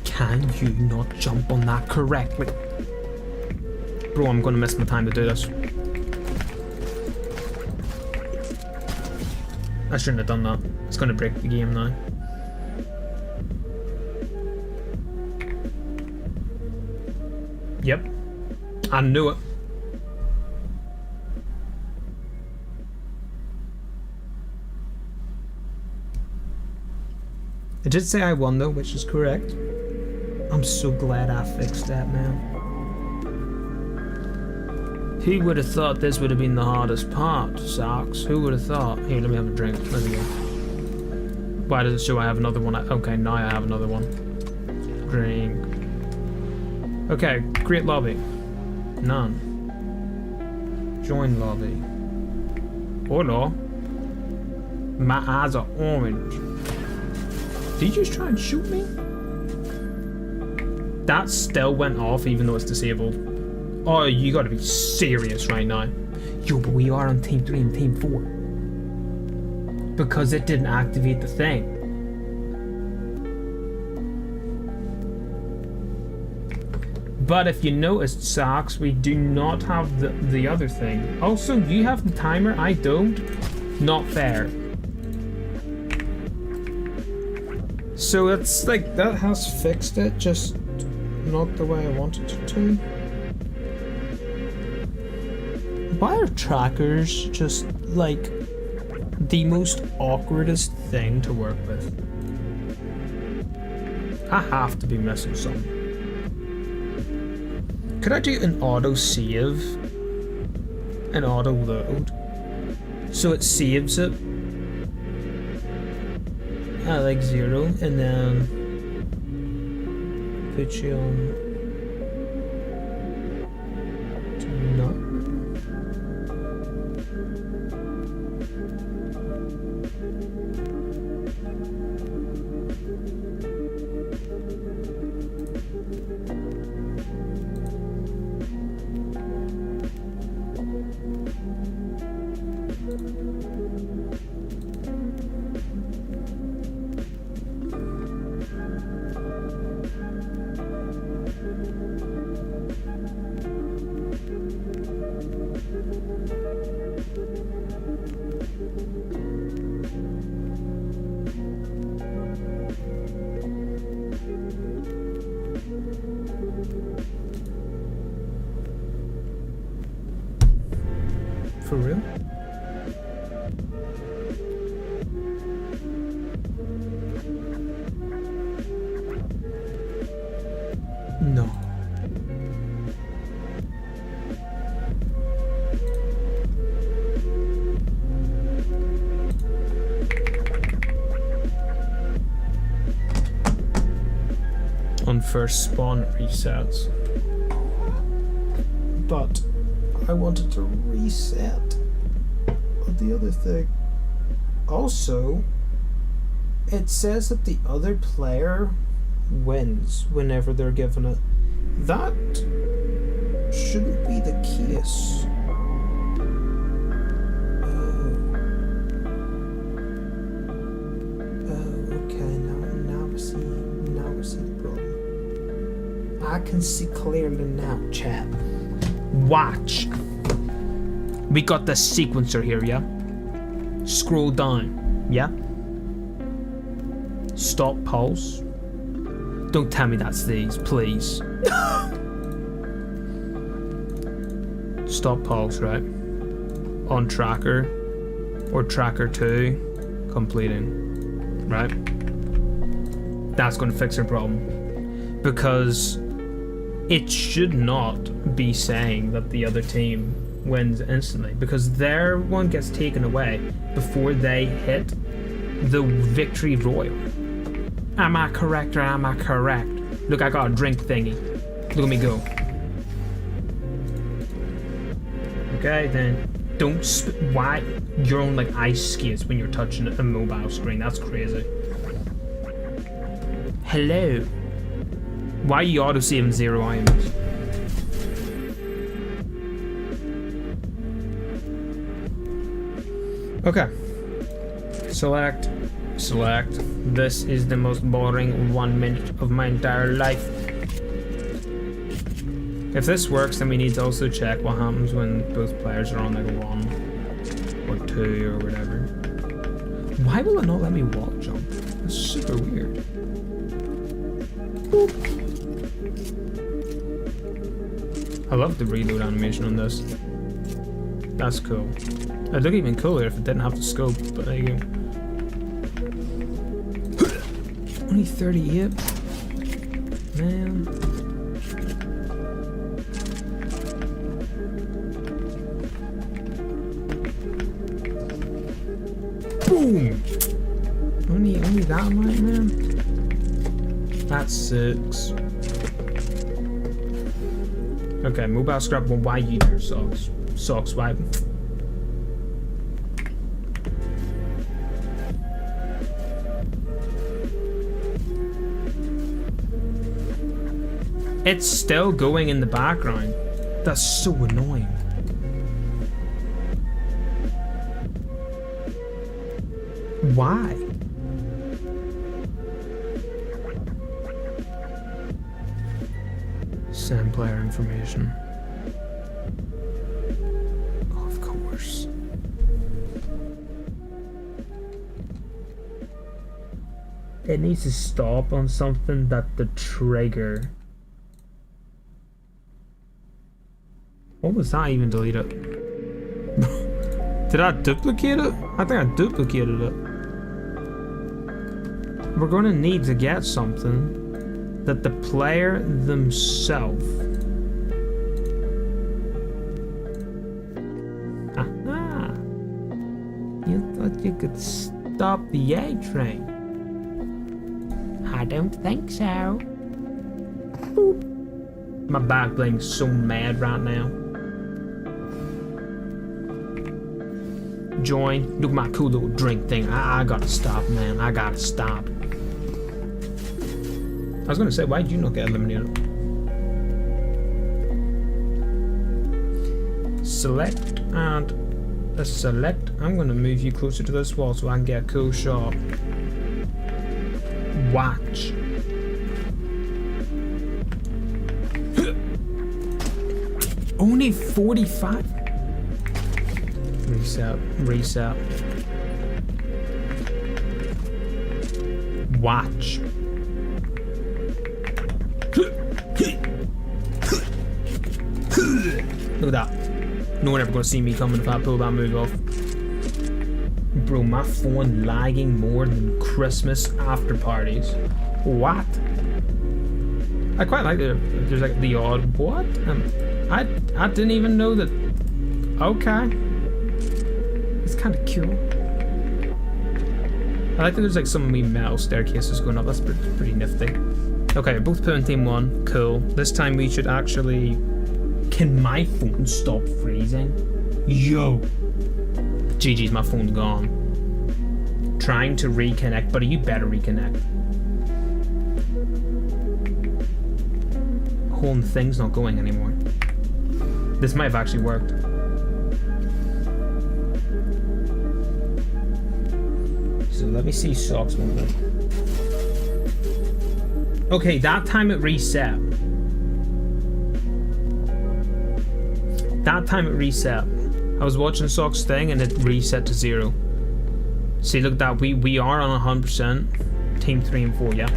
Can you not jump on that correctly? Bro, I'm gonna miss my time to do this. I shouldn't have done that. It's gonna break the game now. Yep. I knew it. It did say I won though, which is correct. I'm so glad I fixed that, man. Who would have thought this would have been the hardest part, Socks? Who would have thought? Here, let me have a drink. There we go. Why does it show I have another one? Okay, now I have another one. Drink. Okay, create lobby. None. Join lobby. Hola. My eyes are orange. Did you just try and shoot me? That still went off even though it's disabled. Oh, you gotta be serious right now. Yo, but we are on Team 3 and Team 4. Because it didn't activate the thing. But if you noticed, Socks, we do not have the other thing. Also, you have the timer, I don't. Not fair. So it's like, that has fixed it, just not the way I wanted it to. Why are trackers just like the most awkwardest thing to work with? I have to be missing something. Could I do an auto save? An auto load? So it saves it at like 0 and then put you on to none. For real? No. On first spawn resets. But I wanted to reset the other thing. Also, it says that the other player wins whenever they're given it. That shouldn't be the case. Oh, okay. Now I see the problem. I can see clearly now, chat. Watch. We got the sequencer here, yeah? Scroll down, yeah? Stop pulse. Don't tell me that's these, please. Stop pulse, right? On tracker or tracker 2 completing, right? That's going to fix our problem, because it should not be saying that the other team wins instantly, because their one gets taken away before they hit the victory royal. Am I correct or am I correct? Look, I got a drink thingy. Look at me go. Okay, then don't why you're on like ice skates when you're touching a mobile screen. That's crazy. Hello. Why are you auto-saving 0 items? Okay. Select. This is the most boring 1 minute of my entire life. If this works, then we need to also check what happens when both players are on like 1 or 2 or whatever. Why will it not let me wall jump? That's super weird. Boop. I love the reload animation on this. That's cool. It'd look even cooler if it didn't have the scope, but there you go. Only 38? Man. Boom! Only that amount, man? That's 6. Okay, mobile scrap, well, why you your socks? Socks wipe. It's still going in the background. That's so annoying. Why? Send player information. Of course. It needs to stop on something that the trigger. What was that even deleted? Did I duplicate it? I think I duplicated it. We're gonna need to get something that the player themselves. Aha! You thought you could stop the A train? I don't think so. Boop. My back blade's so mad right now. Join. Look at my cool little drink thing. I gotta stop, man. I gotta stop. I was gonna say, why did you not get eliminated? Select and select. I'm gonna move you closer to this wall so I can get a cool shot. Watch. Only 45. Reset. Watch. Look at that. No one ever gonna see me coming if I pull that move off. Bro, my phone lagging more than Christmas after parties. What? I quite like it. There's like the odd what? I didn't even know that. Okay. It's kind of cool. I like that there's like some wee metal staircases going up. That's pretty nifty. Okay, we're both put in team 1. Cool. This time we should actually... Can my phone stop freezing? Yo! GG's, my phone's gone. Trying to reconnect, buddy, you better reconnect. Whole thing's not going anymore. This might have actually worked. So let me see socks one bit. Okay, that time it reset. That time it reset. I was watching Sock's thing and it reset to 0. See, look at that. We are on 100%. Team 3 and 4, yeah.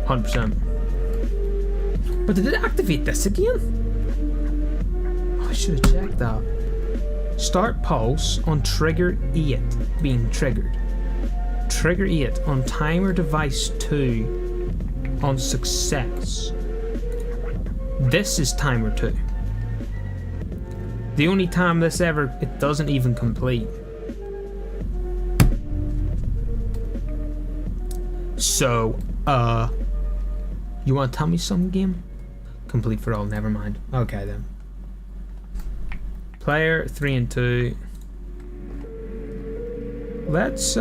100%. But did it activate this again? Oh, I should have checked that. Start pulse on trigger 8 being triggered. Trigger 8 on timer device 2 on success. This is timer 2. The only time this ever, it doesn't even complete. So, you want to tell me some game? Complete for all, never mind. Okay then. Player 3 and 2. Let's,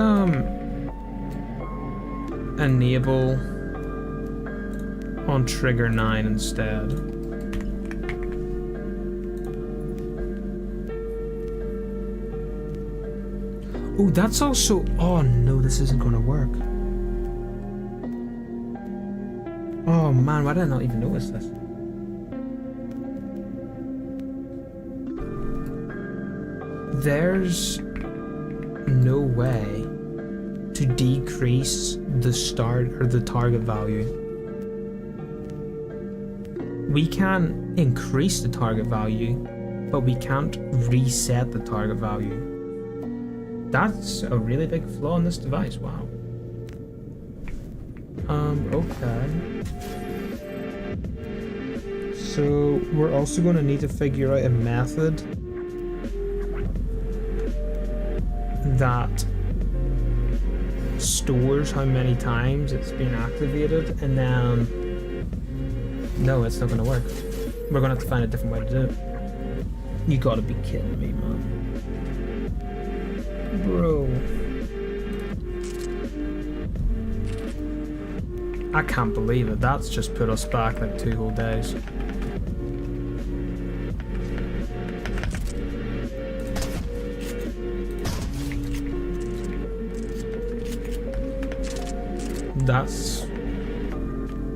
enable on trigger 9 instead. Oh, that's also... Oh no, this isn't gonna work. Oh man, why did I not even notice this? There's no way to decrease the start or the target value. We can increase the target value, but we can't reset the target value. That's a really big flaw in this device, wow. Okay. So we're also going to need to figure out a method that stores how many times it's been activated, and then no, it's not going to work. We're going to have to find a different way to do it. You gotta be kidding me, man. Bro. I can't believe it. That's just put us back like 2 whole days.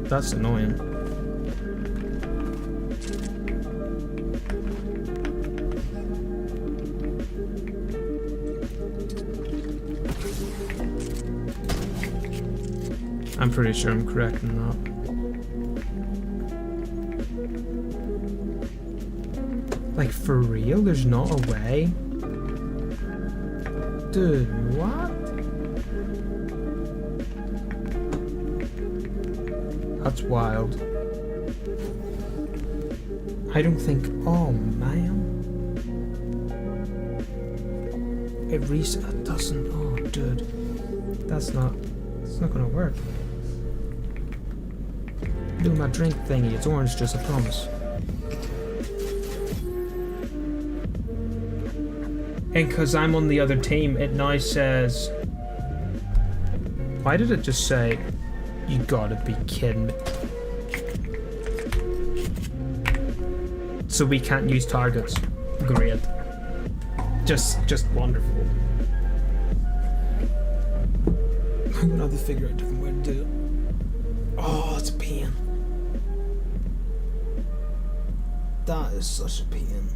That's annoying. I'm pretty sure I'm correct in that. Like, for real? There's not a way? Dude, what? That's wild. I don't think... Oh, man. It reset... It doesn't... Oh, dude. That's not... It's not gonna work. Do my drink thingy. It's orange juice, I promise. And because I'm on the other team, it now says... Why did it just say... You gotta be kidding me. So we can't use targets. Great. Just wonderful. I'm gonna have to figure out a different way to do it. Oh, it's a pain. That is such a pain.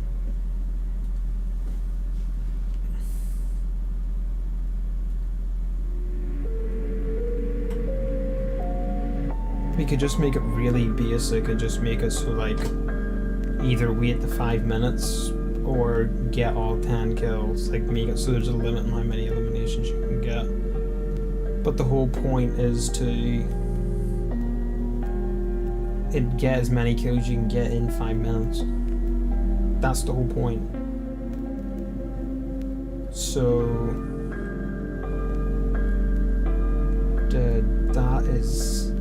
We could just make it really basic and just make it so, like, either wait the 5 minutes or get all 10 kills. Like so there's a limit on how many eliminations you can get. But the whole point is to get as many kills you can get in 5 minutes. That's the whole point. So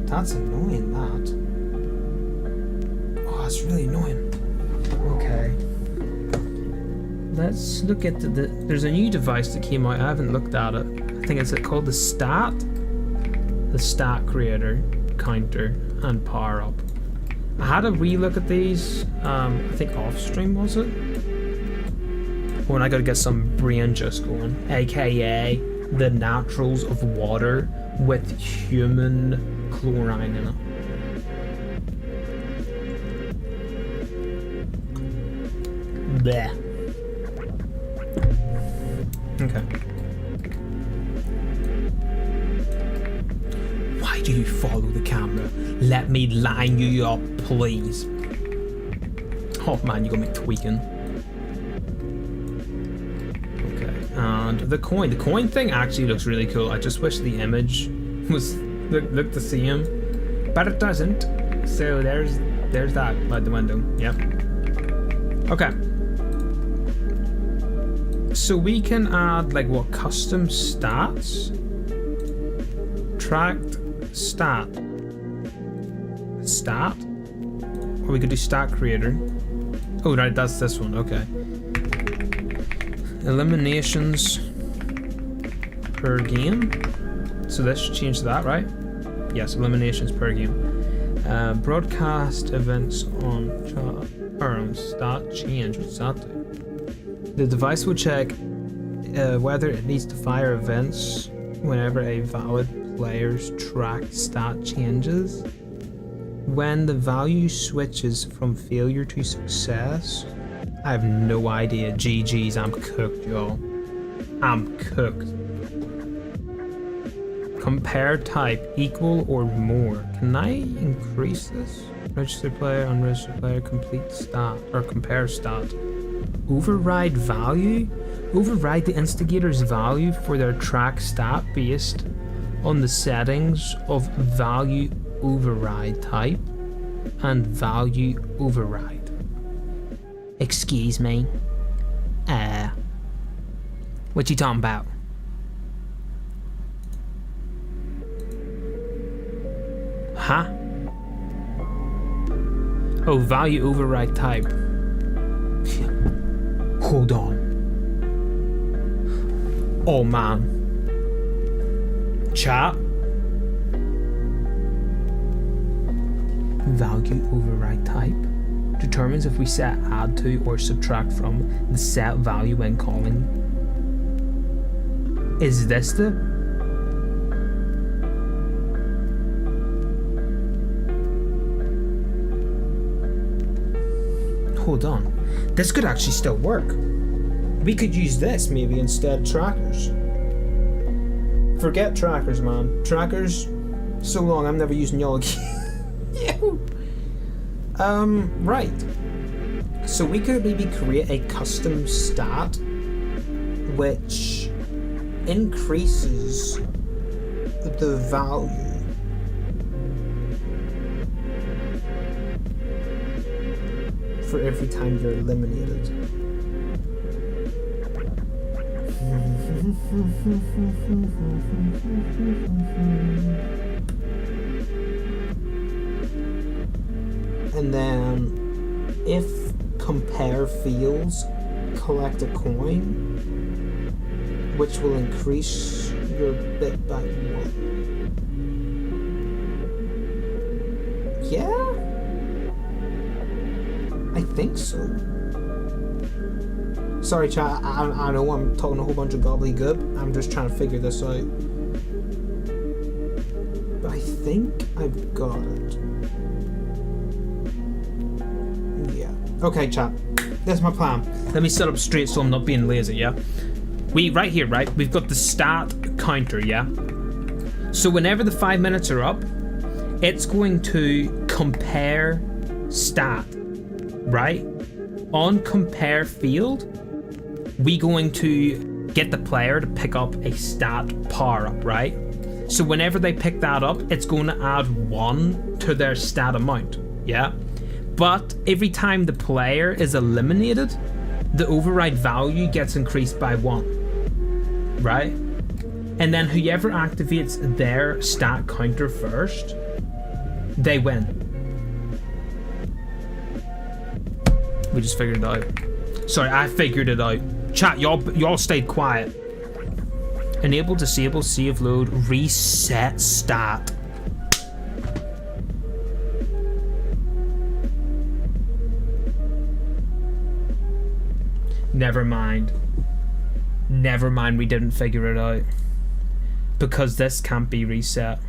that's annoying, that. Oh, that's really annoying. Okay. Let's look at there's a new device that came out. I haven't looked at it. I think it's called the stat creator, counter, and power up. I had a wee look at these. I think off stream, was it? When I gotta get some brain juice going, aka the naturals of water with human chlorine in it. Bleh. Okay. Why do you follow the camera? Let me line you up, please. Oh man, you got me tweaking. Okay, and the coin thing actually looks really cool. I just wish the image was looked the same, but it doesn't. So there's that out the window. Yep. Okay. So we can add like what, custom stats? Tracked stat. Stat? Or we could do stat creator. Oh right, that's this one, okay. Eliminations per game. So let's change that, right? Yes, eliminations per game. Broadcast events on chat or on stat change. What's that do? The device will check whether it needs to fire events whenever a valid player's track stat changes. When the value switches from failure to success, I have no idea. GG's, I'm cooked, y'all. I'm cooked. Compare type, equal or more. Can I increase this? Registered player, unregistered player, complete stat, or compare stat. Override value? Override the instigator's value for their track stat based on the settings of value override type and value override. Excuse me. What you talking about? Huh? Oh, value override type. Hold on. Oh man. Chat. Value override type determines if we set add to or subtract from the set value when calling. Is this the... Hold on. This could actually still work. We could use this maybe instead of trackers. Forget trackers, man. Trackers, so long, I'm never using y'all again. Right. So we could maybe create a custom stat which increases the value for every time you're eliminated. And then if compare fails, collect a coin, which will increase your bit by 1. Yeah? I think so. Sorry chat, I know I'm talking a whole bunch of gobbledygook. I'm just trying to figure this out. But I think I've got it. Yeah. Okay chat, that's my plan. Let me set up straight so I'm not being lazy, yeah? Right here, right? We've got the stat counter, yeah? So whenever the 5 minutes are up, it's going to compare stat, right? on compare field, we going to get the player to pick up a stat power up, right? So whenever they pick that up, it's going to add 1 to their stat amount, yeah? But every time the player is eliminated, the override value gets increased by 1, right? And then whoever activates their stat counter first, they win. We just figured it out. Sorry, I figured it out. Chat, y'all stayed quiet. Enable, disable, save, load, reset stat. Never mind. Never mind, we didn't figure it out. Because this can't be reset.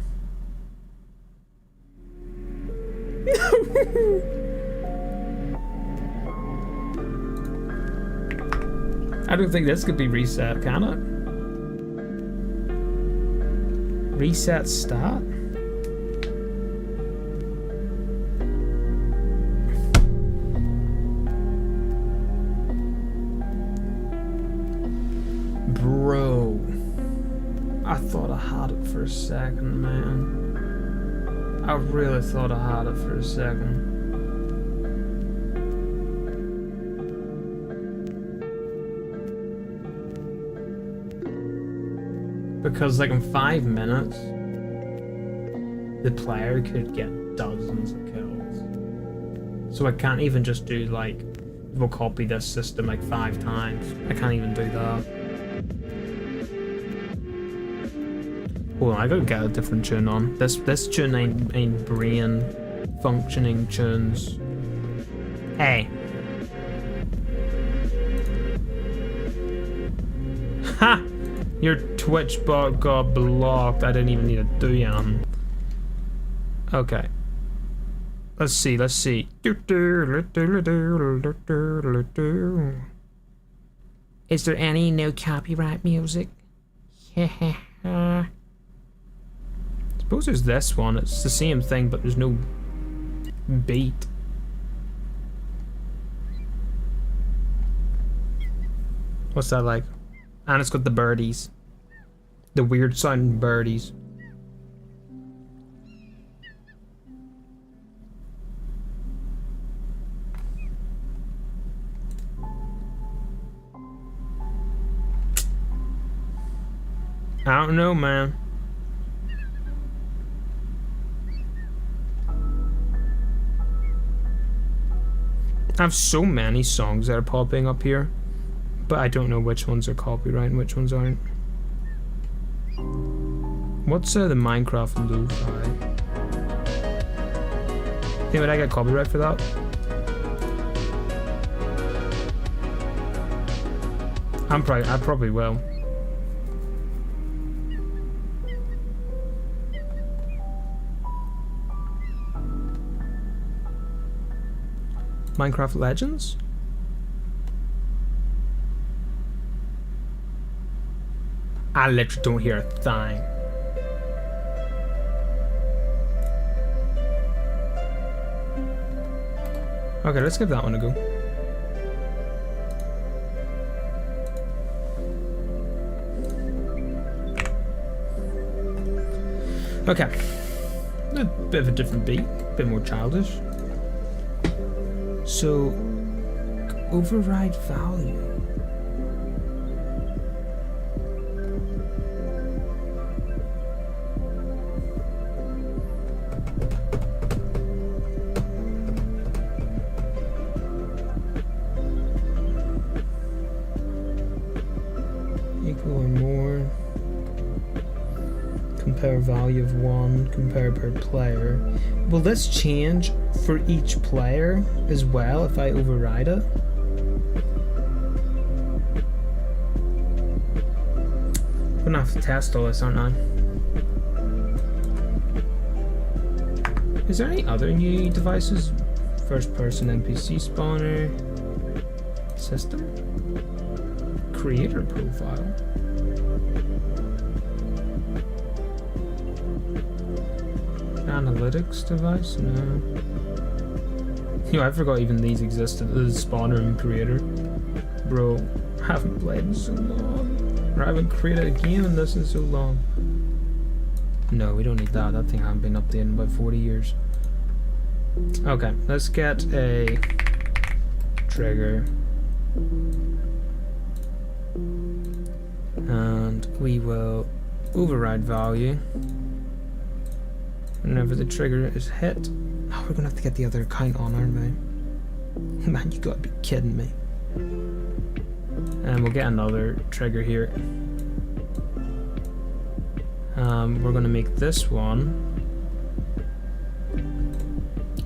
I don't think this could be reset, can it? Reset stat? Bro. I thought I had it for a second, man. I really thought I had it for a second. Because like in 5 minutes, the player could get dozens of kills. So I can't even just do like, we'll copy this system like 5 times. I can't even do that. Hold on, I gotta get a different tune on. This tune ain't brain functioning tunes. Hey. Ha! Your Twitch bot got blocked. I didn't even need to do anything. Okay. Let's see. Is there any no copyright music? Suppose there's this one. It's the same thing, but there's no beat. What's that like? And it's got the birdies. The weird sounding birdies. I don't know, man. I have so many songs that are popping up here, but I don't know which ones are copyright and which ones aren't. What's the Minecraft lo-fi? Hey, would I get copyright for that? I probably will. Minecraft Legends? I literally don't hear a thing. Okay, let's give that one a go. Okay. A bit of a different beat, a bit more childish. So, override value. Equal or more. Compare value of 1, compare per player. Will this change for each player as well if I override it? I'm gonna have to test all this, aren't I? Is there any other new devices? First person NPC spawner. System? Creator profile. Analytics device? No. Yo, I forgot even these existed. The spawner and creator. Bro, I haven't played in so long. Or I haven't created a game in this in so long. No, we don't need that. That thing hasn't been updated in about 40 years. Okay, let's get a trigger. And we will override value whenever the trigger is hit. Oh, we're gonna have to get the other account on, aren't we? Man, you gotta be kidding me. And we'll get another trigger here. We're gonna make this one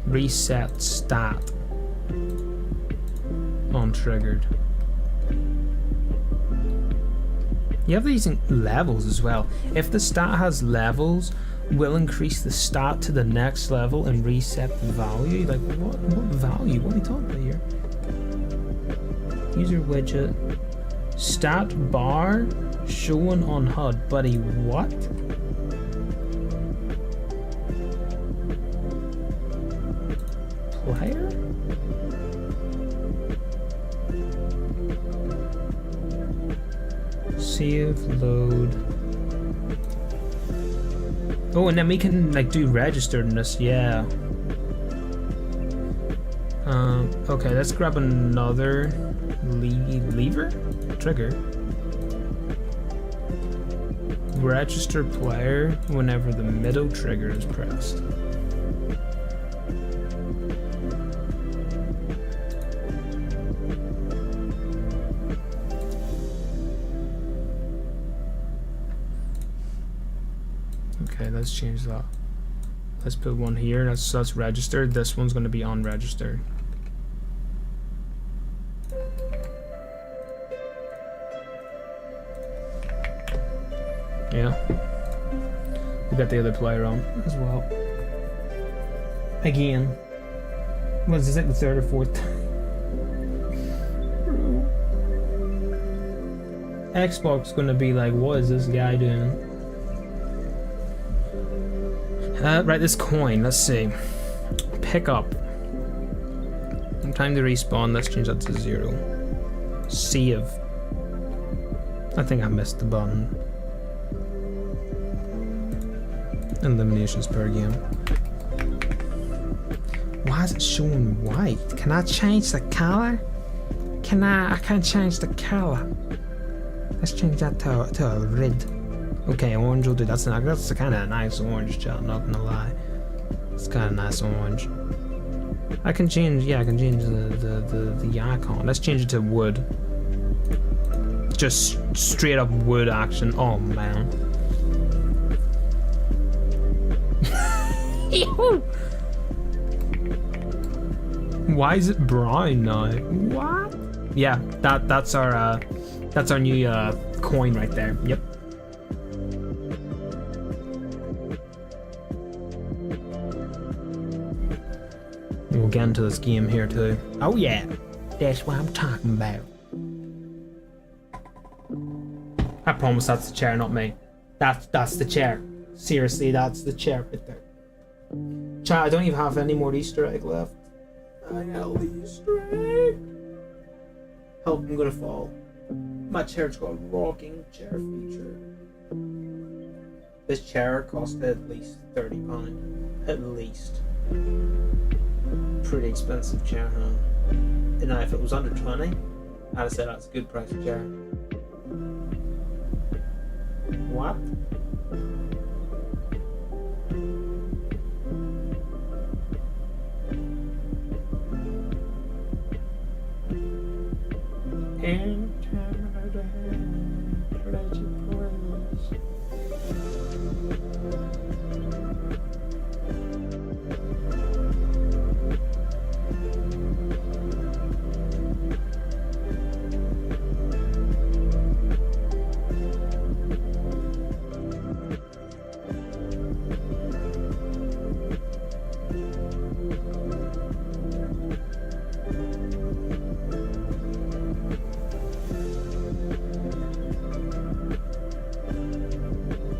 reset stat on triggered. You have these in levels as well. If the stat has levels, we'll increase the stat to the next level and reset the value. Like what value? What are we talking about here? User widget. Stat bar shown on HUD. Buddy, what? Player? Save, load. Oh, and then we can like do registeredness, yeah. Okay, let's grab another lever? Trigger. Register player whenever the middle trigger is pressed. Okay, let's change that. Let's put one here. That's registered. This one's going to be unregistered. Yeah. We got the other player on as well. Again. What is this, like the third or fourth? Xbox gonna be like, what is this guy doing? Right, this coin, let's see. Pick up. Time to respawn, let's change that to 0. Save. I think I missed the button. Eliminations per game. Why is it showing white? Can I change the color? I can't change the color. Let's change that to a red. Okay, orange will do. That's kind of a nice orange, chat. Not gonna lie, it's kind of nice orange. I can change. Yeah, I can change the icon. Let's change it to wood. Just straight up wood action. Oh man. Why is it brown now? What? Yeah, that's our new coin right there. Yep. We'll get into this game here too. Oh yeah, that's what I'm talking about. I promise that's the chair, not me. That's the chair. Seriously, that's the chair right there. Chat, I don't even have any more Easter egg left. I got Easter egg. Help, I'm gonna fall. My chair's got a rocking chair feature. This chair cost at least £30. At least. Pretty expensive chair, huh? And now if it was under 20, I'd have said that's a good price chair. What? And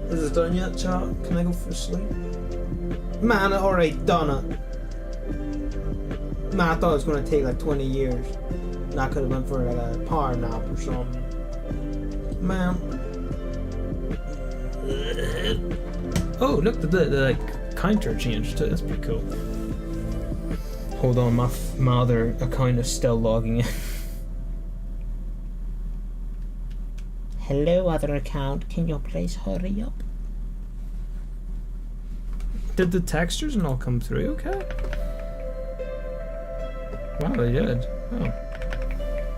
is it done yet, chat? Can I go for sleep? Man, I already done it. Man, I thought it was gonna take like 20 years. And I could have went for like a power nap or something. Man. Oh, look, the counter changed too. That's pretty cool. Hold on, my other account is still logging in. Hello, other account. Can you please hurry up? Did the textures and all come through okay? Wow, they did. Oh.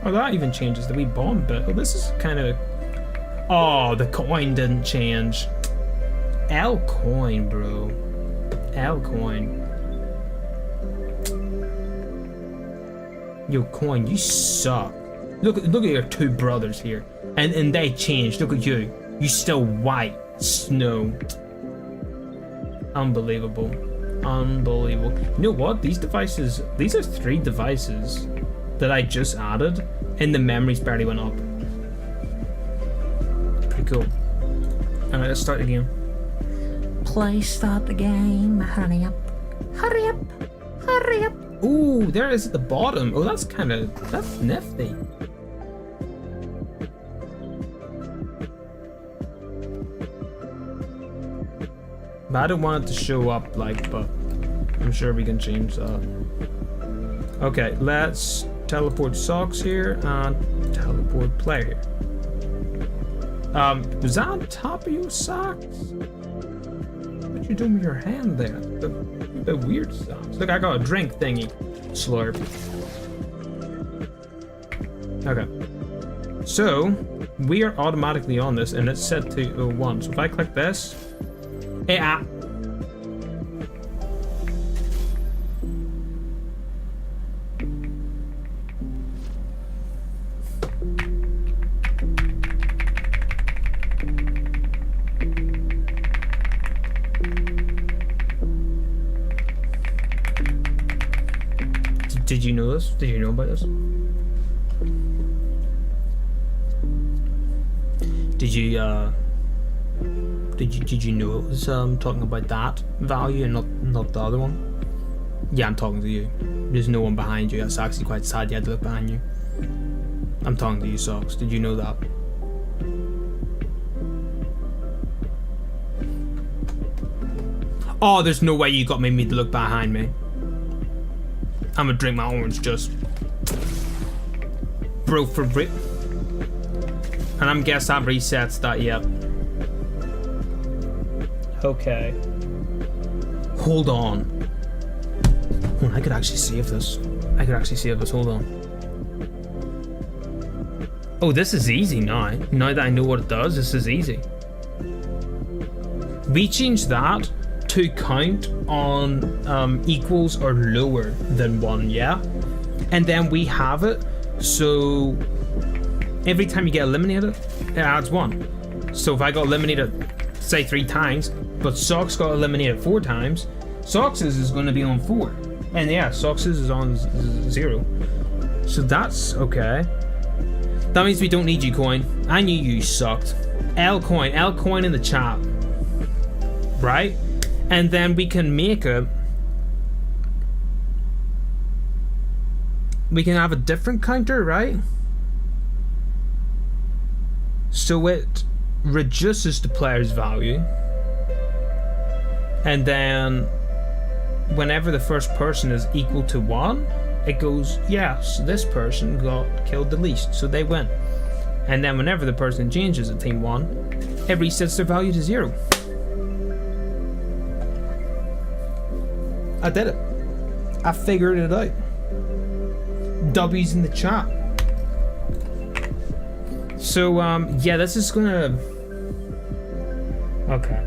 Oh, that even changes the wee bomb bit. Oh, this is kind of... Oh, the coin didn't change. L coin, bro. L coin. Yo, coin, you suck. Look at your two brothers here. And they changed. Look at you. You still white. Snow. Unbelievable. Unbelievable. You know what? These devices, these are 3 devices that I just added, and the memories barely went up. Pretty cool. Alright, let's start the game. Please start the game. Hurry up. Hurry up. Hurry up. Ooh, there it is at the bottom. Oh, that's nifty. But I don't want it to show up like, but I'm sure we can change that. Okay, let's teleport socks here and teleport player here. Was that on top of your socks? What you doing with your hand there? The weird sounds. Look, I got a drink thingy. Slurp. Okay. So, we are automatically on this and it's set to 01. So if I click this, yeah. Did you know this? Did you know about this? Did you know it was talking about that value and not the other one? Yeah, I'm talking to you. There's no one behind you. That's actually quite sad. You had to look behind you. I'm talking to you, Socks. Did you know that? Oh, there's no way you got me to look behind me. I'm gonna drink my orange juice. Bro for rip. And I'm guess that resets that, yep. Okay. Hold on. Oh, I could actually save this. Hold on. Oh, this is easy now. Now that I know what it does, this is easy. We changed that to count on equals or lower than 1, yeah? And then we have it so every time you get eliminated, it adds 1. So if I got eliminated, say 3 times, but Socks got eliminated 4 times, Socks is going to be on 4. And yeah, Socks is on 0. So that's okay. That means we don't need you, Coin. I knew you sucked. L Coin in the chat. Right? And then we can make it. We can have a different counter, right? So it reduces the player's value. And then whenever the first person is equal to 1, it goes, yes, this person got killed the least, so they win. And then whenever the person changes at team 1, it resets their value to 0. I did it. I figured it out. W's in the chat. So, yeah, this is gonna... Okay.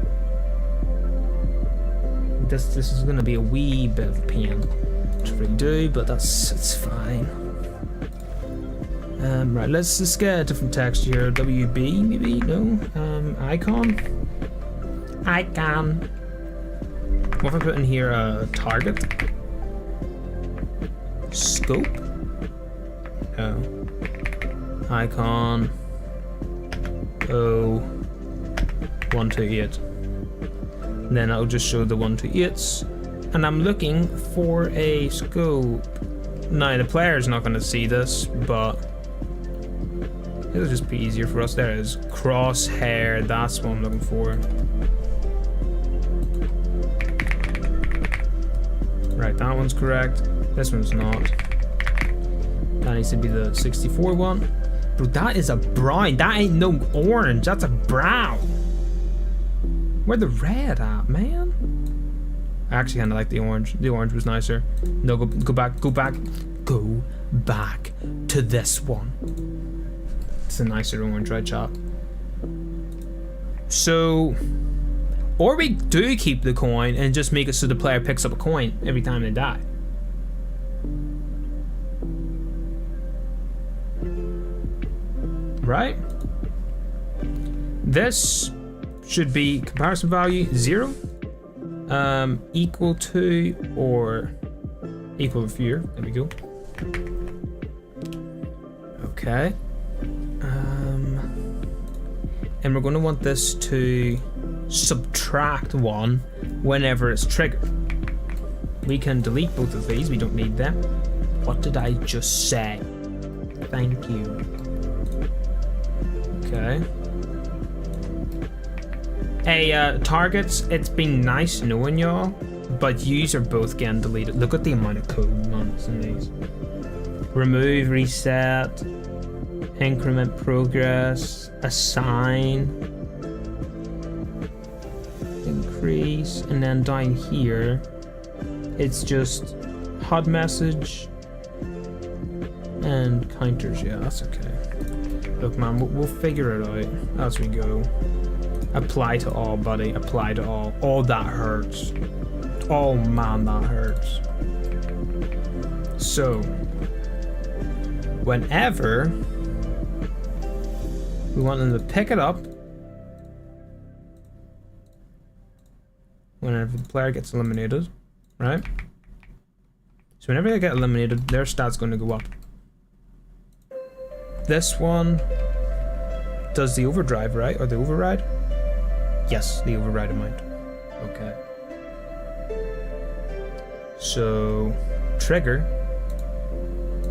This is gonna be a wee bit of a pain to redo, but it's fine. Right, let's just get a different text here. WB, maybe? No? Icon? Icon. What if I put in here a target? Scope? No. Icon. 128. And then I'll just show the 128s. And I'm looking for a scope. Now the player's not going to see this, but it'll just be easier for us. There it is. Crosshair, that's what I'm looking for. Right, that one's correct. This one's not. That needs to be the 64 one. Bro, that is a brown. That ain't no orange. That's a brown. Where the red at, man? I actually kind of like the orange. The orange was nicer. No, go back to this one. It's a nicer orange, right, chap? So, or we do keep the coin and just make it so the player picks up a coin every time they die. Right? This should be comparison value 0. Equal to or equal to fear. There we go. Okay. And we're going to want this to subtract 1 whenever it's triggered. We can delete both of these. We don't need them. What did I just say? Thank you. Okay. Hey, targets, it's been nice knowing y'all, but yous are both getting deleted. Look at the amount of code, man, that's in these. Remove, reset, increment progress, assign, increase, and then down here, it's just HUD message and counters. Yeah, that's okay. Look, man, we'll figure it out as we go. Apply to all, buddy. Apply to all. Oh, that hurts. Oh, man, that hurts. So, whenever we want them to pick it up, whenever the player gets eliminated, right? So whenever they get eliminated, their stat's going to go up. This one does the overdrive, right? Or the override? Yes, the override amount. Okay. So, trigger.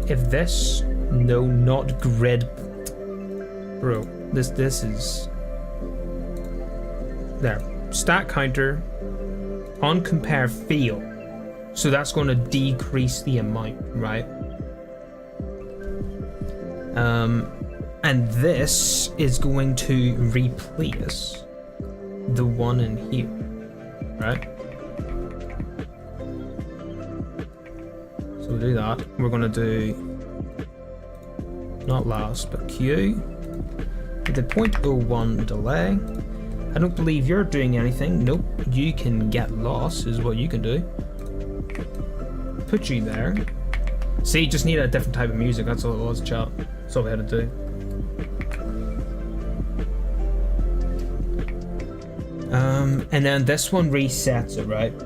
If this, no, not grid. Bro, this is. There. Stat counter on compare fail. So that's going to decrease the amount, right? And this is going to replace the one in here, right? So we'll do that. We're gonna do not last, but Q with the 0.01 delay. I don't believe you're doing anything. Nope, you can get lost is what you can do. Put you there. See, just need a different type of music. That's all it was, chat. That's all we had to do. And then this one resets it, right?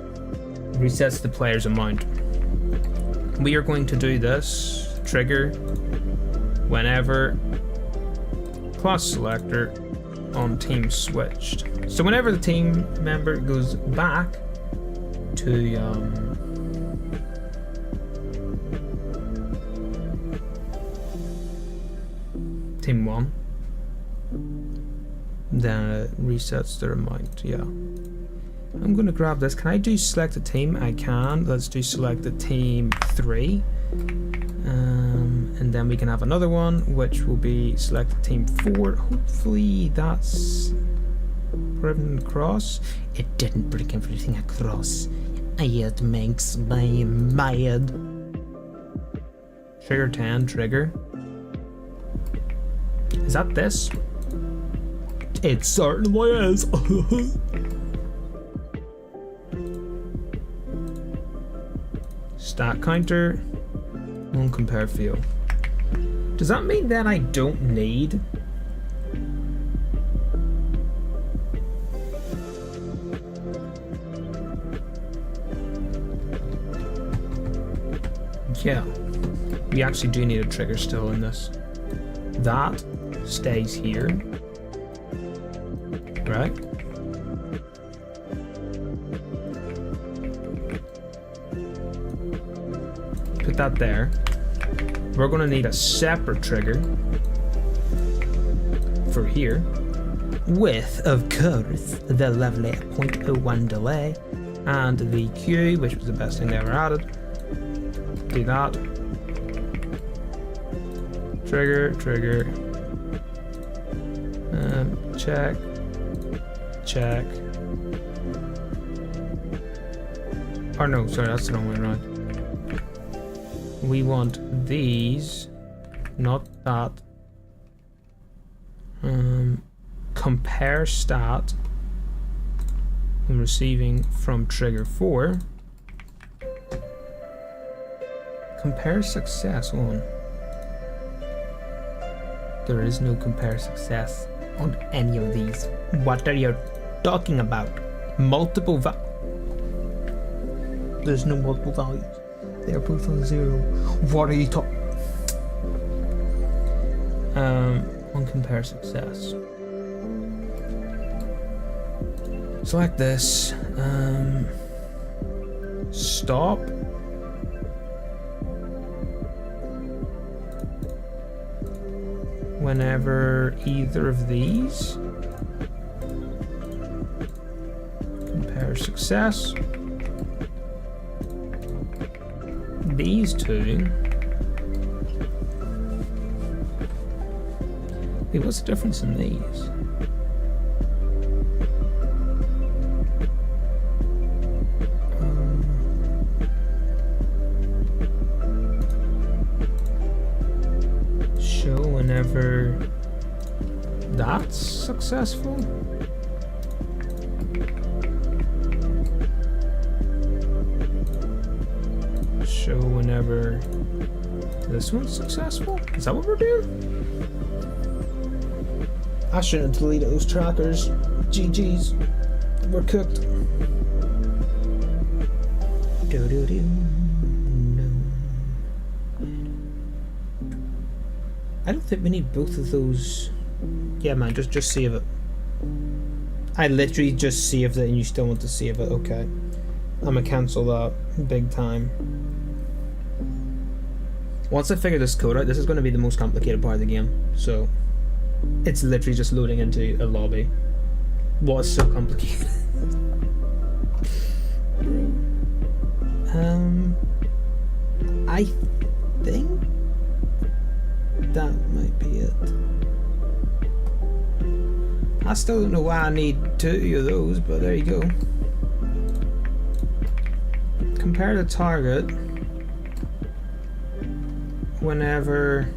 Resets the player's amount. We are going to do this trigger whenever class selector on team switched. So whenever the team member goes back to team 1, then it resets their amount. Yeah, I'm gonna grab this. Can I do select a team? I can. Let's do select a team 3, and then we can have another one which will be select a team 4. Hopefully that's everything across. It didn't break everything across. It makes me mad. Trigger 10, trigger. Is that this? It certainly is. Stat counter, one compare field. Does that mean that I don't need? Yeah, we actually do need a trigger still in this. That stays here. Right? Put put that there. We're gonna need a separate trigger for here, with, of course, the lovely 0.01 delay, and the Q, which was the best thing they ever added. Do that. Trigger. Check. Oh no, sorry, that's the wrong way around. We want these, not that. Compare stat and receiving from trigger 4. Compare success on. There is no compare success on any of these. What are you talking about? Multiple There's no multiple values. They are both on 0. What are you talking? On compare success. Select this. Stop. Whenever either of these. Compare success. These two. Hey, what's the difference in these? Show whenever that's successful. Show whenever this one's successful. Is that what we're doing? I shouldn't have deleted those trackers. GG's. We're cooked. No. I don't think we need both of those. Yeah, man, just save it. I literally just saved it and you still want to save it. Okay. I'm gonna cancel that big time. Once I figure this code out, this is going to be the most complicated part of the game. So, it's literally just loading into a lobby. What's so complicated? I think that might be it. I still don't know why I need 2 of those, but there you go. Compare the target whenever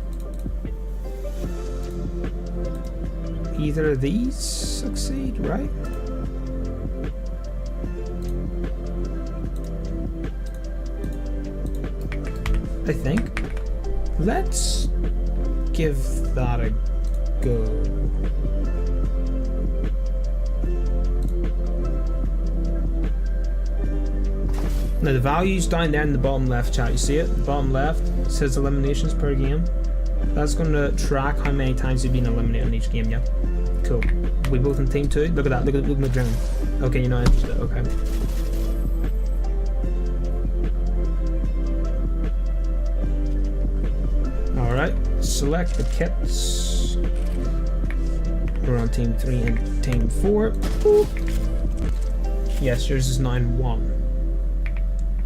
either of these succeed, right? I think. Let's give that a go. Now the value's down there in the bottom left, chat. You see it? The bottom left says eliminations per game. That's going to track how many times you've been eliminated in each game, yeah? Cool. We both in team 2? Look at that. Look at my drone. Okay, you're not interested. Okay. Alright. Select the kits. We're on team 3 and team 4. Boop. Yes, yours is 9-1.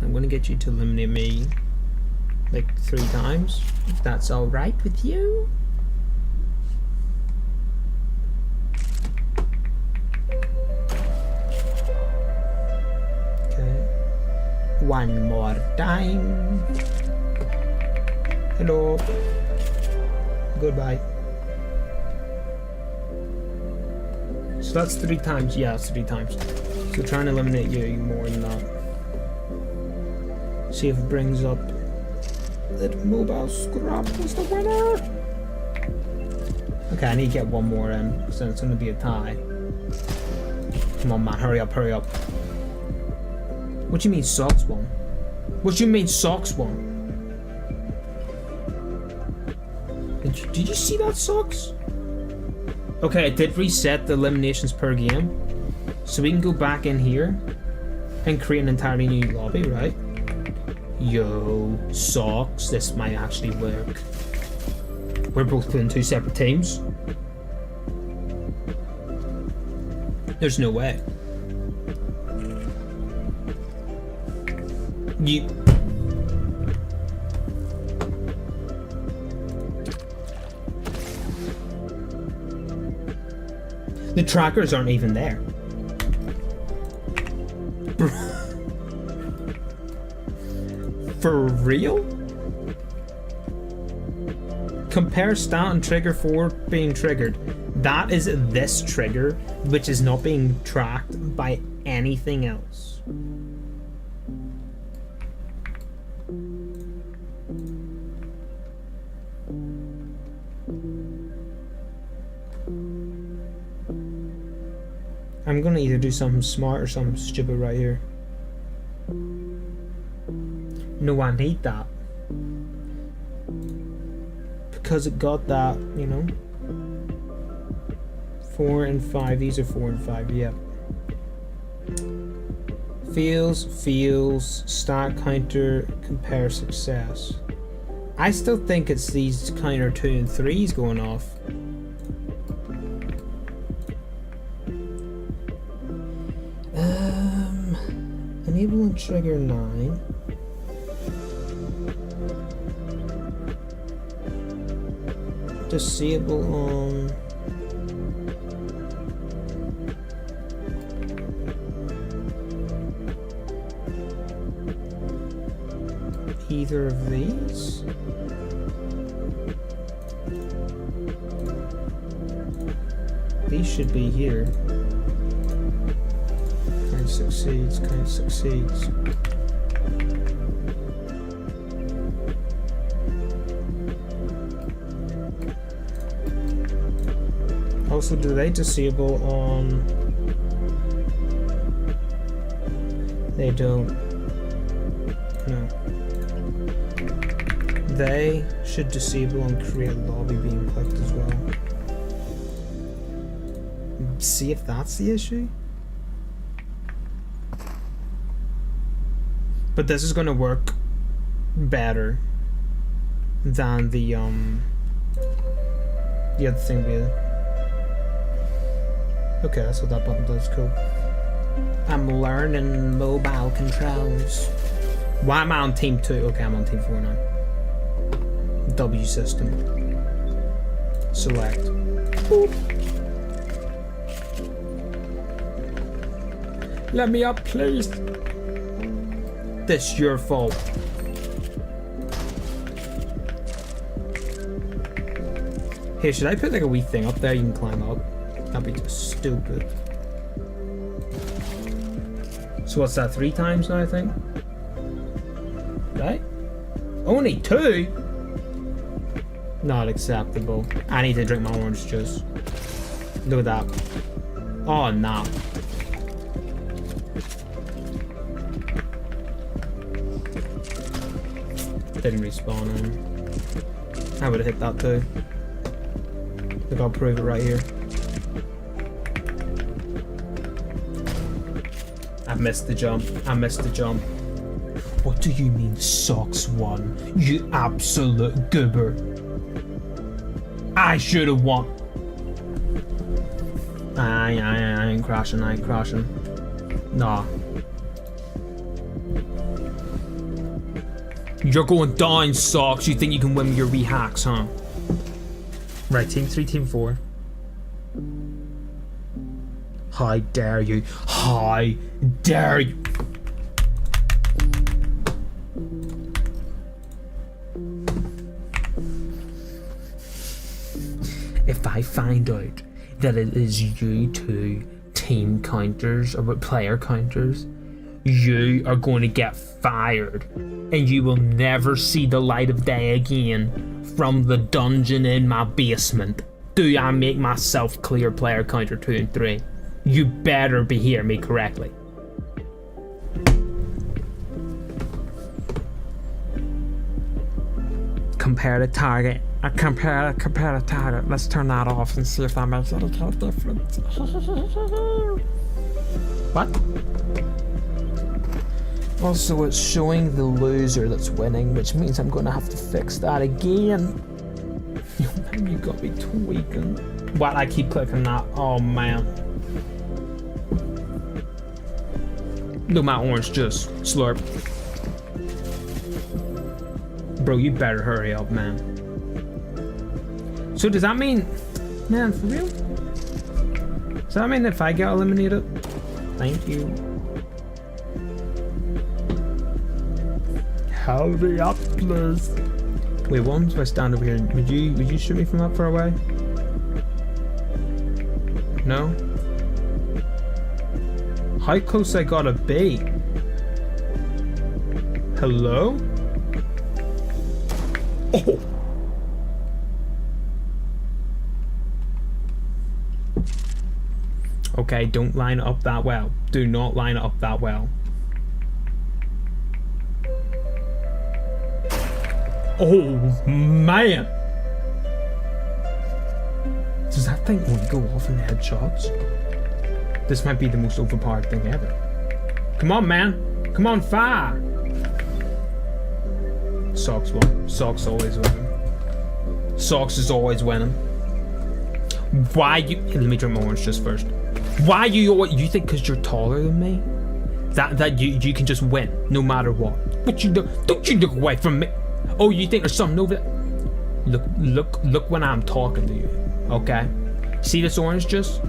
I'm gonna get you to eliminate me like 3 times, if that's alright with you. Okay. One more time. Hello. Goodbye. So that's 3 times. Yeah, it's 3 times. So try and eliminate you more than that. See if it brings up that mobile scrap is the winner. Okay, I need to get one more in, so it's gonna be a tie. Come on, man, hurry up, hurry up. What do you mean socks one? What do you mean socks one? Did you see that socks? Okay, I did reset the eliminations per game, so we can go back in here and create an entirely new lobby, right? Yo, socks, this might actually work. We're both playing 2 separate teams. There's no way. You... The trackers aren't even there. For real? Compare stat and trigger for being triggered. That is this trigger, which is not being tracked by anything else. I'm gonna either do something smart or something stupid right here. No, I need that. Because it got that, you know. 4 and 5, these are 4 and 5, yep. Feels, stat counter, compare success. I still think it's these counter 2 and 3s going off. Enable and trigger 9. Disable on either of these. These should be here. Kind succeeds, kind succeeds. Also, do they disable on... They don't. No. They should disable on create lobby being clicked as well. See if that's the issue? But this is gonna work better than the other thing we had. Okay, that's what that button does, cool. I'm learning mobile controls. Why am I on team 2? Okay, I'm on team 4 now. W system. Select. Boop. Let me up, please. This your fault. Here, should I put like a wee thing up there you can climb up? That'd be just stupid. So what's that, 3 times now, I think? Right? Only 2? Not acceptable. I need to drink my orange juice. Look at that. Oh, no. Didn't respawn him. I would have hit that too. Look, I'll prove it right here. I missed the jump. I missed the jump. What do you mean socks won? You absolute goober. I should have won. I ain't crashing, I ain't crashing. Nah. You're going down, socks. You think you can win me your wee hacks, huh? Right, team 3, team 4. How dare you? How dare you? If I find out that it is you 2 team counters or player counters, you are going to get fired and you will never see the light of day again from the dungeon in my basement. Do I make myself clear, player counter 2 and 3? You better be hearing me correctly. Compare the target. Compare the target. Let's turn that off and see if that makes any kind of difference. What? Also, it's showing the loser that's winning, which means I'm gonna have to fix that again. Man, you got me tweaking. What? I keep clicking that. Oh man. No, my orange juice. Slurp. Bro, you better hurry up, man. So does that mean... Man, for real? Does that mean if I get eliminated? Thank you. Hurry up, please. Wait, what if I stand over here? Would you shoot me from that far away? No? How close I gotta be? Hello? Oh! Okay, don't line it up that well. Do not line it up that well. Oh man! Does that thing only go off in headshots? This might be the most overpowered thing ever. Come on, man! Come on, fire! Socks won. Socks always winning. Socks is always winning. Why you? Let me drink my orange juice first. Why you think because you're taller than me? That you can just win no matter what. What you do? Don't you look away from me? Oh, you think there's something over there? Look when I'm talking to you. Okay. See this orange juice?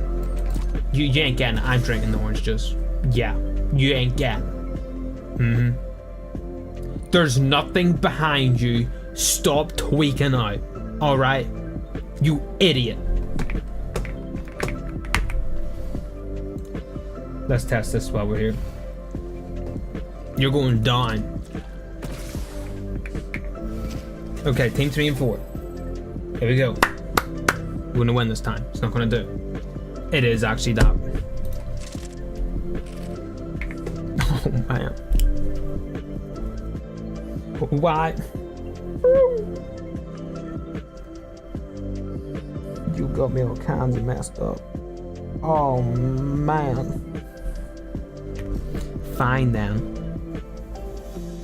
You ain't getting it. I'm drinking the orange juice. Yeah. You ain't getting it. There's nothing behind you. Stop tweaking out. Alright? You idiot. Let's test this while we're here. You're going down. Okay, team 3 and 4. Here we go. We're gonna win this time. It's not gonna do. It is actually that. Oh man. Why? You got me all kinds of messed up. Oh man. Fine then.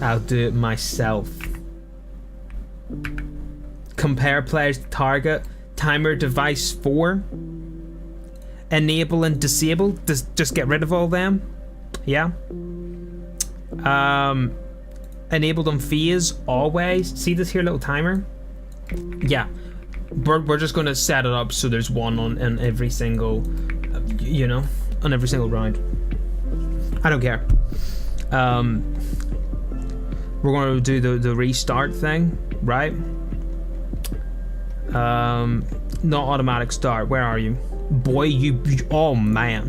I'll do it myself. Compare players to target. Timer device 4. Enable and disable. Just get rid of all them. Yeah. Enabled on phase always. See this here little timer? Yeah. We're just gonna set it up so there's one on every single, you know, on every single round. I don't care. We're gonna do the restart thing, right? Not automatic start. Where are you? Boy, you oh man.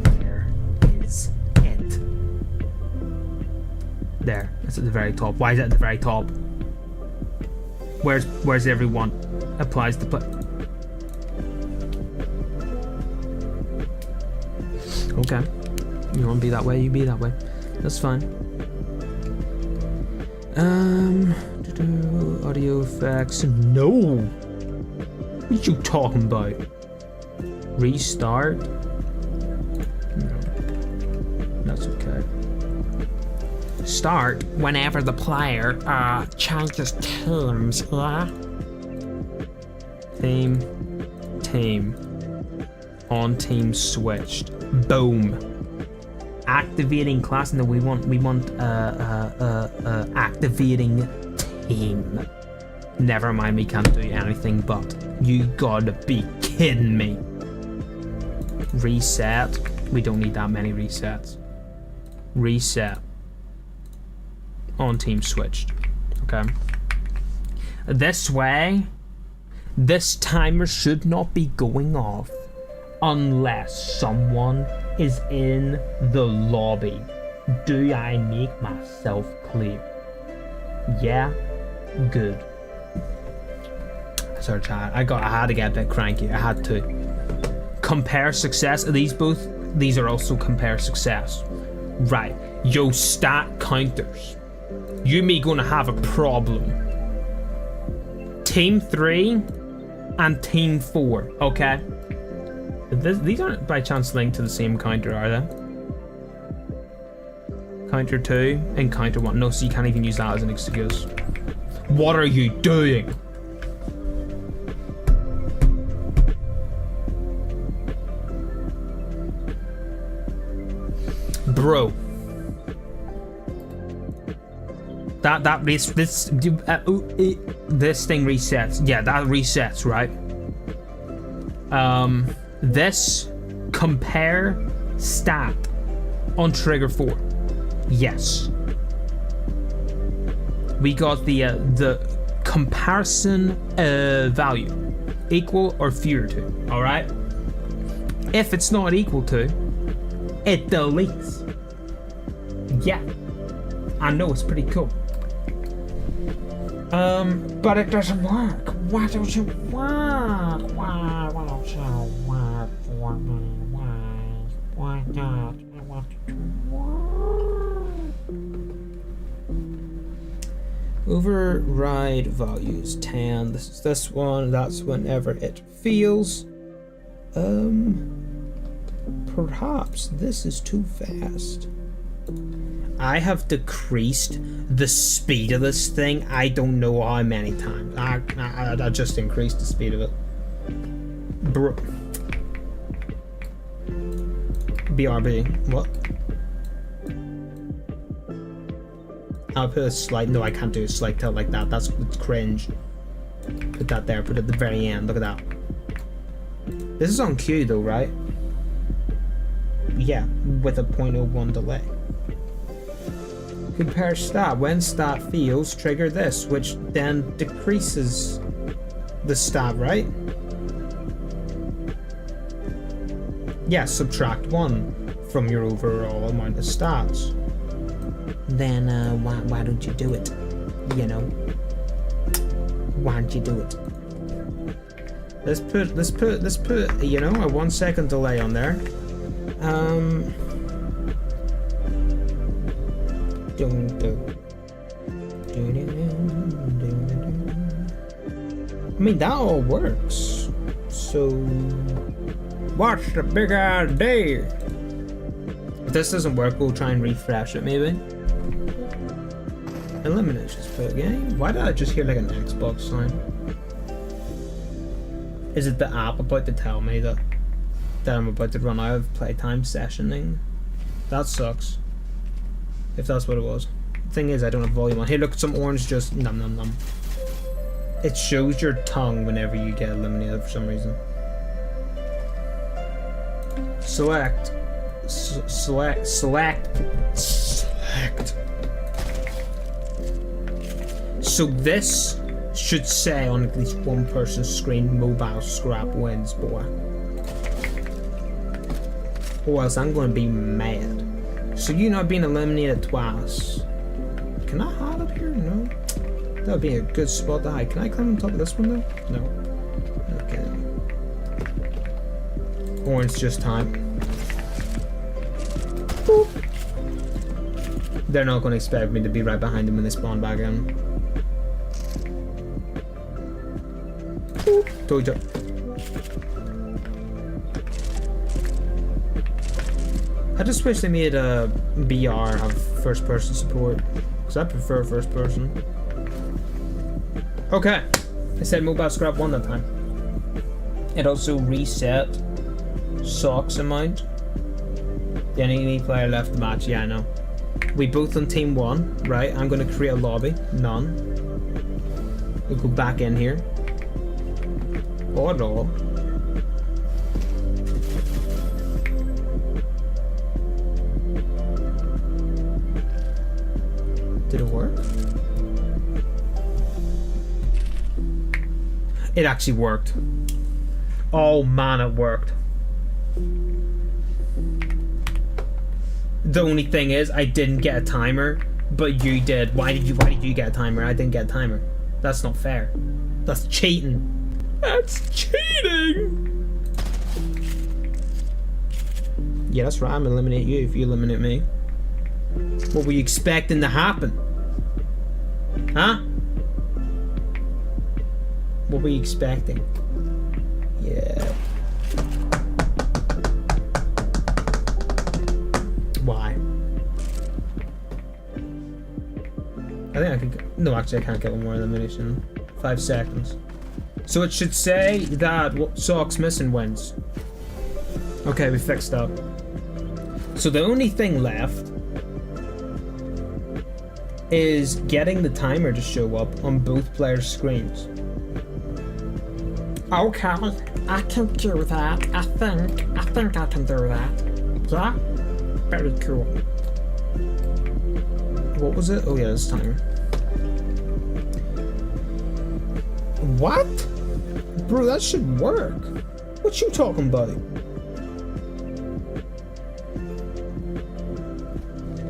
Where is it? There. It's at the very top. Why is it at the very top? Where's everyone? Applies to play. Okay. You wanna be that way, you be that way. That's fine. Audio effects. No! What are you talking about? Restart? No. That's okay. Start whenever the player changes teams, yeah? Team. On team switched. Boom. Activating class, and then we want activating team. Never mind, we can't do anything but. You gotta be kidding me. Reset. We don't need that many resets. Reset. On team switched. Okay. This way, this timer should not be going off unless someone is in the lobby. Do I make myself clear? Yeah? Good. Sorry, chat. I had to get a bit cranky. I had to. Compare success. Are these both? These are also compare success. Right. Yo, stat counters. You me gonna have a problem. Team 3 and Team 4. Okay. These aren't by chance linked to the same counter, are they? counter 2 and counter 1. No, so you can't even use that as an excuse. What are you doing? Bro. This thing resets. Yeah, that resets, right? This compare stat on trigger 4. Yes. We got the comparison value equal or fewer to. All right. If it's not equal to, it deletes. Yeah. I know, it's pretty cool. But it doesn't work. Why don't you work? Why don't you work for me? Why not? I want it to work. Override values 10. This is this one. That's whenever it feels. Perhaps this is too fast. I have decreased the speed of this thing. I don't know how many times. I just increased the speed of it. BRB. What? I'll put a slight. No, I can't do a slight tilt like that. That's cringe. Put that there. Put it at the very end. Look at that. This is on cue though, right? Yeah, with a 0.01 delay. Compare stat. When stat fails, trigger this, which then decreases the stat, right? Yeah, subtract 1 from your overall amount of stats. Then why don't you do it? You know? Why don't you do it? Let's put you know, a 1 second delay on there. I mean, that all works. So, what's the big idea? If this doesn't work, we'll try and refresh it, maybe. Eliminations per game. Why did I just hear like an Xbox sign? Is it the app about to tell me that I'm about to run out of playtime sessioning? That sucks. If that's what it was. The thing is, I don't have volume on. Hey, look, some orange just num num num. It shows your tongue whenever you get eliminated for some reason. Select. Select. So this should say on at least one person's screen, mobile scrap wins, boy. Or else I'm going to be mad. So you not being eliminated twice. Can I hide up here? No. That would be a good spot to hide. Can I climb on top of this one though? No. Okay. Orange just time. Boop. They're not going to expect me to be right behind them when they spawn back in. Boop. Told you. I just wish they made a BR have first person support, because I prefer first person. Okay, I said mobile scrap 1 that time. It also reset socks amount. The only player left the match, yeah I know. We both on team 1, right? I'm going to create a lobby, none. We'll go back in here. Auto. Did it work? It actually worked. Oh man, it worked. The only thing is, I didn't get a timer, but you did. Why did you get a timer? I didn't get a timer. That's not fair. That's cheating. That's cheating! Yeah, that's right. I'm gonna eliminate you if you eliminate me. What were you expecting to happen? Huh? What were you expecting? Yeah. Why? I think I could. No, actually, I can't get one more elimination. 5 seconds. So it should say that Socks missing wins. Okay, we fixed that. So the only thing left is getting the timer to show up on both players' screens. Okay, I can do that. I think I can do that. Yeah? Very cool. What was it? Oh yeah, this timer. What? Bro, that should work. What you talking about?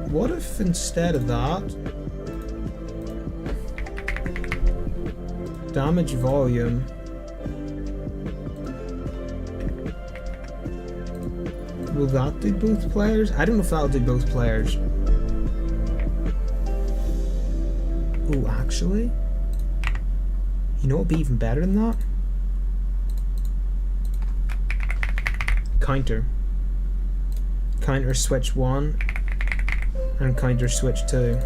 What if instead of that, damage volume, will that do both players? I don't know if that'll do both players. Oh, actually, you know what would be even better than that? Counter. Counter switch 1 and counter switch 2.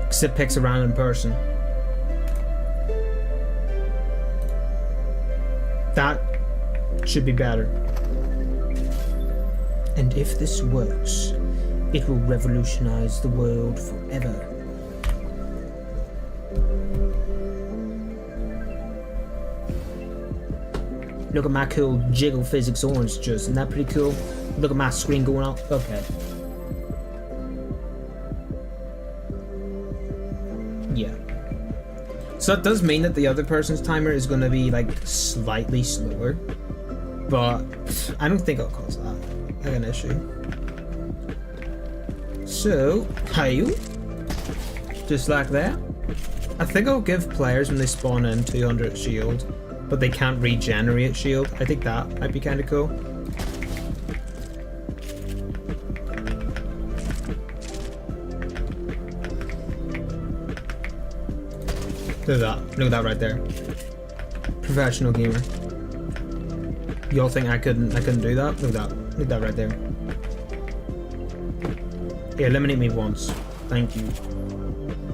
Because it picks a random person. That should be better. And if this works, it will revolutionize the world forever. Look at my cool jiggle physics orange juice. Isn't that pretty cool? Look at my screen going out. Okay. Yeah. So that does mean that the other person's timer is going to be like slightly slower. But I don't think it'll cause that like an issue. So, hey, just like that. I think I'll give players when they spawn in 200 shield, but they can't regenerate shield. I think that might be kind of cool. Look at that. Look at that right there. Professional gamer. Y'all think I couldn't do that? Look at that. Look at that right there. Yeah, eliminate me once. Thank you.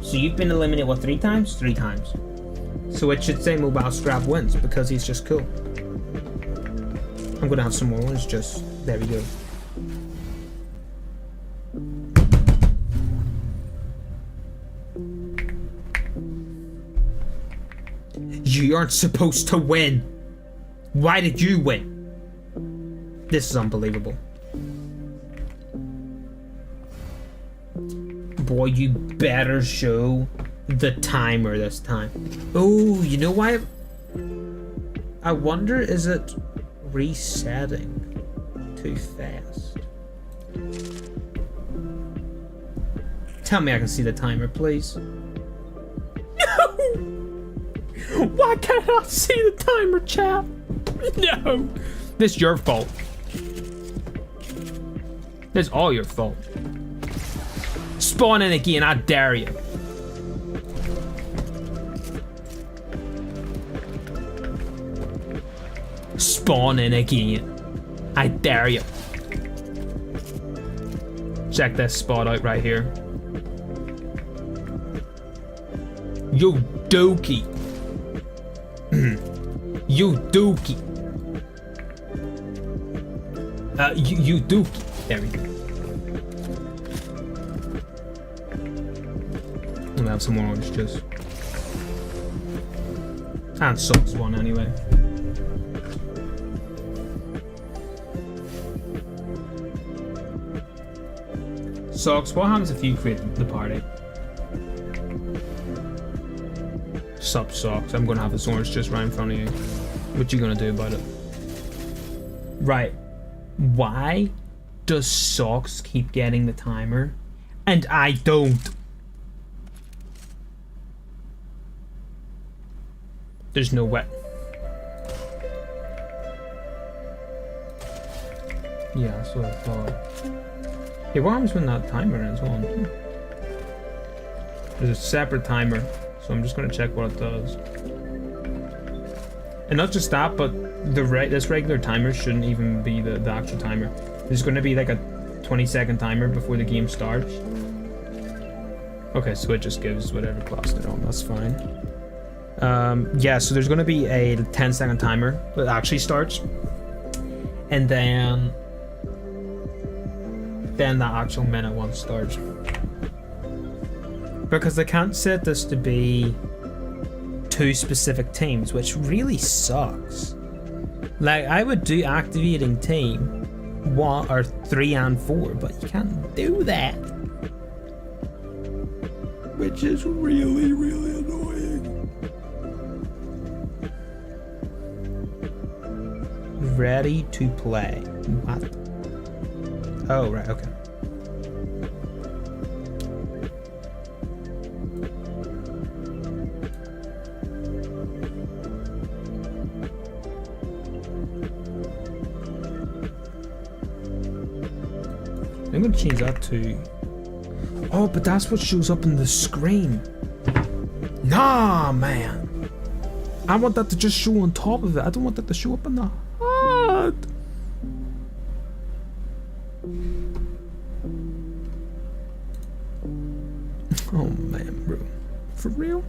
So you've been eliminated, what, 3 times? 3 times. So it should say Mobile Scrap wins because he's just cool. I'm gonna have some more ones, just... There we go. You aren't supposed to win! Why did you win? This is unbelievable. Boy, you better show the timer this time. Oh, you know why? I wonder, is it resetting too fast? Tell me I can see the timer, please. No! Why can't I see the timer, chat? No! This is your fault. This is all your fault. Spawn in again, I dare you. Spawn in again. I dare you. Check this spot out right here. Yo, Doki. You Dookie. You Dookie. There we go. I'm gonna have some more orange juice. And Socks one anyway. Socks, what happens if you create the party? Sup, Socks, I'm gonna have this orange just right in front of you. What you gonna do about it? Right. Why does Socks keep getting the timer and I don't? There's no way. Yeah, that's what I thought. Hey, what happens when that timer ends on? There's a separate timer, so I'm just gonna check what it does. And not just that, but this regular timer shouldn't even be the actual timer. There's gonna be like a 20-second timer before the game starts. Okay, so it just gives whatever clock's it on. That's fine. Yeah, so there's going to be a 10-second timer that actually starts, and then the actual minute one starts. Because they can't set this to be 2 specific teams, which really sucks. Like, I would do activating team 1 or 3 and 4, but you can't do that, which is really, really annoying. Ready to play. What? Oh, right, okay. I'm gonna change that to... Oh, but that's what shows up in the screen. Nah, man. I want that to just show on top of it. I don't want that to show up in the HUD. Oh man, bro. For real?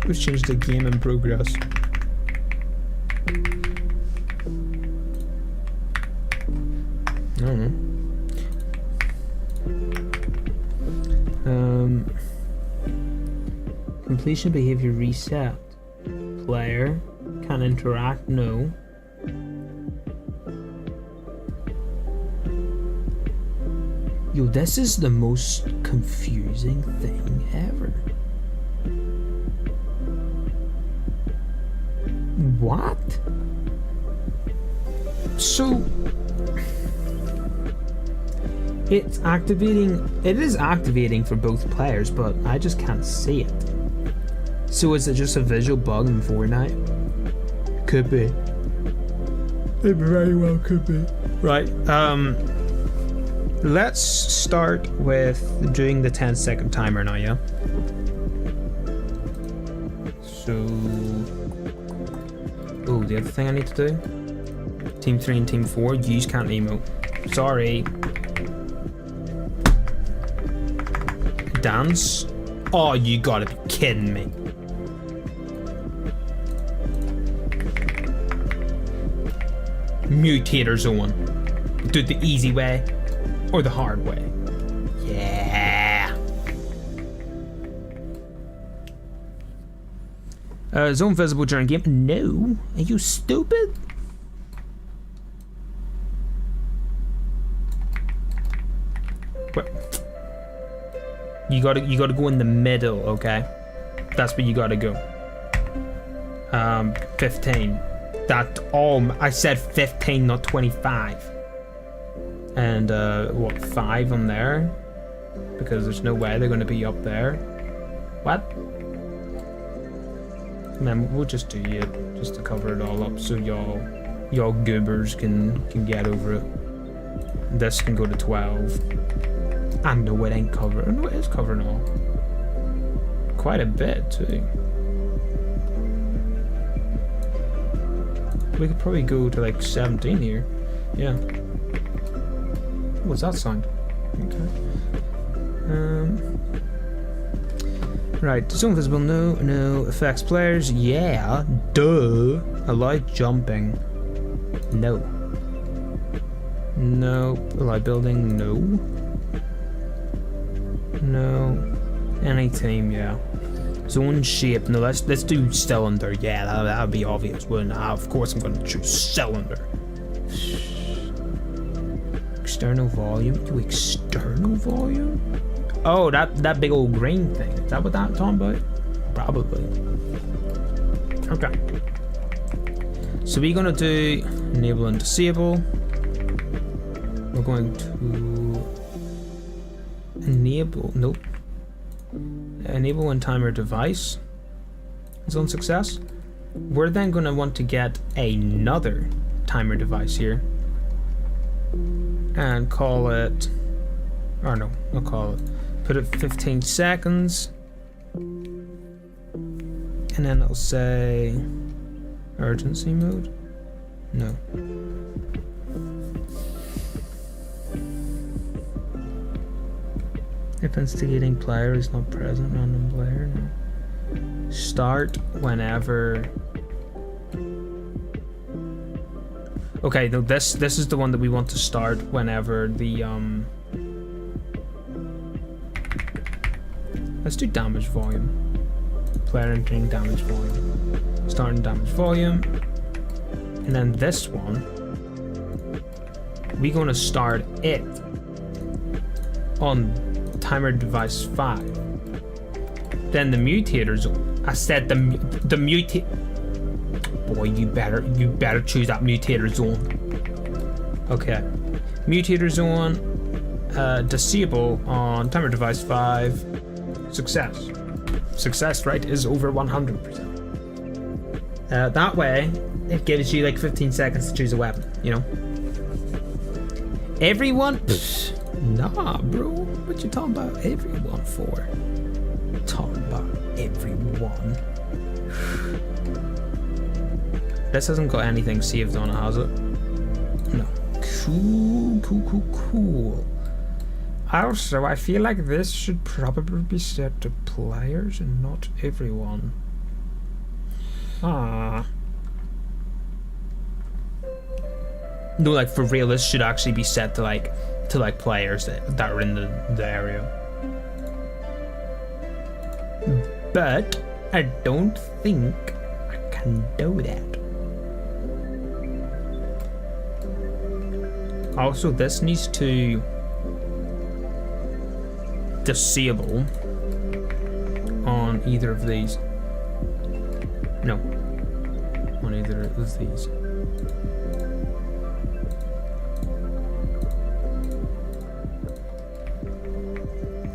Let's change the game in progress. I don't know. Completion behavior reset. Player can interact. No. Yo, this is the most confusing thing ever. What? So it's activating. It is activating for both players, but I just can't see it. So is it just a visual bug in Fortnite? Could be. It very well could be. Right. Let's start with doing the 10-second timer now, yeah? So... Oh, the other thing I need to do? Team 3 and Team 4, use can't emote. Sorry. Dance? Oh, you gotta be kidding me. Mutator zone. Do it the easy way or the hard way. Yeah. Zone visible during game. No. Are you stupid? What? You gotta go in the middle, okay? That's where you gotta go. 15. That I said 15, not 25. And what, 5 on there? Because there's no way they're gonna be up there. What? Man, we'll just do it just to cover it all up so y'all goobers can get over it. This can go to 12. I know it ain't covering. No, it is covering all. Quite a bit too. We could probably go to like 17 here. Yeah. What's that sound? Okay. Right. Zone visible. No. No. Affects players. Yeah. Duh. Allow jumping. No. No. Allow building. No. No. Any team. Yeah. Zone shape. No, let's do cylinder. Yeah, that would be obvious, wouldn't it? Of course I'm going to choose cylinder. External volume. Do external volume? Oh, that big old green thing. Is that what that's talking about? Probably. Okay. So we're going to do enable and disable. We're going to enable. Nope. Enable when timer device is on success. We're then going to want to get another timer device here and call it, or no, I'll call it, put it 15 seconds, and then it'll say urgency mode. No. If instigating player is not present, random player. No. Start whenever. Okay, no, this is the one that we want to start whenever the Let's do damage volume. Player entering damage volume. Starting damage volume. And then this one, we're gonna start it on timer device 5. Then the mutator zone. I said the mutate. Boy, you better choose that mutator zone. Okay, mutator zone. Disable on timer device 5. Success rate is over 100%. That way, it gives you like 15 seconds to choose a weapon. You know. Everyone. Pfft, nah, bro. What you talking about everyone for? Talking about everyone. This hasn't got anything saved on it, has it? No. Cool. Also, I feel like this should probably be set to players and not everyone. Ah. No, like for real, this should actually be set to like players that are in the area. But I don't think I can do that. Also, this needs to disable on either of these. No, on either of these.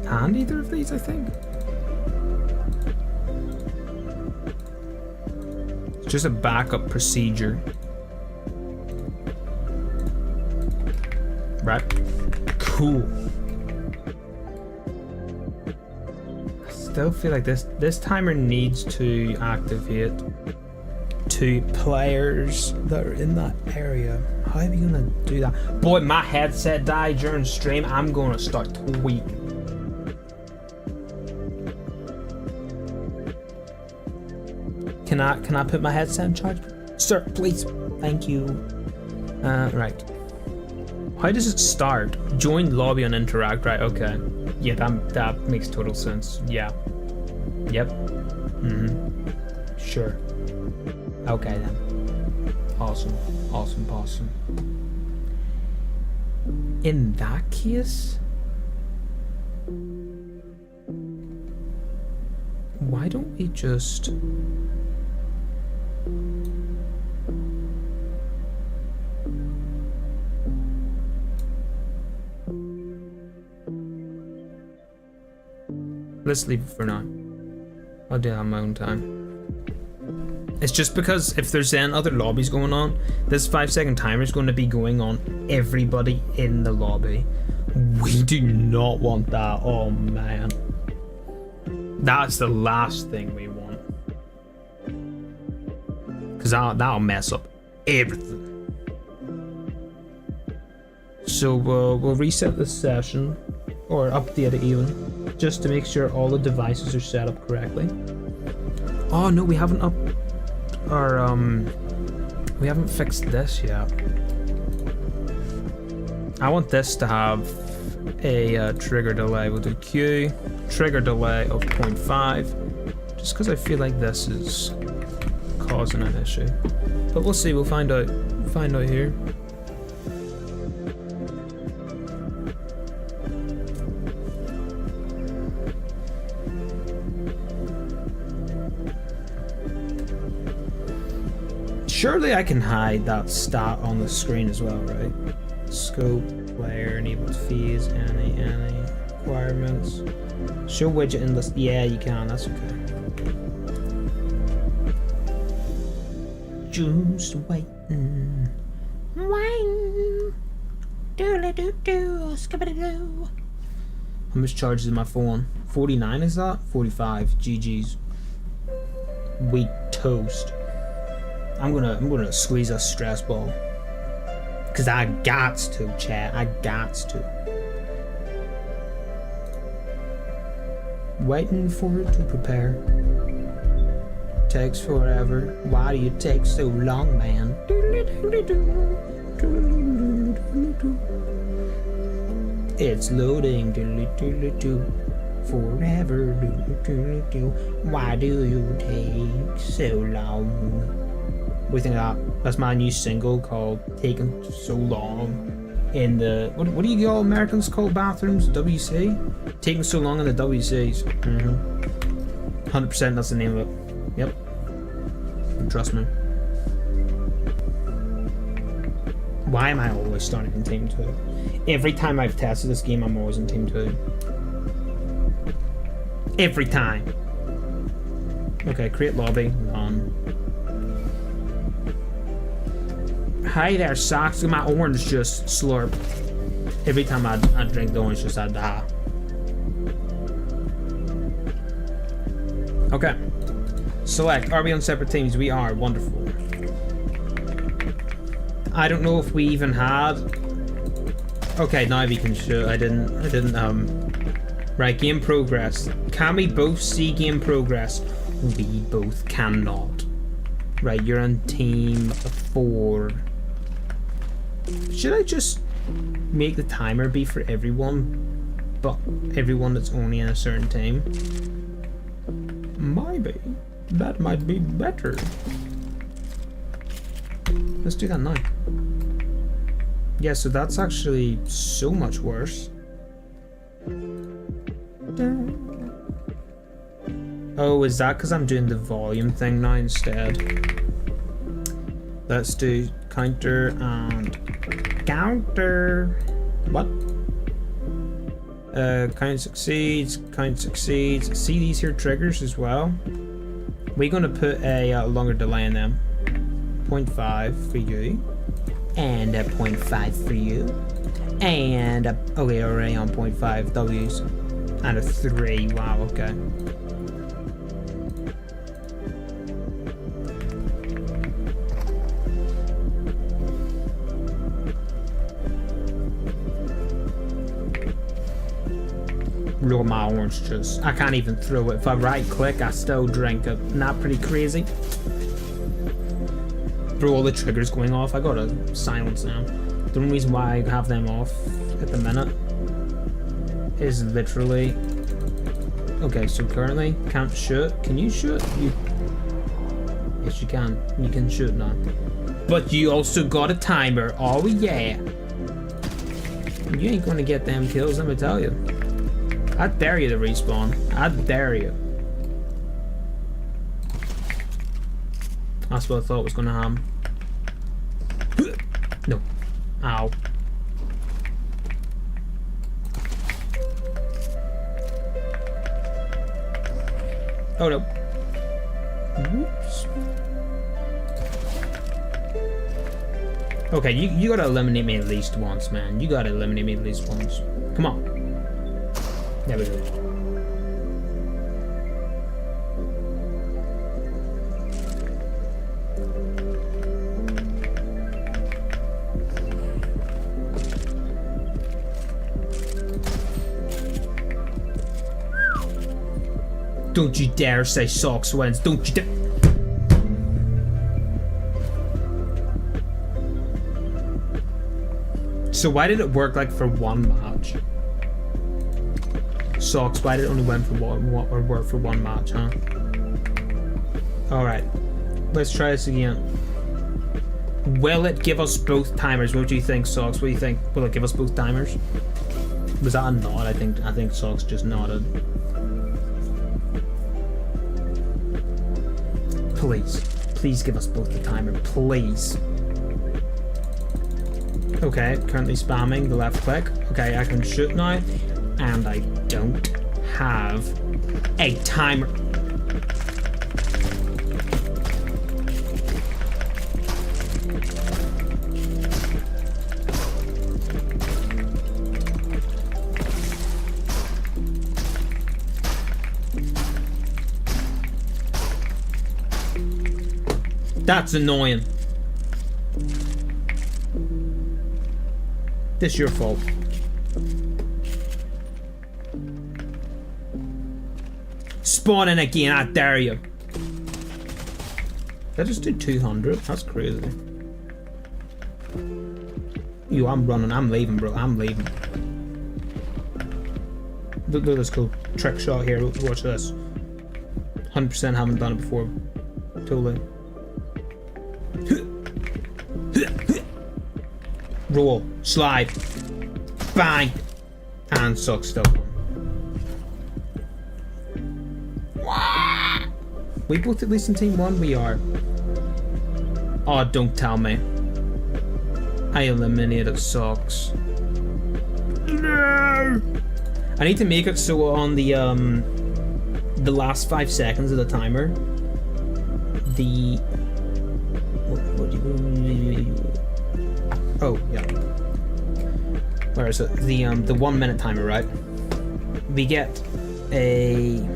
And either of these, I think. It's just a backup procedure. Right. Cool. I still feel like this timer needs to activate to players that are in that area. How are we gonna do that? Boy, my headset died during stream. I'm gonna start tweaking. Can I put my headset in charge? Sir, please. Thank you. Right. How does it start? Join lobby and interact, right? Okay. Yeah, that makes total sense. Yeah. Yep. Sure. Okay then. Awesome. In that case, why don't we just let's leave it for now. I'll do that on my own time. It's just because if there's then other lobbies going on, this 5-second timer is going to be going on everybody in the lobby. We do not want that. Oh man. That's the last thing we want. Because that'll mess up everything. So we'll reset this session, or update it even, just to make sure all the devices are set up correctly. Oh no, we haven't we haven't fixed this yet. I want this to have a trigger delay. We'll do Q, trigger delay of 0.5, just because I feel like this is causing an issue. But we'll see, we'll find out here. Surely I can hide that stat on the screen as well, right? Scope, player, enabled fees, any requirements. Show widget in list. Yeah, you can, that's okay. Just waiting. Wine. Doodle-doo-doo, skibbity-doo. How much charge is my phone? 49 is that? 45. GG's. We toast. I'm gonna squeeze a stress ball. Cause I gots to, chat. I gots to. Waiting for it to prepare. Takes forever. Why do you take so long, man? It's loading. Forever. Why do you take so long? What do you think of that? That's my new single called Taking So Long. In the what do you all Americans call bathrooms? WC? Taking so long in the WCs. 100% that's the name of it. Yep. Trust me. Why am I always starting in Team 2? Every time I've tested this game, I'm always in Team 2. Every time. Okay, create lobby. None. Hi there, Socks. My orange just slurp. Every time I drink the orange juice, I die. Okay. Select. Are we on separate teams? We are. Wonderful. I don't know if we even had... Okay, now we can show. I didn't, Right, game progress. Can we both see game progress? We both cannot. Right, you're on team 4. Should I just make the timer be for everyone, but everyone that's only in a certain team? Maybe. That might be better. Let's do that now. Yeah, so that's actually so much worse. Oh, is that because I'm doing the volume thing now instead? Let's do counter and counter. What? Count succeeds, count succeeds. See these here triggers as well? We're going to put a longer delay in them. 0.5 for you. And a 0.5 for you. And a, okay, already on 0.5 W's. And a 3. Wow, okay. Look at my orange juice. I can't even throw it. If I right click, I still drink it. Not pretty crazy. Through all the triggers going off, I gotta silence them. The only reason why I have them off at the minute is literally... Okay, so currently, can't shoot. Can you shoot? Yes, you can. You can shoot now. But you also got a timer. Oh, yeah. You ain't gonna get them kills, let me tell you. I dare you to respawn. I dare you. That's what I thought was gonna happen. No. Ow. Oh no. Whoops. Okay, you gotta eliminate me at least once, man. You gotta eliminate me at least once. Come on. There we go. Don't you dare say Socks wins. Don't you dare. So why did it work like for one match? Socks, why did it only win for one or work for one match, huh? Alright. Let's try this again. Will it give us both timers? What do you think, Socks? What do you think? Will it give us both timers? Was that a nod? I think Socks just nodded. Please. Please give us both the timer. Please. Okay, currently spamming the left click. Okay, I can shoot now. And I don't have a timer. That's annoying. This is your fault. Spawn in again, I dare you. Did I just do 200? That's crazy. Yo, I'm running. I'm leaving, bro. I'm leaving. Look at this cool trick shot here. Watch this. 100% haven't done it before. Totally. Roll. Slide. Bang. And suck still. We both at least in team 1? We are. Oh, don't tell me. I eliminated Socks. No! I need to make it so on the last 5 seconds of the timer, the... Oh, yeah. Where is it? The 1 minute timer, right? We get a...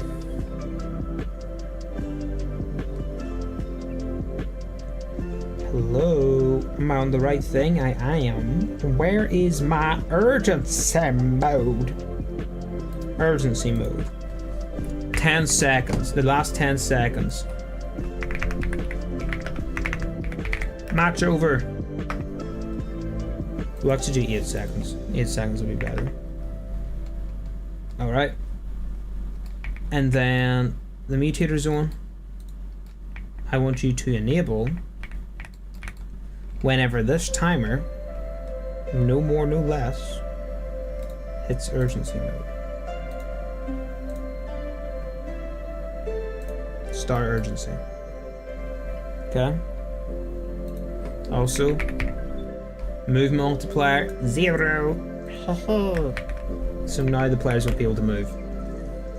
Hello? Am I on the right thing? I am. Where is my urgency mode? Urgency mode. 10 seconds. The last 10 seconds. Match over. We'll actually do 8 seconds. 8 seconds will be better. Alright. And then the mutator zone. I want you to enable whenever this timer, no more, no less, hits urgency mode. Start urgency. Okay. Also, move multiplier 0. So now the players will be able to move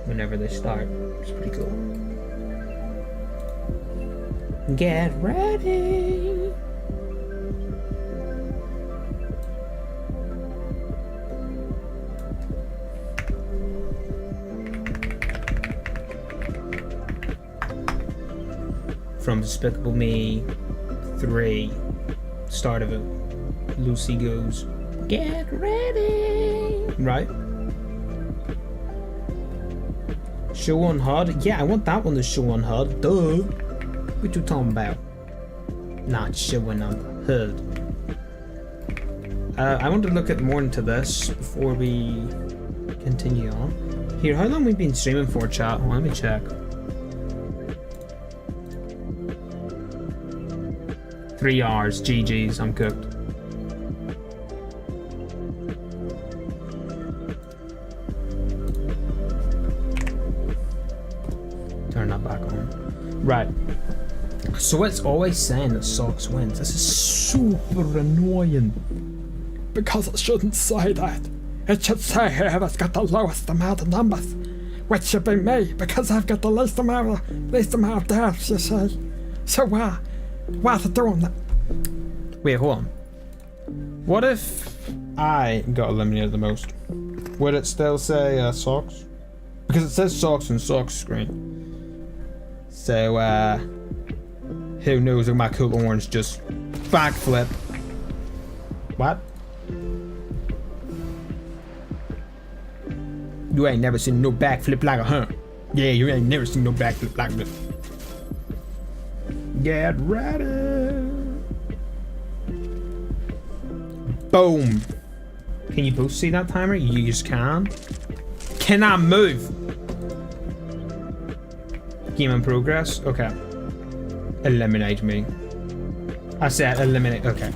whenever they start. It's pretty cool. Get ready. From Despicable Me 3, start of it, Lucy goes, "Get ready!" Right? Show on HUD? Yeah, I want that one to show on HUD. Duh! What you talking about? Not showing on HUD. I want to look at more into this before we continue on. Here, how long have we been streaming for, chat? Well, let me check. 3 hours, GG's, I'm cooked. Turn that back on. Right. So it's always saying that Socks wins. This is super annoying. Because it shouldn't say that. It should say whoever's got the lowest amount of numbers. Which should be me, because I've got the least amount of deaths, you see. So what's it doing that? Wait, hold on. What if I got eliminated the most? Would it still say Socks? Because it says Socks on Socks screen. So, who knows if my cool orange just backflip. What? You ain't never seen no backflip like a huh? Yeah, you ain't never seen no backflip like this. Get ready. Boom. Can you both see that timer? You just can. Can I move? Game in progress? Okay. Eliminate me. I said eliminate. Okay.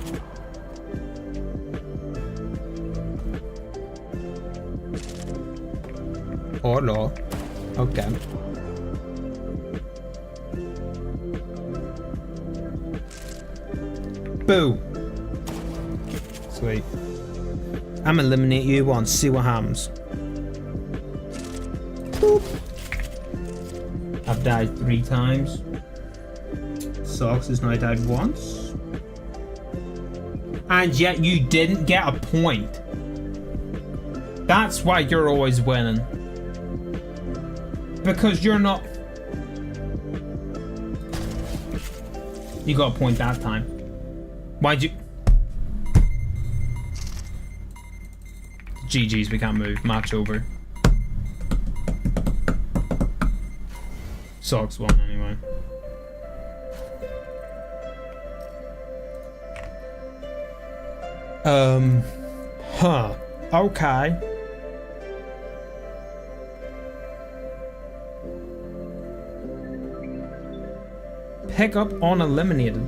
Oh no. Okay. Boo. Sweet. I'm eliminate you once, see what happens. Boop. I've died 3 times. Socks has now died once. And yet you didn't get a point. That's why you're always winning. Because you're not... You got a point that time. Why'd you... GG's, we can't move. Match over. Socks one anyway. Huh. Okay. Pick up uneliminated.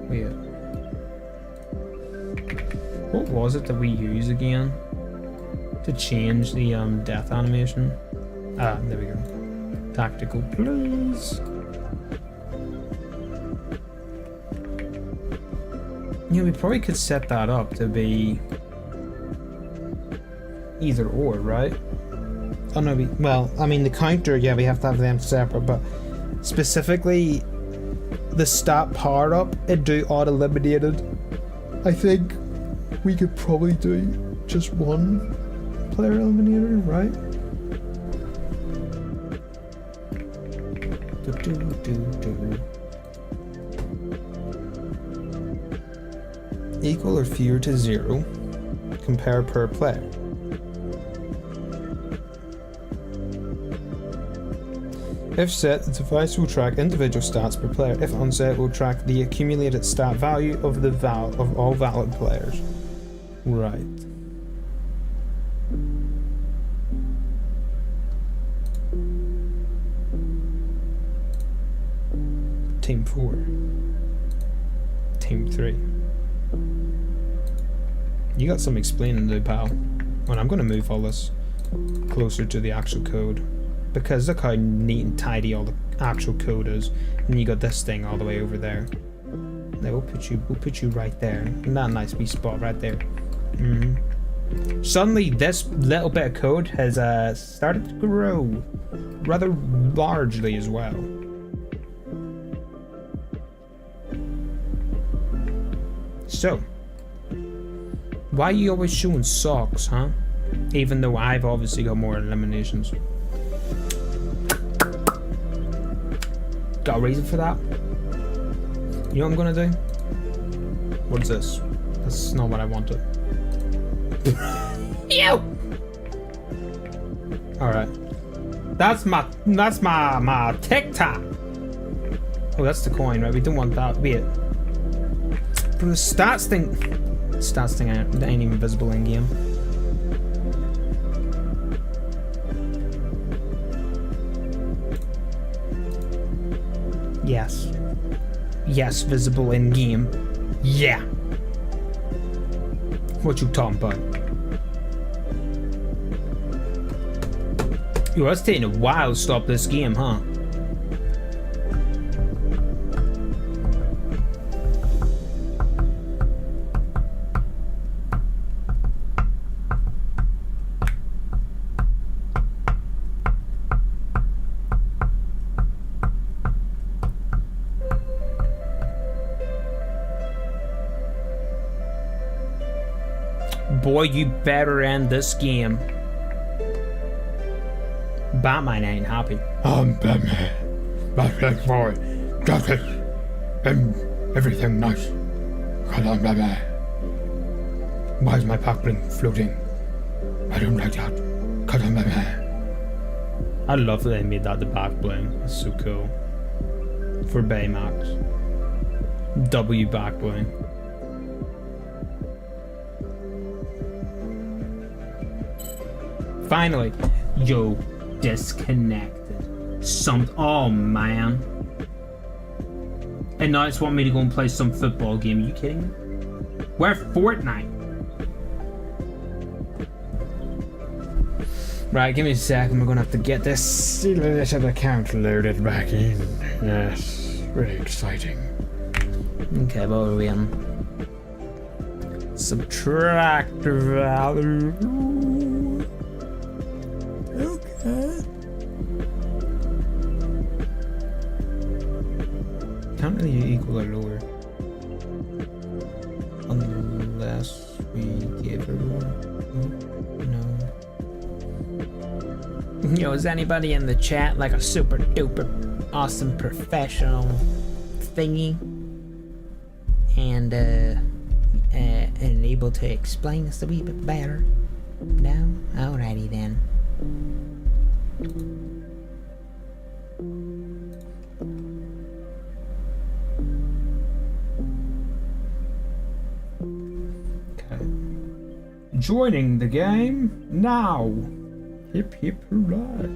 Wait. What was it that we use again to change the death animation? Ah, there we go. Tactical, please. Yeah, we probably could set that up to be either or, right? Oh no, well, I mean the counter, yeah, we have to have them separate, but specifically the stat power up and do auto eliminated. I think we could probably do just one player eliminator, right? Equal or fewer to 0. Compare per player. If set, the device will track individual stats per player. If unset, it will track the accumulated stat value of the of all valid players. Right. Team 4. Team 3. You got some explaining to do, pal. Well, I'm gonna move all this closer to the actual code. Because look how neat and tidy all the actual code is. And you got this thing all the way over there. Now we'll put you right there. Isn't that a nice wee spot right there? Suddenly this little bit of code has started to grow rather largely as well. So, why are you always showing socks, huh? Even though I've obviously got more eliminations. Got a reason for that? You know what I'm gonna do? What is this? That's not what I wanted. Ew! Alright. That's my TikTok! Oh, that's the coin, right? We don't want that. Wait. But the stats thing ain't even visible in game. Yes. Yes, visible in game. Yeah. What you talking about? Yo, it's taking a while to stop this game, huh? Boy, you better end this game. Batman ain't happy. I'm Batman. Batman for justice and everything nice. Cause I'm Batman. Why is my pack bling floating? I don't like that. Cause I'm Batman. I love that they made that the back bling. It's so cool. For Baymax. W back bling. Finally. Yo, disconnected. Oh man. And now it's want me to go and play some football game. Are you kidding me? We're Fortnite. Right, give me a second. We're gonna have to get this silly little account loaded back in. Yes, really exciting. Okay, what are we in? Subtract value. Okay. Can't really equal or lower. Unless we give everyone. No. Yo, is anybody in the chat like a super duper awesome professional thingy? And and able to explain this a wee bit better? No? Alrighty then. Okay. Joining the game now. Hip hip hooray.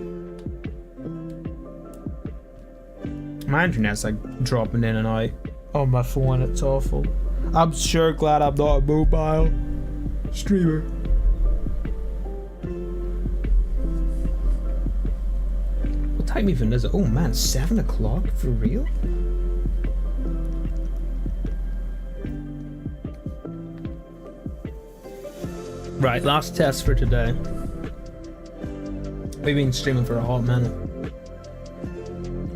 My internet's like dropping in and out on my phone. It's awful. I'm sure glad I'm not a mobile streamer. What time even is it? Oh man, 7 o'clock? For real? Right, last test for today. We've been streaming for a hot minute.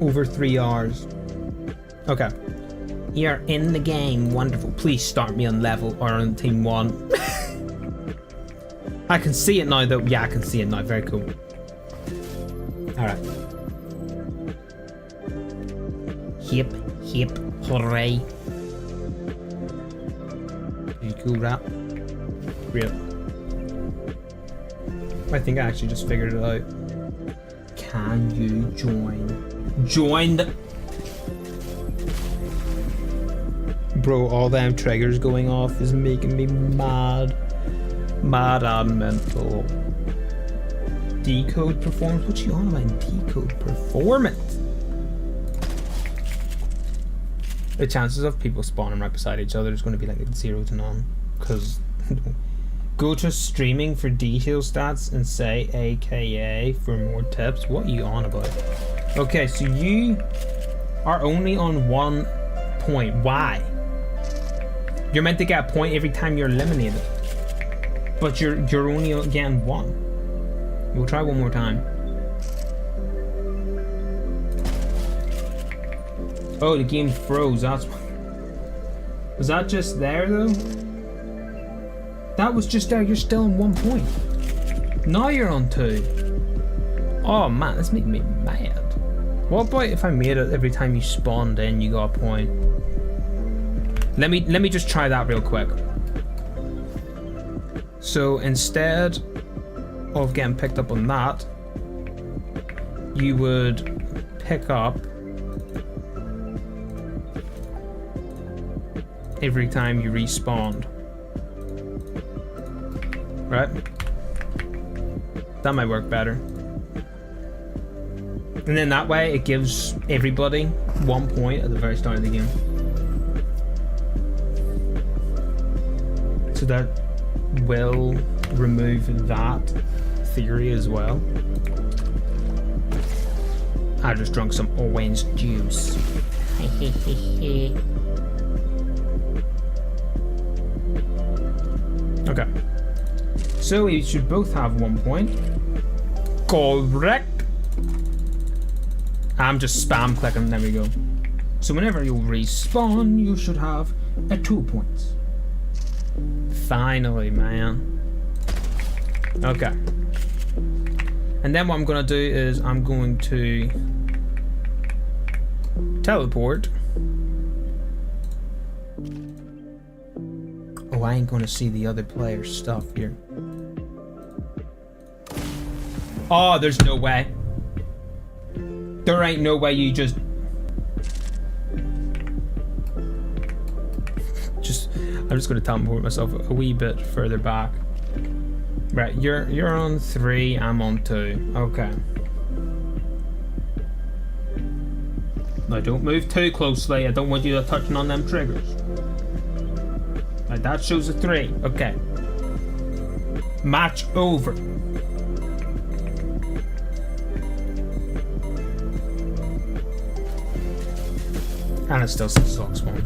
Over 3 hours. Okay. You're in the game. Wonderful. Please start me on level or on team 1. I can see it now though. Yeah, I can see it now. Very cool. Alright. Hip, hip, hooray. Pretty cool rap. Real. I think I actually just figured it out. Can you join? Join the... Bro, all them triggers going off is making me mad. Mad and mental. Decode performance? What you on about? Decode performance? The chances of people spawning right beside each other is going to be like 0 to none. Because... Go to streaming for detail stats and say AKA for more tips. What are you on about? Okay, so you are only on 1 point. Why? You're meant to get a point every time you're eliminated. But you're only getting 1. We'll try one more time. Oh, the game froze. That's... Was that just there though? That was just there, you're still on 1 point. Now you're on 2. Oh man, that's making me mad. What about if I made it every time you spawned in, you got a point? Let me just try that real quick. So instead of getting picked up on that, you would pick up every time you respawned. Right? That might work better. And then that way it gives everybody 1 point at the very start of the game. So that will remove that theory as well. I just drunk some orange juice. Okay. So you should both have 1 point. Correct. I'm just spam clicking, there we go. So whenever you respawn, you should have 2 points. Finally, man. Okay. And then what I'm gonna do is I'm going to teleport. Oh, I ain't gonna see the other player's stuff here. Oh, there's no way. There ain't no way you just... I'm just gonna teleport myself a wee bit further back. Right, you're on 3, I'm on 2. Okay. Now don't move too closely. I don't want you to touching on them triggers. Right, that shows a 3. Okay. Match over. And it still says Sock Spawn.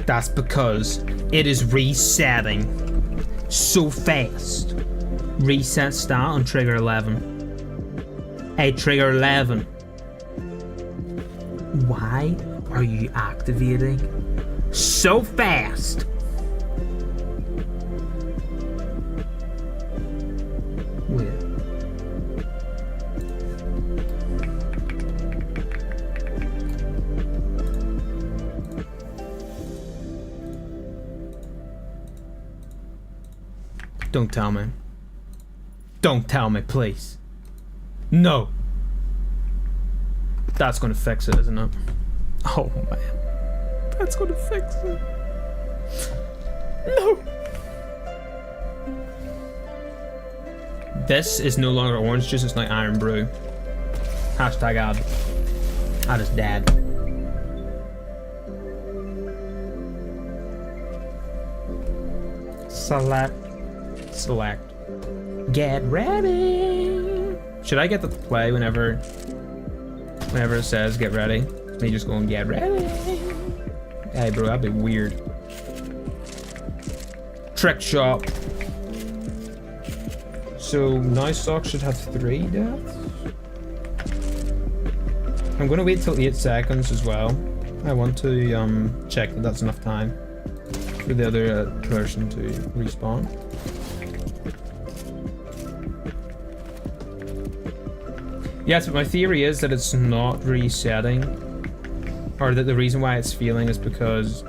That's because it is resetting so fast. Reset stat on trigger 11. Hey, trigger 11. Why are you activating so fast? Wait. Don't tell me. Don't tell me, please. No. That's gonna fix it, isn't it? Oh man. That's gonna fix it. No. This is no longer orange juice, it's now iron brew. Hashtag ad. Ad is dead. Select. Get ready. Should I get the play whenever it says get ready? Me just going get ready. Hey bro, that'd be weird. Trick shop. So now Socks should have 3 deaths. I'm gonna wait till 8 seconds as well. I want to check that that's enough time for the other person to respawn. Yes, but my theory is that it's not resetting, or that the reason why it's failing is because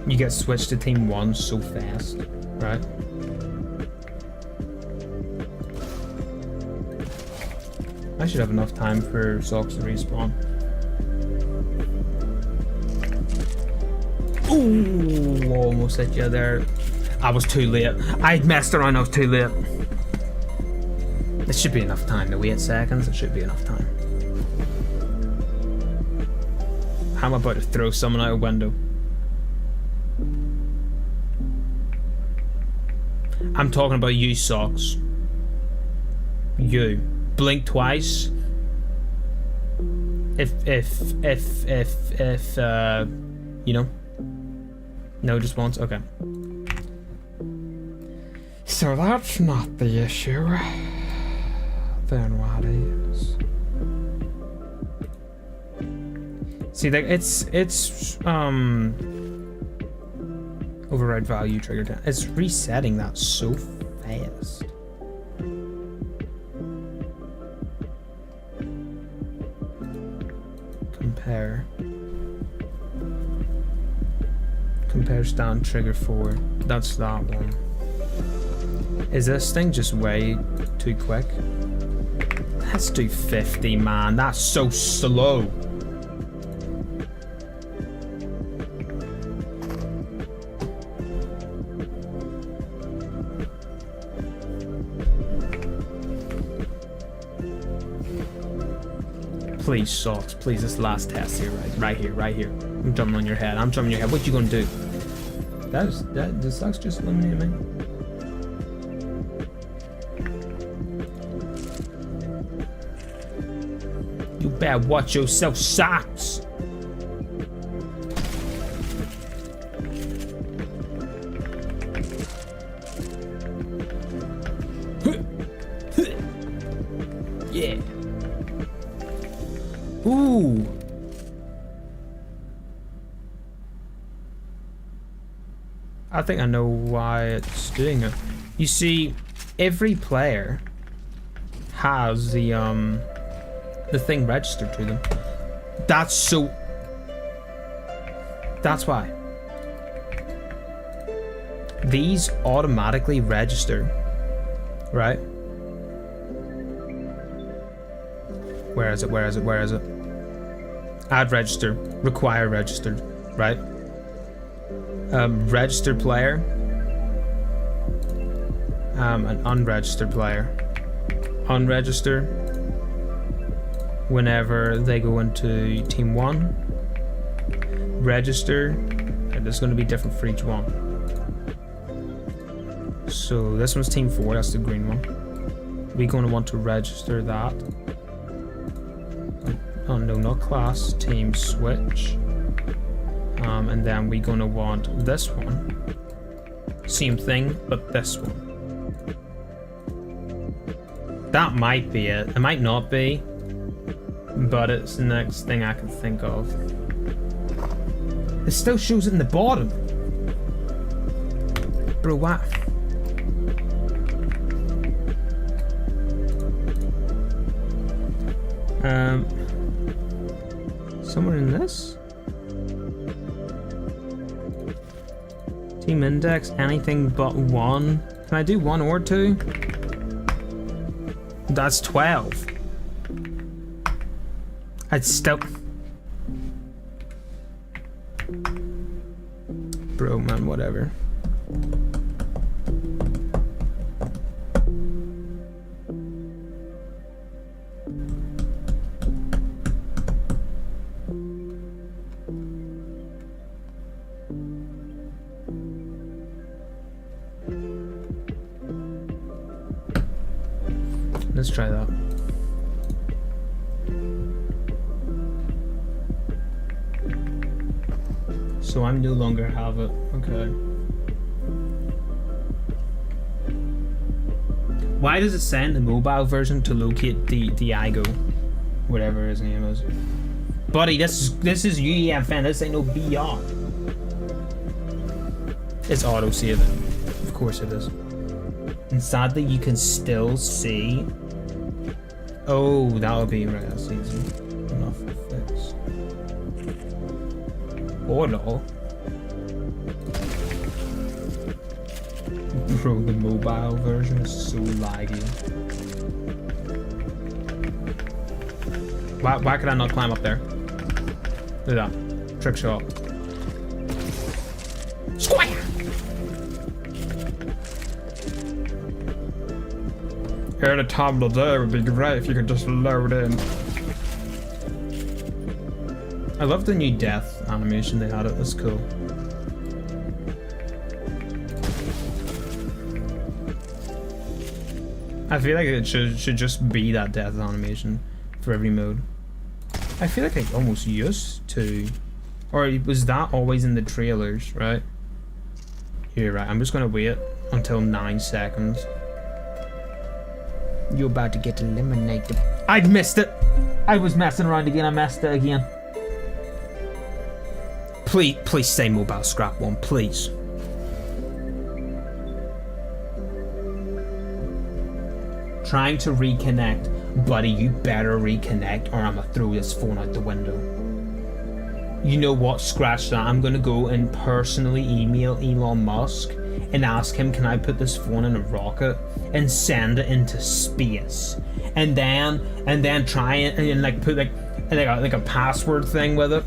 you get switched to team 1 so fast, right? I should have enough time for Socks to respawn. Ooh, almost hit you there. I was too late. I messed around, I was too late. It should be enough time to wait seconds. It should be enough time. I'm about to throw someone out a window. I'm talking about you, Socks. You. Blink twice. If you know. No, just once. Okay. So that's not the issue. Then what is? See, like it's override value trigger down. It's resetting that so fast. Compare stand trigger 4. That's that one. Is this thing just way too quick? Let's do 50, man. That's so slow. Please, Socks. Please, this last test here, right here. I'm jumping on your head. What you gonna do? Does Socks just eliminate me? You better watch yourself, Socks. Yeah. Ooh. I think I know why it's doing it. You see, every player has the thing registered to them. That's why. These automatically register, right? Where is it? Add register, require registered, right? Registered player, an unregistered player. Unregister whenever they go into team 1. Register, and it's going to be different for each one. So this one's team 4, that's the green one. We're going to want to register that. Oh no, not class, team switch. And then we're gonna want this one. Same thing, but this one. That might be it. It might not be, but it's the next thing I can think of. It still shows it in the bottom. Bro, what? Somewhere in this? Team index, anything but 1. Can I do 1 or 2? That's 12. I'd still... Bro, man, whatever. Let's try that. So I'm no longer have it. Okay. Why does it send the mobile version to locate Diego, whatever his name is? Buddy, this is UEFN. This ain't no BR. It's auto saving. Of course it is. And sadly, you can still see. Oh, that'll be right. That's easy enough to fix. Or no. Bro, the mobile version is so laggy. Why could I not climb up there? Look at that. Trick shot. Square! Here at the top of there would be great if you could just load in. I love the new death animation they had. It was cool. I feel like it should just be that death animation for every mode. I feel like I almost used to. Or was that always in the trailers, right? Here, right. I'm just gonna wait until 9 seconds. You're about to get eliminated. I missed it! I was messing around again. I messed it again. Please say mobile scrap one, please. Trying to reconnect. Buddy, you better reconnect or I'm gonna throw this phone out the window. You know what? Scratch that. I'm gonna go and personally email Elon Musk and ask him, can I put this phone in a rocket and send it into space? And then try and like put like a password thing with it.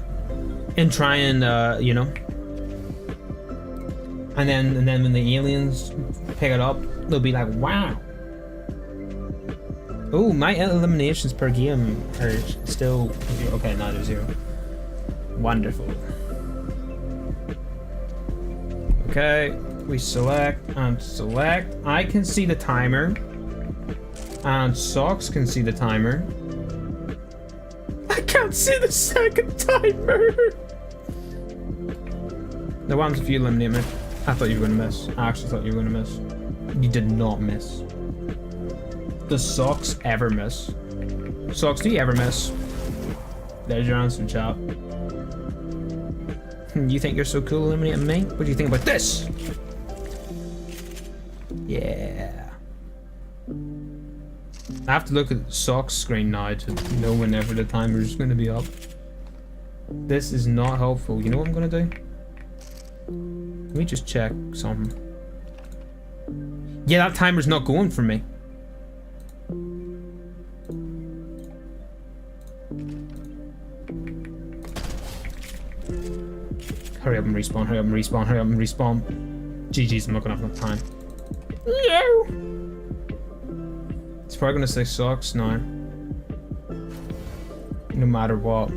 And try and you know. And then when the aliens pick it up, they'll be like, wow. Oh, my eliminations per game are still okay. Now they're 0. Wonderful. Okay, we select and select. I can see the timer, and Socks can see the timer. I can't see the second timer. Now what happens if you eliminate me? I thought you were gonna miss. I actually thought you were gonna miss. You did not miss. Does Socks ever miss? Socks, do you ever miss? There's your answer, chat. You think you're so cool eliminating me? What do you think about this? Yeah. I have to look at Socks' screen now to know whenever the timer is going to be up. This is not helpful. You know what I'm going to do? Let me just check something. Yeah, that timer's not going for me. Hurry up and respawn, hurry up and respawn, hurry up and respawn. GG's, I'm not gonna have enough time. No! It's probably gonna say Socks now. No matter what.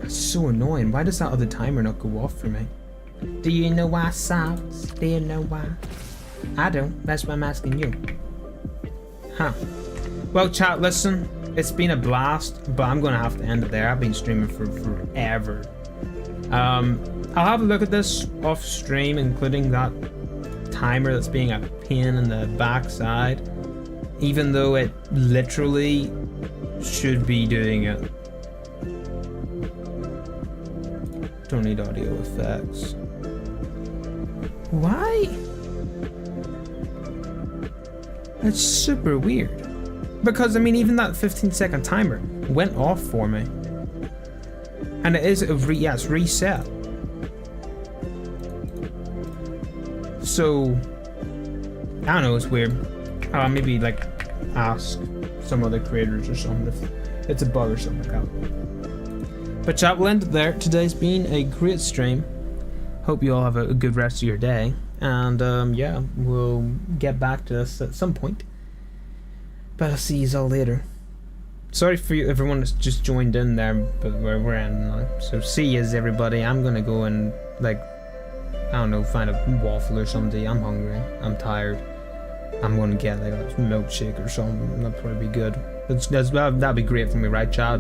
That's so annoying. Why does that other timer not go off for me? Do you know why, Socks? Do you know why? I don't. That's why I'm asking you. Huh. Well, chat, listen. It's been a blast, but I'm gonna have to end it there. I've been streaming for forever. I'll have a look at this off stream, including that timer that's being a pain in the backside, even though it literally should be doing it. Don't need audio effects. Why? That's super weird. Because, I mean, even that 15-second timer went off for me. And it is, yeah, it's reset. so I don't know, it's weird. Maybe like ask some other creators or something if it's a bug or something like that. But chat, we'll end it there. Today's been a great stream. Hope you all have a good rest of your day. And yeah, we'll get back to this at some point. But I'll see you all later. Sorry for you, everyone that's just joined in there, but we're ending now. So see yous, everybody. I'm gonna go and, like, I don't know, find a waffle or something. I'm hungry. I'm tired. I'm gonna get like a milkshake or something. That'd probably be good. That'd be great for me, right, Chad?